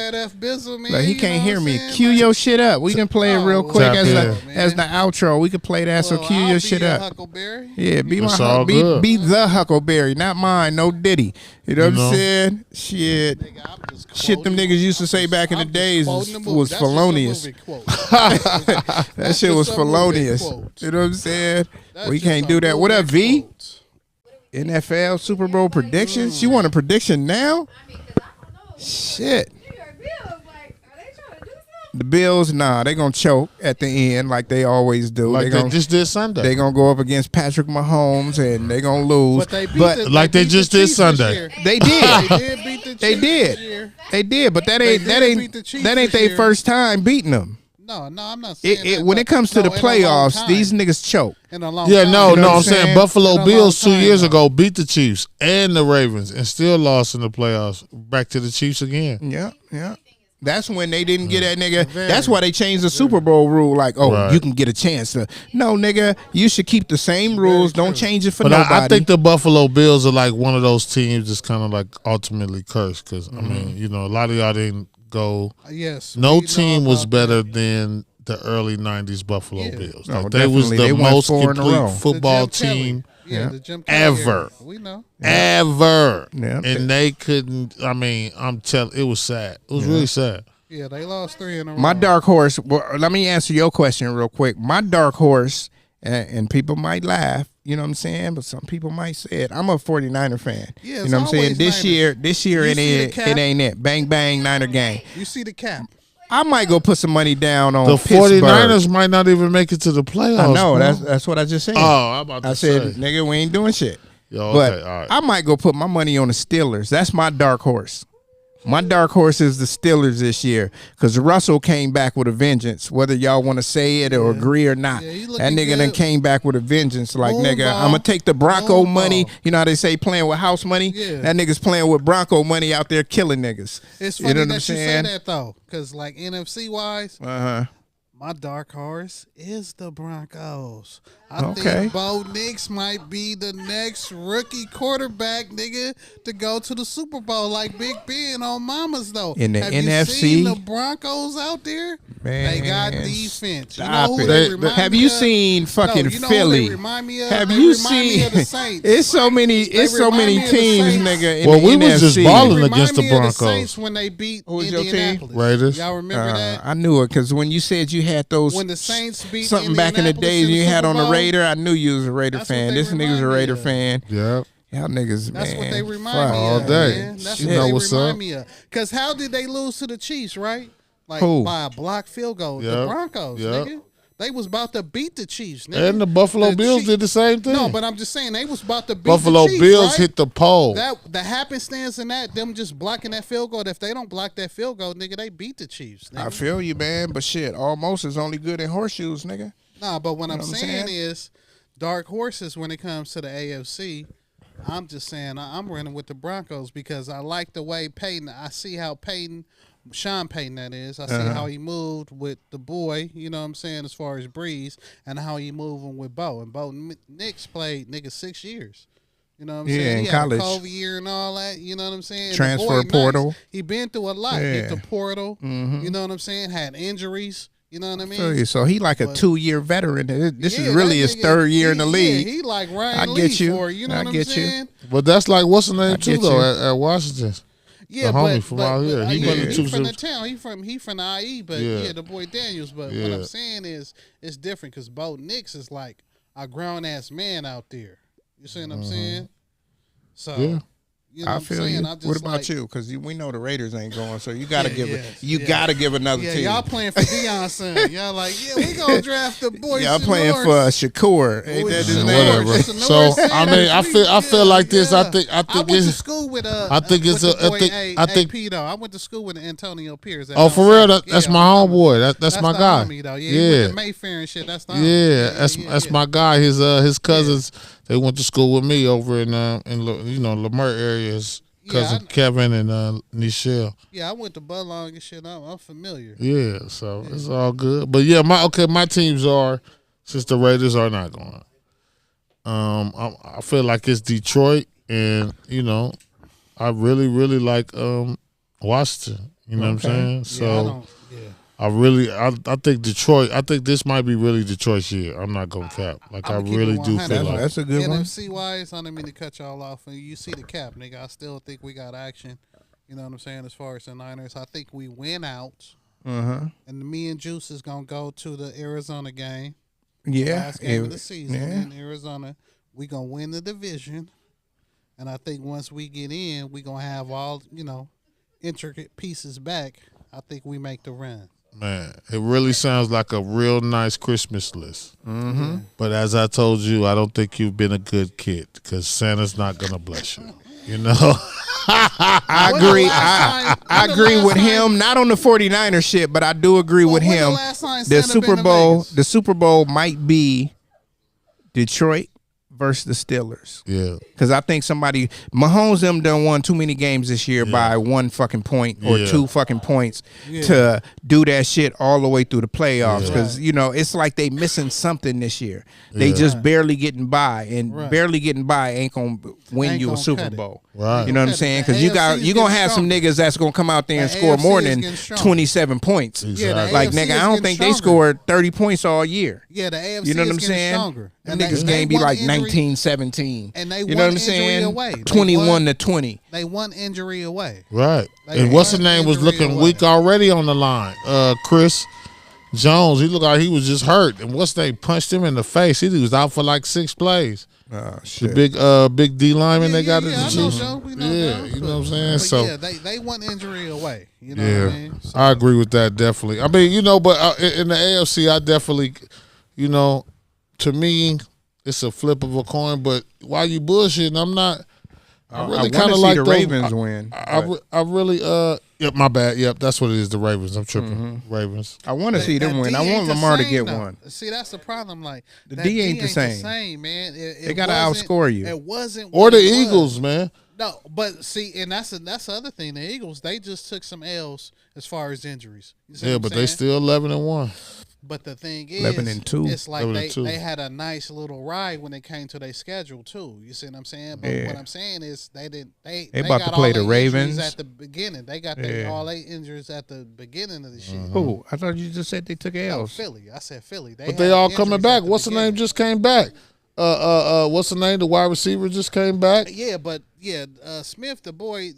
Like, he can't hear me. Cue your shit up. We can play it real quick as the outro. We could play that. So cue your shit up. Huckleberry. Yeah, be the Huckleberry, not mine. No Diddy. You know what I'm saying? Shit. Shit them niggas used to say back in the days was felonious. That shit was felonious. You know what I'm saying? We can't do that. What up, V? NFL Super Bowl predictions? You want a prediction now? I mean, 'cause I don't know. Shit. New York Bills, like, are they trying to do something? The Bills, nah, they gonna choke at the end like they always do. Like they just did Sunday. They gonna go up against Patrick Mahomes and they gonna lose. But they beat like they beat just the did Chiefs Sunday. this year. They did. They did beat the Chiefs They did. this year. They did, but that They ain't did beat the Chiefs that ain't this their year. first time beating them. No, I'm not saying that. When it comes to the in a long playoffs, time. these niggas choke. In a long Yeah, time. no, You know no. what I'm I'm saying saying? Buffalo Been a Bills long 2 years time, ago beat the Chiefs and the Ravens and still lost in the playoffs. Back to the Chiefs again. Yeah. That's when they didn't get that nigga. That's why they changed the Super Bowl rule. Like, Right. you can get a chance to. No, nigga, you should keep the same rules. Don't change it for But nobody. I think the Buffalo Bills are like one of those teams that's kind of like ultimately cursed because I mean, a lot of y'all didn't go. Yes. No we know team was about better that. than the early '90s Buffalo Yeah. Bills. No, Like, they was definitely. the They won most 4 in a complete row. The football Jim Kelly. team Yeah, the Jim Kelly ever. era. We know. ever. Yeah. And they couldn't. I mean, I'm telling. It was sad. It was really sad. Yeah, they lost 3 in a row. My dark horse. Well, let me answer your question real quick. My dark horse, and people might laugh. You know what I'm saying? But some people might say it. I'm a 49er fan. Yeah, you it's know what I'm saying? always This Niners. year, You it see the ain't, cap? it ain't it. Bang bang Niner gang. You see the cap. I might go put some money down on The Pittsburgh. 49ers might not even make it to the playoffs. I know. bro. That's what I just said. Oh, I'm about to I said, say. nigga, we ain't doing shit. Yo, But okay, all right. I might go put my money on the Steelers. That's my dark horse. My dark horse is the Steelers this year because Russell came back with a vengeance. Whether y'all want to say it or agree or not, Yeah, he that looking nigga done good. came back with a vengeance. Like, Moon nigga, ball. I'm going to take the Bronco Moon money. ball. You know how they say playing with house money? Yeah. That nigga's playing with Bronco money out there killing niggas. It's You funny know what that I'm you say saying? that though, because like NFC wise, Uh-huh. my dark horse is the Broncos. I Okay. think Bo Nix might be the next rookie quarterback, nigga, to go to the Super Bowl like Big Ben on Mamas though. In the Have NFC? you seen the Broncos out there? They got Man, defense. You stop know who it. they remind Have me you of? seen fucking No, you know Philly? Who they remind me of? Have They you remind me seen? of the Saints. It's so many. It's so remind many me of the teams, Saints. nigga. In Well, the we was just NFC. balling Remind against the me of the Broncos. Saints when they beat Who was your team? Indianapolis. Raiders. Y'all remember that? I knew it because when you said you had those When the Saints beat something back in the Indianapolis days in the you had Super on the Bowl, Raider, I knew you was a Raider That's what fan. they This nigga's a remind me Raider of. fan. Yeah. Y'all niggas, That's man. what they remind fuck. me all of, day. man. That's You what know they what's remind up. me of. Because how did they lose to the Chiefs, right? Like Who? by a block field goal. The Yep. Broncos, Yep. nigga. They was about to beat the Chiefs, nigga. And the Buffalo Bills Chiefs- did the same thing. No, but I'm just saying they was about to beat Buffalo the Chiefs, Bills right? hit the pole. That the happenstance in that them just blocking that field goal. If they don't block that field goal, nigga, they beat the Chiefs. Nigga. I feel you, man. But shit, almost is only good in horseshoes, nigga. Nah, but what I'm know what I'm saying saying? is dark horses when it comes to the AFC. I'm just saying I'm running with the Broncos because I like the way Peyton. I see how Sean Payton that is. I see how he moved with the boy. You know what I'm saying as far as Breeze and how he moving with Bo. And Bo Nix played nigga 6 years. You know what I'm Yeah, saying? in He had college. a COVID year and all that. You know what I'm saying? And the Transfer boy portal. Nice. He been through a lot. Yeah. Hit the portal. You know what I'm saying? Had injuries. You know what I mean? Feel you. So he like a But- 2-year veteran. This Yeah, is really that his nigga, third year in the he- league. Yeah, he like Ryan I Lee get you. for it, you know I what I'm get you. saying? But that's like what's the name I too get though you. at Washington. Yeah, The homie but, from but, out but, here. He yeah, wasn't he too from the soon. town. He from the IE, but Yeah. yeah, the boy Daniels. But what Yeah. I'm saying is it's different because Bo Nix is like a grown ass man out there. You see what I'm saying? So Yeah. you know I what I'm feel saying? you. I just What about like, you? Because we know the Raiders ain't going, so you gotta Yeah, give yeah, it. You yeah. gotta give another Yeah, team. y'all playing for Deion son. Y'all like, yeah, we gonna draft the boy. Y'all playing for Shakur. Ain't With that his Shakur. name? Whatever. It's a So North I mean, I Sanders. feel like this. I Yeah. think I went to it's. school with I think it's with a- the I boy think- I think- AP though. I went to school with Antonio Pierce. Oh, for real? That's my homeboy. That's my the guy. homie, though. Yeah, he went Yeah. to Mayfair and shit. That's the Yeah, homie. that's my guy. His cousins they went to school with me over in Lamar area. His cousin Kevin and Nichelle. Yeah, I went to Budlong and shit. I'm familiar. Yeah, so it's all good. But yeah, my teams are since the Raiders are not going. I feel like it's Detroit, and I really like Washington. You know what I'm saying? So. I think Detroit. I think this might be really Detroit's year. I'm not gonna cap. Like I I'ma keep it really do 100. feel like. That's a good one. NFC wise, I didn't mean to cut y'all off. And you see the cap, nigga. I still think we got action. You know what I'm saying? As far as the Niners, I think we win out. And me and Juice is gonna go to the Arizona game. Yeah. Last game of the season yeah. in Arizona. We gonna win the division. And I think once we get in, we gonna have all intricate pieces back. I think we make the run. Man, it really sounds like a real nice Christmas list. Mm-hmm. But as I told you, I don't think you've been a good kid because Santa's not gonna bless you. You know. I agree. I agree with him. Not on the 49er shit, but I do agree with him. The Super Bowl might be Detroit versus the Steelers. Yeah. Because I think Mahomes them done won too many games this year by 1 fucking point or 2 fucking points to do that shit all the way through the playoffs. Because, it's like they missing something this year. They just barely getting by, and barely getting by ain't going to win you a Super Bowl. Right. You know what I'm saying? Because you're going to have some niggas that's going to come out there and score more than 27 points. Exactly. Like, nigga, I don't think they scored 30 points all year. Yeah, the AFC you know what I'm saying? Stronger. Them niggas game be like 19-17. And they you know what I'm saying? 21-20. They won injury away. Right. And what's his name was looking weak already on the line. Chris Jones, he looked like he was just hurt. And what's they punched him in the face. He was out for like 6 plays. Oh shit. The big D lineman they got you know what I'm saying? But so they won injury away. You know what I mean? So, I agree with that definitely. I mean, but in the AFC, I definitely, to me, it's a flip of a coin. But while you bullshitting, I'm not. I really kind of like the Ravens win. I really Yep, my bad. Yep, that's what it is. The Ravens. I'm tripping. Ravens. I want to see them win. I want Lamar to get one. See, that's the problem. Like the D ain't the same, man. They gotta outscore you. It wasn't. Or the Eagles, man. No, but see, and that's the other thing. The Eagles, they just took some L's as far as injuries. Yeah, but they still 11-1. But the thing is, 11-2. It's like they had a nice little ride when it came to their schedule too. You see what I'm saying? But what I'm saying is they didn't. They about got to play all the Ravens at the beginning. They got all their injuries at the beginning of the shit. Who? I thought you just said they took L's. Philly. I said Philly. But they all coming back. What's the name? Just came back. What's the name? The wide receiver just came back. Yeah, but Smith, the boy,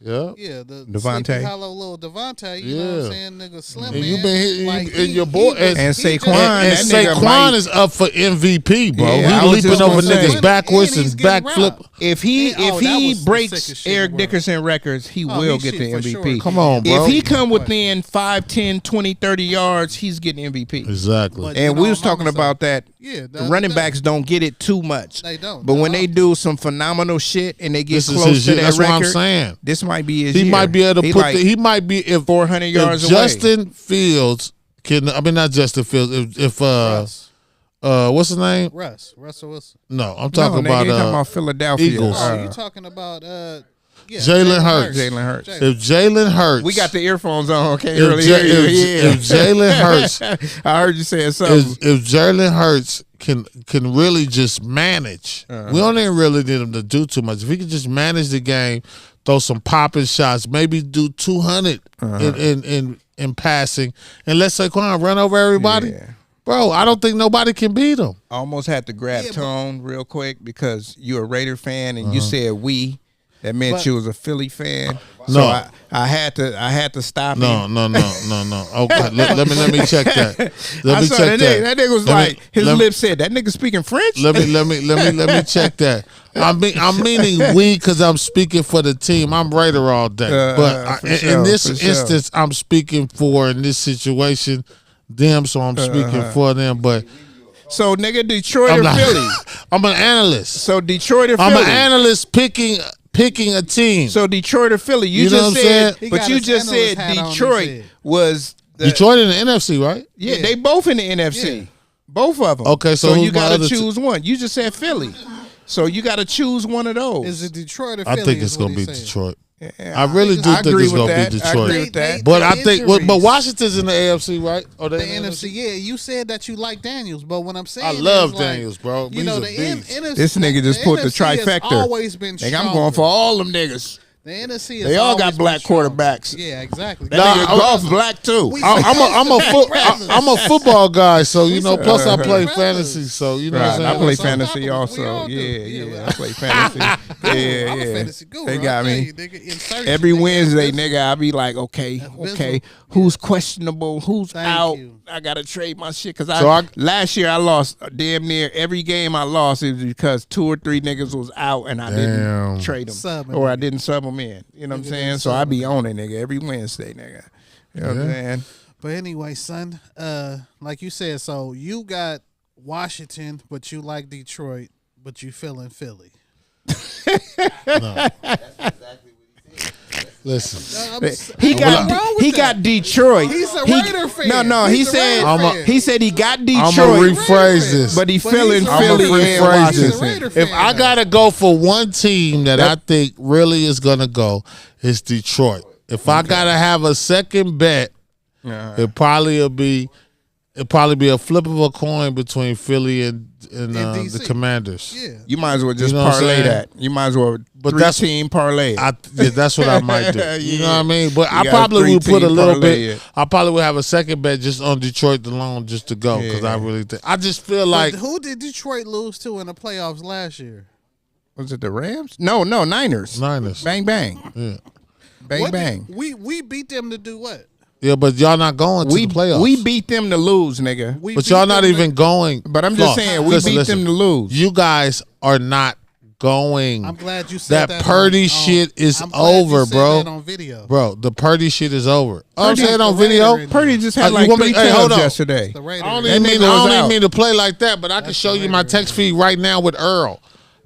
Yeah. Yeah, the Devontae. hollow little Devontae, you know what I'm saying? Nigga slim, and man. you been hitting like, and your boy and Saquon. And Saquon is up for MVP, bro. Yeah, He leaping over niggas backwards and backflip. If he breaks Eric Dickerson records, he will get the MVP. Sure. Come on, bro. If he come within 5, 10, 20, 30 yards, he's getting MVP. Exactly. And we was talking about that. Yeah, the running backs don't get it too much. They don't. But when they do some phenomenal shit and they get close to that that's record, what I'm saying. This might be his year. He might be able to put. He might be if 400 yards away. Justin Fields can. I mean, not Justin Fields. If what's his name? Russell Wilson. No, I'm talking about Philadelphia Eagles. You talking about Jalen Hurts. Jalen Hurts. If Jalen Hurts, we got the earphones on. Can't really hear you. If Jalen Hurts, I heard you saying something. If Jalen Hurts can really just manage, we don't even really need him to do too much. If he can just manage the game, throw some popping shots, maybe do 200 in passing, and let Saquon run over everybody. Yeah. Bro, I don't think nobody can beat him. I almost had to grab Tone real quick because you're a Raider fan and you said we. That meant you was a Philly fan. So No, I had to stop him. No. Okay, let me check that. I saw that nigga. That nigga was his lips said, that nigga speaking French? Let me check that. I'm meaning we because I'm speaking for the team. I'm Raider all day. But in this instance, I'm speaking for, in this situation, them, so I'm speaking for them. But so, nigga, Detroit or Philly? I'm an analyst. So, Detroit or Philly? I'm an analyst picking a team. So, Detroit or Philly? You just said, but you just said Detroit was Detroit in the NFC, right? Yeah, they both in the NFC. Yeah. Both of them. Okay, so you got to choose one. You just said Philly. So, you got to choose one of those. Is it Detroit or Philly? I think it's going to be Detroit. Yeah, I really do think it's going to be Detroit. I agree with that. But I think, but Washington's in the AFC, right? Or the NFC, yeah. You said that you like Daniels, but what I'm saying, I love Daniels, bro. You know, the NFC, this nigga just put the trifecta. Always been strong. I'm going for all them niggas. The The NFC is They all got always black been strong. quarterbacks. Yeah, exactly. That nigga Golf black too. I'm a football guy, so you know. Plus, I play brothers. fantasy, so you know. Right, what I I'm play saying? fantasy We also. all do. Yeah. I play fantasy. Yeah. I'm a fantasy guru. They got I tell me. you, nigga, insurgent, Every nigga, Wednesday, that's- nigga, I be like, okay, Abysmal. who's questionable, who's Thank out? you. I gotta trade my shit because last year I lost damn near every game I lost is because 2 or 3 niggas was out and I didn't trade them Subbing, or I nigga. didn't sub them in. You know what I'm Nigga saying? didn't So I sub be on it, nigga, every Wednesday, nigga. You know what I'm saying? But anyway, son, like you said, so you got Washington, but you like Detroit, but you feeling Philly. Listen, He got Detroit. He's a He- Raider fan. No, He's he a said Raider fan. he said he got I'm Detroit, gonna rephrase this. but he But feeling he's a Philly I'ma and rephrase He's a Washington. Raider If fan, I though. gotta go for one team that I think really is gonna go, it's Detroit. If I gotta have a second bet, it probably be a flip of a coin between Philly and DC. the Commanders. Yeah. You might as well just You know what I'm parlay saying? that. You might as well But 3-team parlay. it. That's what I might do. You know what I mean? But I got a probably would put a 3-team little parlay bit. it. I probably would have a second bet just on Detroit alone, just to go, because I really think. I just feel like But who did Detroit lose to in the playoffs last year? Was it the Rams? No, Niners. Niners. Bang bang. Yeah. Bang What bang. we beat them to do what? Yeah, but y'all not going to the playoffs. We beat them to lose, nigga. We but beat y'all not them even going. But I'm just Floss, saying, we listen, beat listen. them to lose. You guys are not going. I'm glad you said that. That Purdy shit is I'm glad you over, said bro. that on video. Bro, the Purdy shit is over. I'm Purdy's saying on the video. Raider. Purdy just had You like want me- 3 hey, hold tails on. yesterday. The Raiders. I don't That even nigga mean, was out. to play like that, but I can show you my text feed right now with Earl.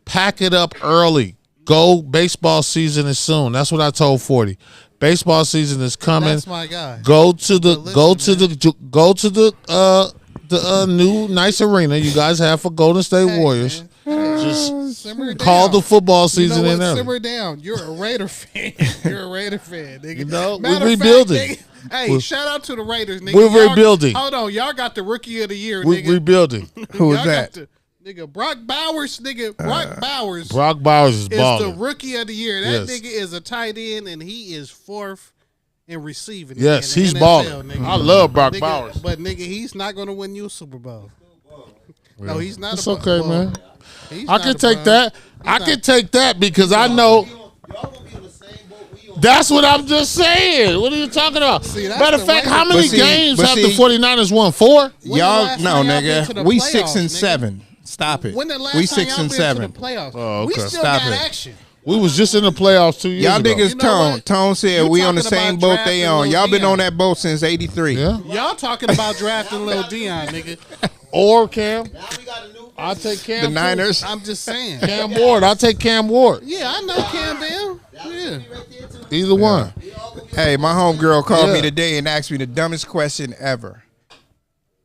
Pack it up early. Go, baseball season is soon. That's what I told 40. Baseball season is coming. That's my guy. Go to the listen, new nice arena you guys have for Golden State Warriors. Just Simmer call down. the football You season know in what? early. Simmer down. You're a Raider fan. You're a Raider fan, nigga. You know, Matter we're of rebuilding. Fact, nigga, hey, shout out to the Raiders, nigga. We're Y'all- rebuilding. Hold on, y'all got the Rookie of the Year, We're nigga. rebuilding. Who was Y'all that? got nigga, Brock Bowers, nigga. Brock Bowers Brock Bowers is is the balling. Rookie of the Year. That Yes. nigga is a tight end, and he is 4th in receiving. Yes, in the he's NFL, balling. nigga. I love Brock Nigga, Bowers. But nigga, he's not gonna win you a Super Bowl. No, he's not. It's a okay, well, man. he's I not can a take Brown. that. I can take that because I know. That's what I'm just saying. What are you talking about? See, that's Matter of the fact, way how to- many But see- games but have see- the 49ers won? 4? When the Y'all, last no, time y'all been to nigga. the We playoffs, 6 and nigga? 7. Stop it. When the last We time 6 y'all and been 7. to the playoffs? Oh, We okay. still Stop got it. action. We was just in the playoffs 2 years Y'all ago. niggas, You know what? Tone said You we on the talking same about boat they drafting on. Lil Y'all been Dion. on that boat since '83. Yeah. Y'all talking about drafting Lil Dion, nigga. Or Cam. I'll take Cam. The too. Niners. I'm just saying. Cam Ward. I'll take Cam Ward. Yeah, I know Cam Bell. Yeah. Either one. Hey, my homegirl called me Yeah. today and asked me the dumbest question ever.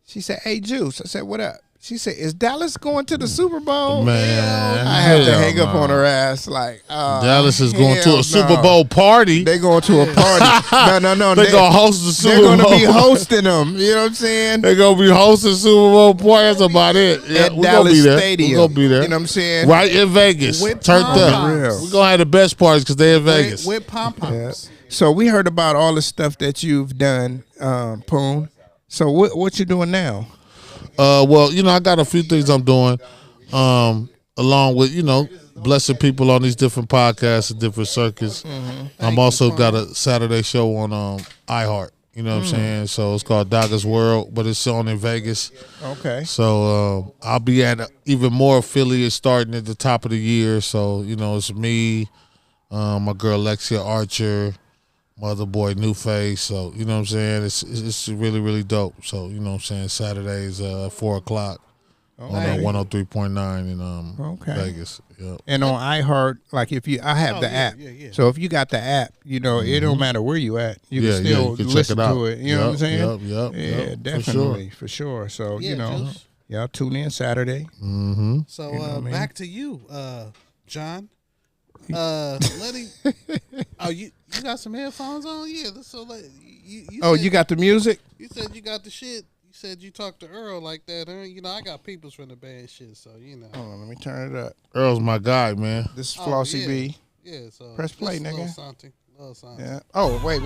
She said, "Hey, Juice." I said, "What up?" She said, "Is Dallas going to the Super Bowl?" Man. I had to hell hang up no. on her ass like, Dallas is going to hell a Super no. Bowl party. They going to a party. No. They gonna host the Super They're Bowl. going to be hosting them. You know what I'm saying? They gonna be hosting Super Bowl party. That's about it. Yeah, At we Dallas gonna be there. Stadium. We gonna be there. You know what I'm saying? Right in Vegas. With Turned pom-poms. up. We gonna have the best parties because they in Vegas. With pom poms. So we heard about all the stuff that you've done, Poon. So what you doing now? Well, I got a few things I'm doing, along with blessing people on these different podcasts and different circuits. I'm also got a Saturday show on iHeart. You know what I'm saying? So it's called Daga's World, but it's on in Vegas. Okay. So I'll be at even more affiliates starting at the top of the year. So it's me, my girl Lexia Archer, my other boy New Face. So you know what I'm saying? It's really really dope. So you know what I'm saying? Saturdays 4:00 on 103.9 in Okay. Vegas. Yep. And on iHeart, like I have the app. yeah. So if you got the app, it don't matter where you at. You can still you can listen check it out. to it. You know what I'm saying? Yep. Yeah, definitely, for sure. So Yeah, Juice. y'all tune in Saturday. So You know what I mean? back to you, John. Let him. Oh, you got some headphones on? Yeah. So like, you Oh, said, you got the music? You said you got the shit. You said you talked to Earl like that, huh? I got peoples from the bad shit, so Hold on, let me turn it up. Earl's my guy, man. This is Oh, Flossie yeah. B. Yeah, so Press play, just a little nigga. something. Little something. Yeah. Oh, wait.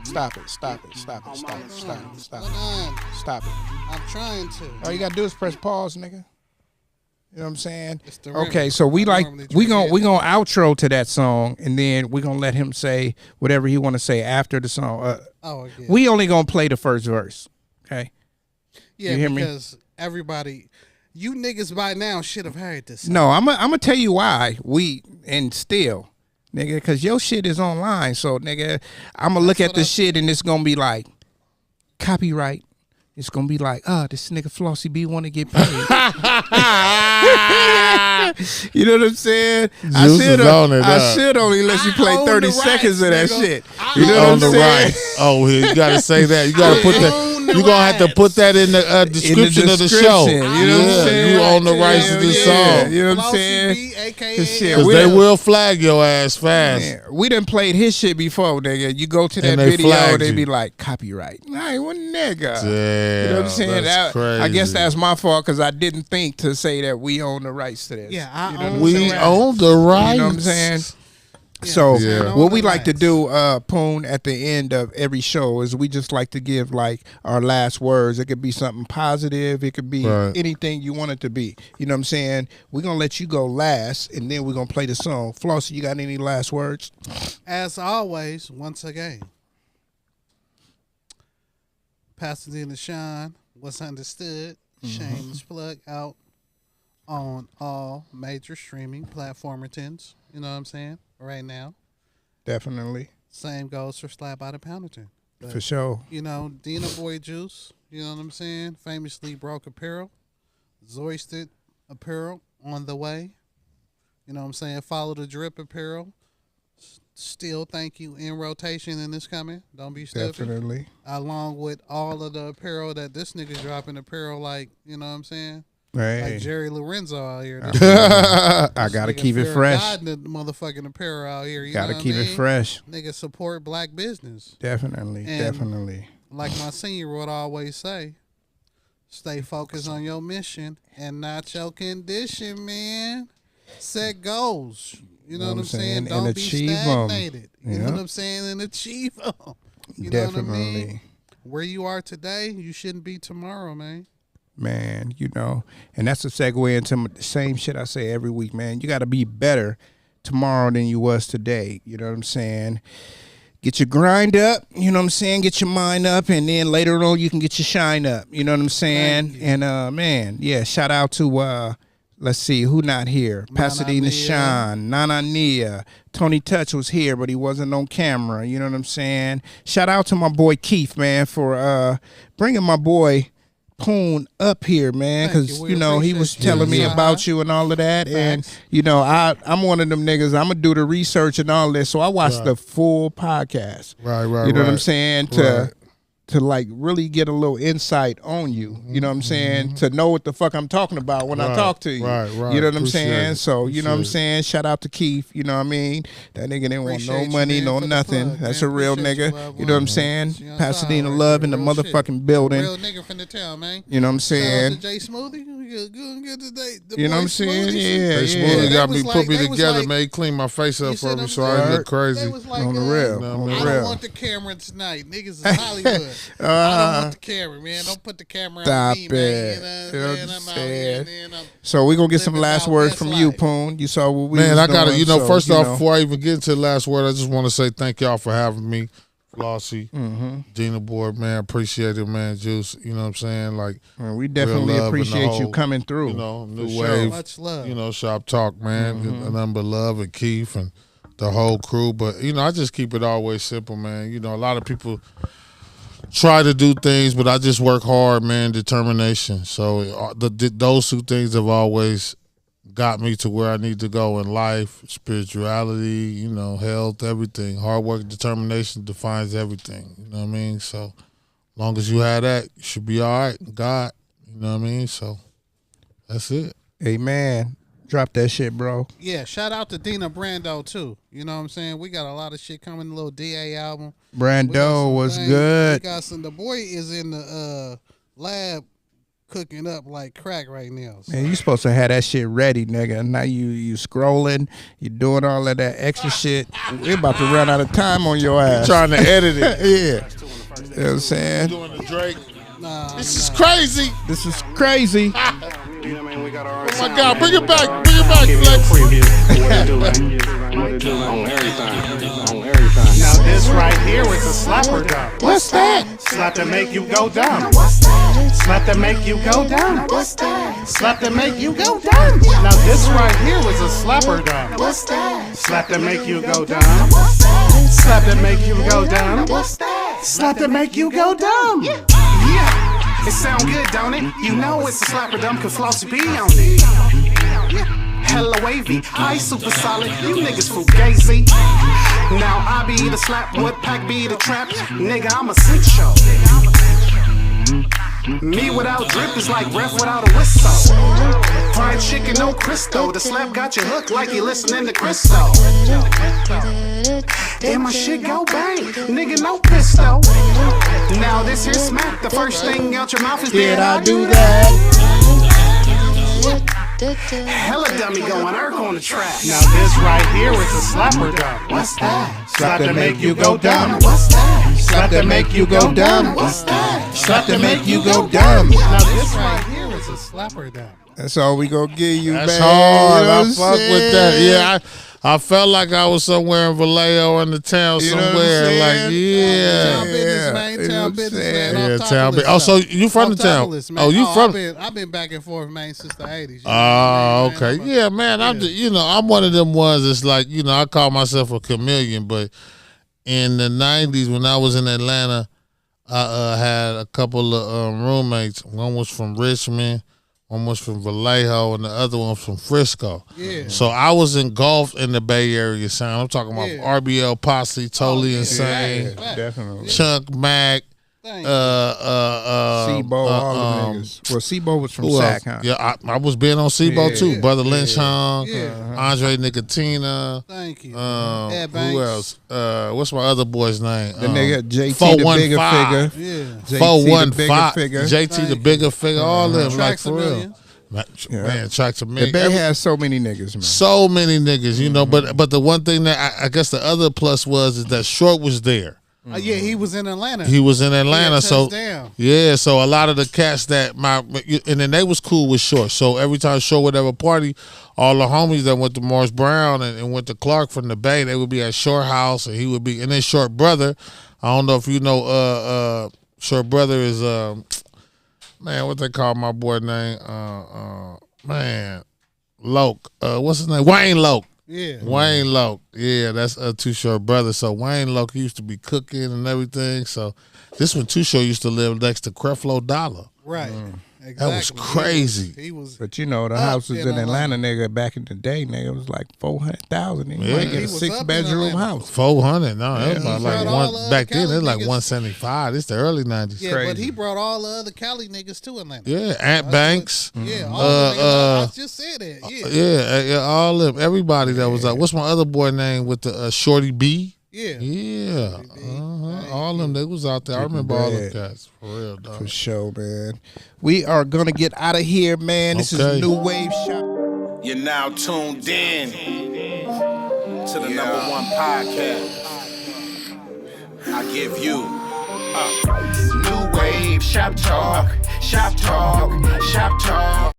Stop it. Stop it. I'm trying to. All you gotta do is press pause, nigga. You know what I'm saying? It's the Okay, remedy. so we I like normally we drink gonna it. outro to that song, and then we gonna let him say whatever he want to say after the song. Oh, yeah. We only gonna play the first verse. Okay. Yeah, You hear me? because everybody, you niggas by now should have heard this. No, I'm gonna tell you why nigga, because your shit is online. So nigga, I'm gonna look at the shit and it's gonna be like copyright. It's gonna be like, this nigga Flossy B want to get paid. You know what I'm saying? Juice is on it, I should only let you play I own 30 the seconds of that rights, shit. nigga. You know what on I'm the saying? right. Oh, you gotta say that. You gotta put own that. the You gonna have to rights. put that in the description of the show. description, you know what I'm Yeah, saying? you own the rights to this song. You know what I'm Flossy saying? B, aka 'Cause shit, Because we they done- will flag your ass fast. Man, we done played his shit before, nigga. You go to that And they video, flagged they you. be like, copyright. Nah, what nigga? Damn, You know what I'm saying? that's crazy. I guess that's my fault because I didn't think to say that we own the rights to this. Yeah, I You know own what I'm we saying? own the rights. You know what I'm saying? So Yeah. what we like to do, Poon, at the end of every show is we just like to give like our last words. It could be something positive. It could be Right. anything you want it to be. You know what I'm saying? We're going to let you go last, and then we're going to play the song. Flossie, you got any last words? As always, once again, Pasadena Shine, what's understood, shameless plug out on all major streaming platforms. You know what I'm saying? Right now. Definitely. Same goes for Slap Out of Pounderton. But, For sure. you know, Dina Boy Juice, you know what I'm saying? Famously broke apparel. Zoisted apparel on the way. You know what I'm saying? Follow the drip apparel. Still thank you in rotation and it's coming. Don't be stupid. Definitely. Along with all of the apparel that this nigga dropping apparel like, you know what I'm saying? Hey. Like Jerry Lorenzo out here. I got to Nigga keep it Fear fresh. God in the motherfucking apparel out here. You Got to know what keep I it mean? fresh. Nigga support black business. Definitely. And- Definitely. Like my senior would always say, stay focused on your mission and not your condition, man. Set goals. You know what I'm saying? And Don't be achieve 'em. stagnated. You know Yeah. what I'm saying? And achieve them. You know what I mean? Definitely. Where you are today, you shouldn't be tomorrow, man. Man, you know, and that's a segue into the same shit I say every week, man. You got to be better tomorrow than you was today. You know what I'm saying? Get your grind up, you know what I'm saying? Get your mind up, and then later on you can get your shine up. You know what I'm saying? And man, yeah, shout out to let's see, who not here? Pasadena Nia. Shine, Nana Nia. Tony Touch was here, but he wasn't on camera. You know what I'm saying? Shout out to my boy Keith, man, for bringing my boy Poon up here, man, Thank because you. We he was appreciate you. telling me Yeah. about you and all of that, and Facts. I'm one of them niggas. I'm gonna do the research and all this, so I watched the full podcast. Right. You know what I'm right. saying? To like really get a little insight on you. You know what I'm saying? To know what the fuck I'm talking about when I Right, talk to you. right. You know what I'm Appreciate saying? it. So you know what I'm Appreciate saying? Shout out to Keith. You know what I mean? That nigga didn't want Appreciate no you, money, man, no for the nothing. plug, That's man. a real Appreciate nigga. you, love You know what I'm one. saying? You know what I'm Pasadena saying? love in the Real shit. motherfucking building. Real nigga from the town, man. You know what I'm Shout out saying? to Jay Smoothie. We good today. The You know what boy I'm saying? Smoothies. Yeah, They yeah. smoothly got They me, was put like- me they was together, like- man. He cleaned my face up You for see me, them so I didn't look They crazy. was like, On the real, No, on the man. I real. don't want the camera tonight. Niggas is Hollywood. I don't want the camera, man. Don't put the camera Stop on me, man. it. You know You what know I'm what saying? I'm I'm out here, and saying? then I'm So we're gonna get some Living last our words best from you, life. Poon. You saw what we Man, was I gotta, doing, so, first you off, know. before I even get into the last word, I just want to say thank y'all for having me, Flossie, Dina Board, man. Appreciate it, man. Juice, you know what I'm saying? Like, Man, we definitely real love in the appreciate you whole, coming through. you know, new sure. wave, much love. you know, shop talk, man. And nothing but love and Keith and the whole crew. But, I just keep it always simple, man. A lot of people try to do things, but I just work hard, man, determination. So those two things have always got me to where I need to go in life, spirituality, health, everything. Hard work, determination defines everything. You know what I mean? So long as you have that, you should be all right. God, you know what I mean? So that's it. Amen. Drop that shit, bro. Yeah, shout out to Dina Brando too. You know what I'm saying? We got a lot of shit coming. The little DA album. We got Brando some was things. good. We got some. The boy is in the lab cooking up like crack right now. So. Man, you supposed to have that shit ready, nigga. Now you scrolling, you doing all of that extra shit. We're about to run out of time on your ass. Trying to edit it. Yeah. You know what I'm saying? Doing the Drake. Nah, This is crazy. This is crazy. Oh my God, bring it back, Flex. Now this right here is a slapper dumb. What's that? Slap that make you go dumb. Slap that make you go dumb. Slap that make you go dumb. Now this right here is a slapper dumb. Slap that make you go dumb. Slap that make you go dumb. Slap that make you go dumb. Yeah, it sound good, don't it? You know it's a slapper dumb, cause Flossy be on it. Hella wavy, I super solid, you niggas fugazi. Now I be the slap, what pack be the trap? Nigga, I'm a sick show. Me without drip is like ref without a whistle. Fried chicken, no Cristo. The slap got you hooked like you listening to Cristo. And my shit go bang, nigga, no pisto. Now this here smack, the first thing out your mouth is Did I do that? Hella dummy going Urk on the track. Now this right here is a slapper dumb. What's that? Slap that make you go dumb. What's that? Slap that make you go dumb. What's that? Slap that make you go dumb. now this right here is a slapper dumb. That's all we gonna give you, That's man. hard. You know I what I'm fuck with that. saying? Yeah, I felt like I was somewhere in Vallejo in the town You know what I'm somewhere. Like, saying? yeah. Town business, man. You know what Town I'm business, saying? man. Yeah, Off town top of bu- oh, so you from Off the top town? of this, man. Oh, you from- I've been back and forth, man, since the 80s. Oh, okay. Yeah, man. I'm just, I'm one of them ones that's like, I call myself a chameleon, but in the 90s when I was in Atlanta, I had a couple of roommates. One was from Richmond, one was from Vallejo, and the other one was from Frisco. Yeah. So I was engulfed in the Bay Area sound. I'm talking about Yeah. RBL Posse, Totally yeah. Insane, Yeah. Definitely. Chunk Mac, Thank you. Sebo, all the niggas. Well, Sebo was from who Sac, else? huh? Yeah, I was being on Sebo Yeah, too. yeah, Brother Lynch Hung, Yeah. Andre Nicotina. Thank you. Who Ed Banks. else? What's my other boy's name? The nigga JT the bigger 415. figure. Yeah. JT the bigger 415. figure. JT the Thank bigger figure. All them like Tracks a for real. million. Man, tracks a The million. Bay has so many niggas, man. So many niggas, but the one thing that I guess the other plus was is that Short was there. Yeah, he was in Atlanta. He was in Atlanta, so touchdown. yeah. So a lot of the cats that and then they was cool with Short. So every time Short would have a party, all the homies that went to Morris Brown and went to Clark from the Bay, they would be at Short house, and he would be. And then Short brother, I don't know if you know, Short brother is man, what they call my boy name? Man, Loke. What's his name? Wayne Loke. Yeah. Wayne Loke. Yeah, that's Too Short brother. So Wayne Loke used to be cooking and everything. So this when Too Short used to live next to Creflo Dollar. Right. Exactly. That was crazy. He was. But the houses in Atlanta, nigga, back in the day, nigga, was like 400,000. And you Yeah. might He get a was up in 6-bedroom Atlanta. house. 400. No, that was about he like brought all one the back then. Cali It was like niggas. 175. It's the early 90s. Yeah, crazy. but he brought all the other Cali niggas to Atlanta. Yeah, Ant Banks. Yeah, all the niggas. I just said that. Yeah. All of them. Everybody that was like, what's my other boy name with the Shorty B? Yeah. Yeah. All of them, they was out there. I remember all them bread. cats. For real, dog. For sure, man. We are going to get out of here, man. This Okay. is New Wave Shop. You're now tuned in to the number one podcast. I give you New Wave Shop Talk, Shop Talk, Shop Talk.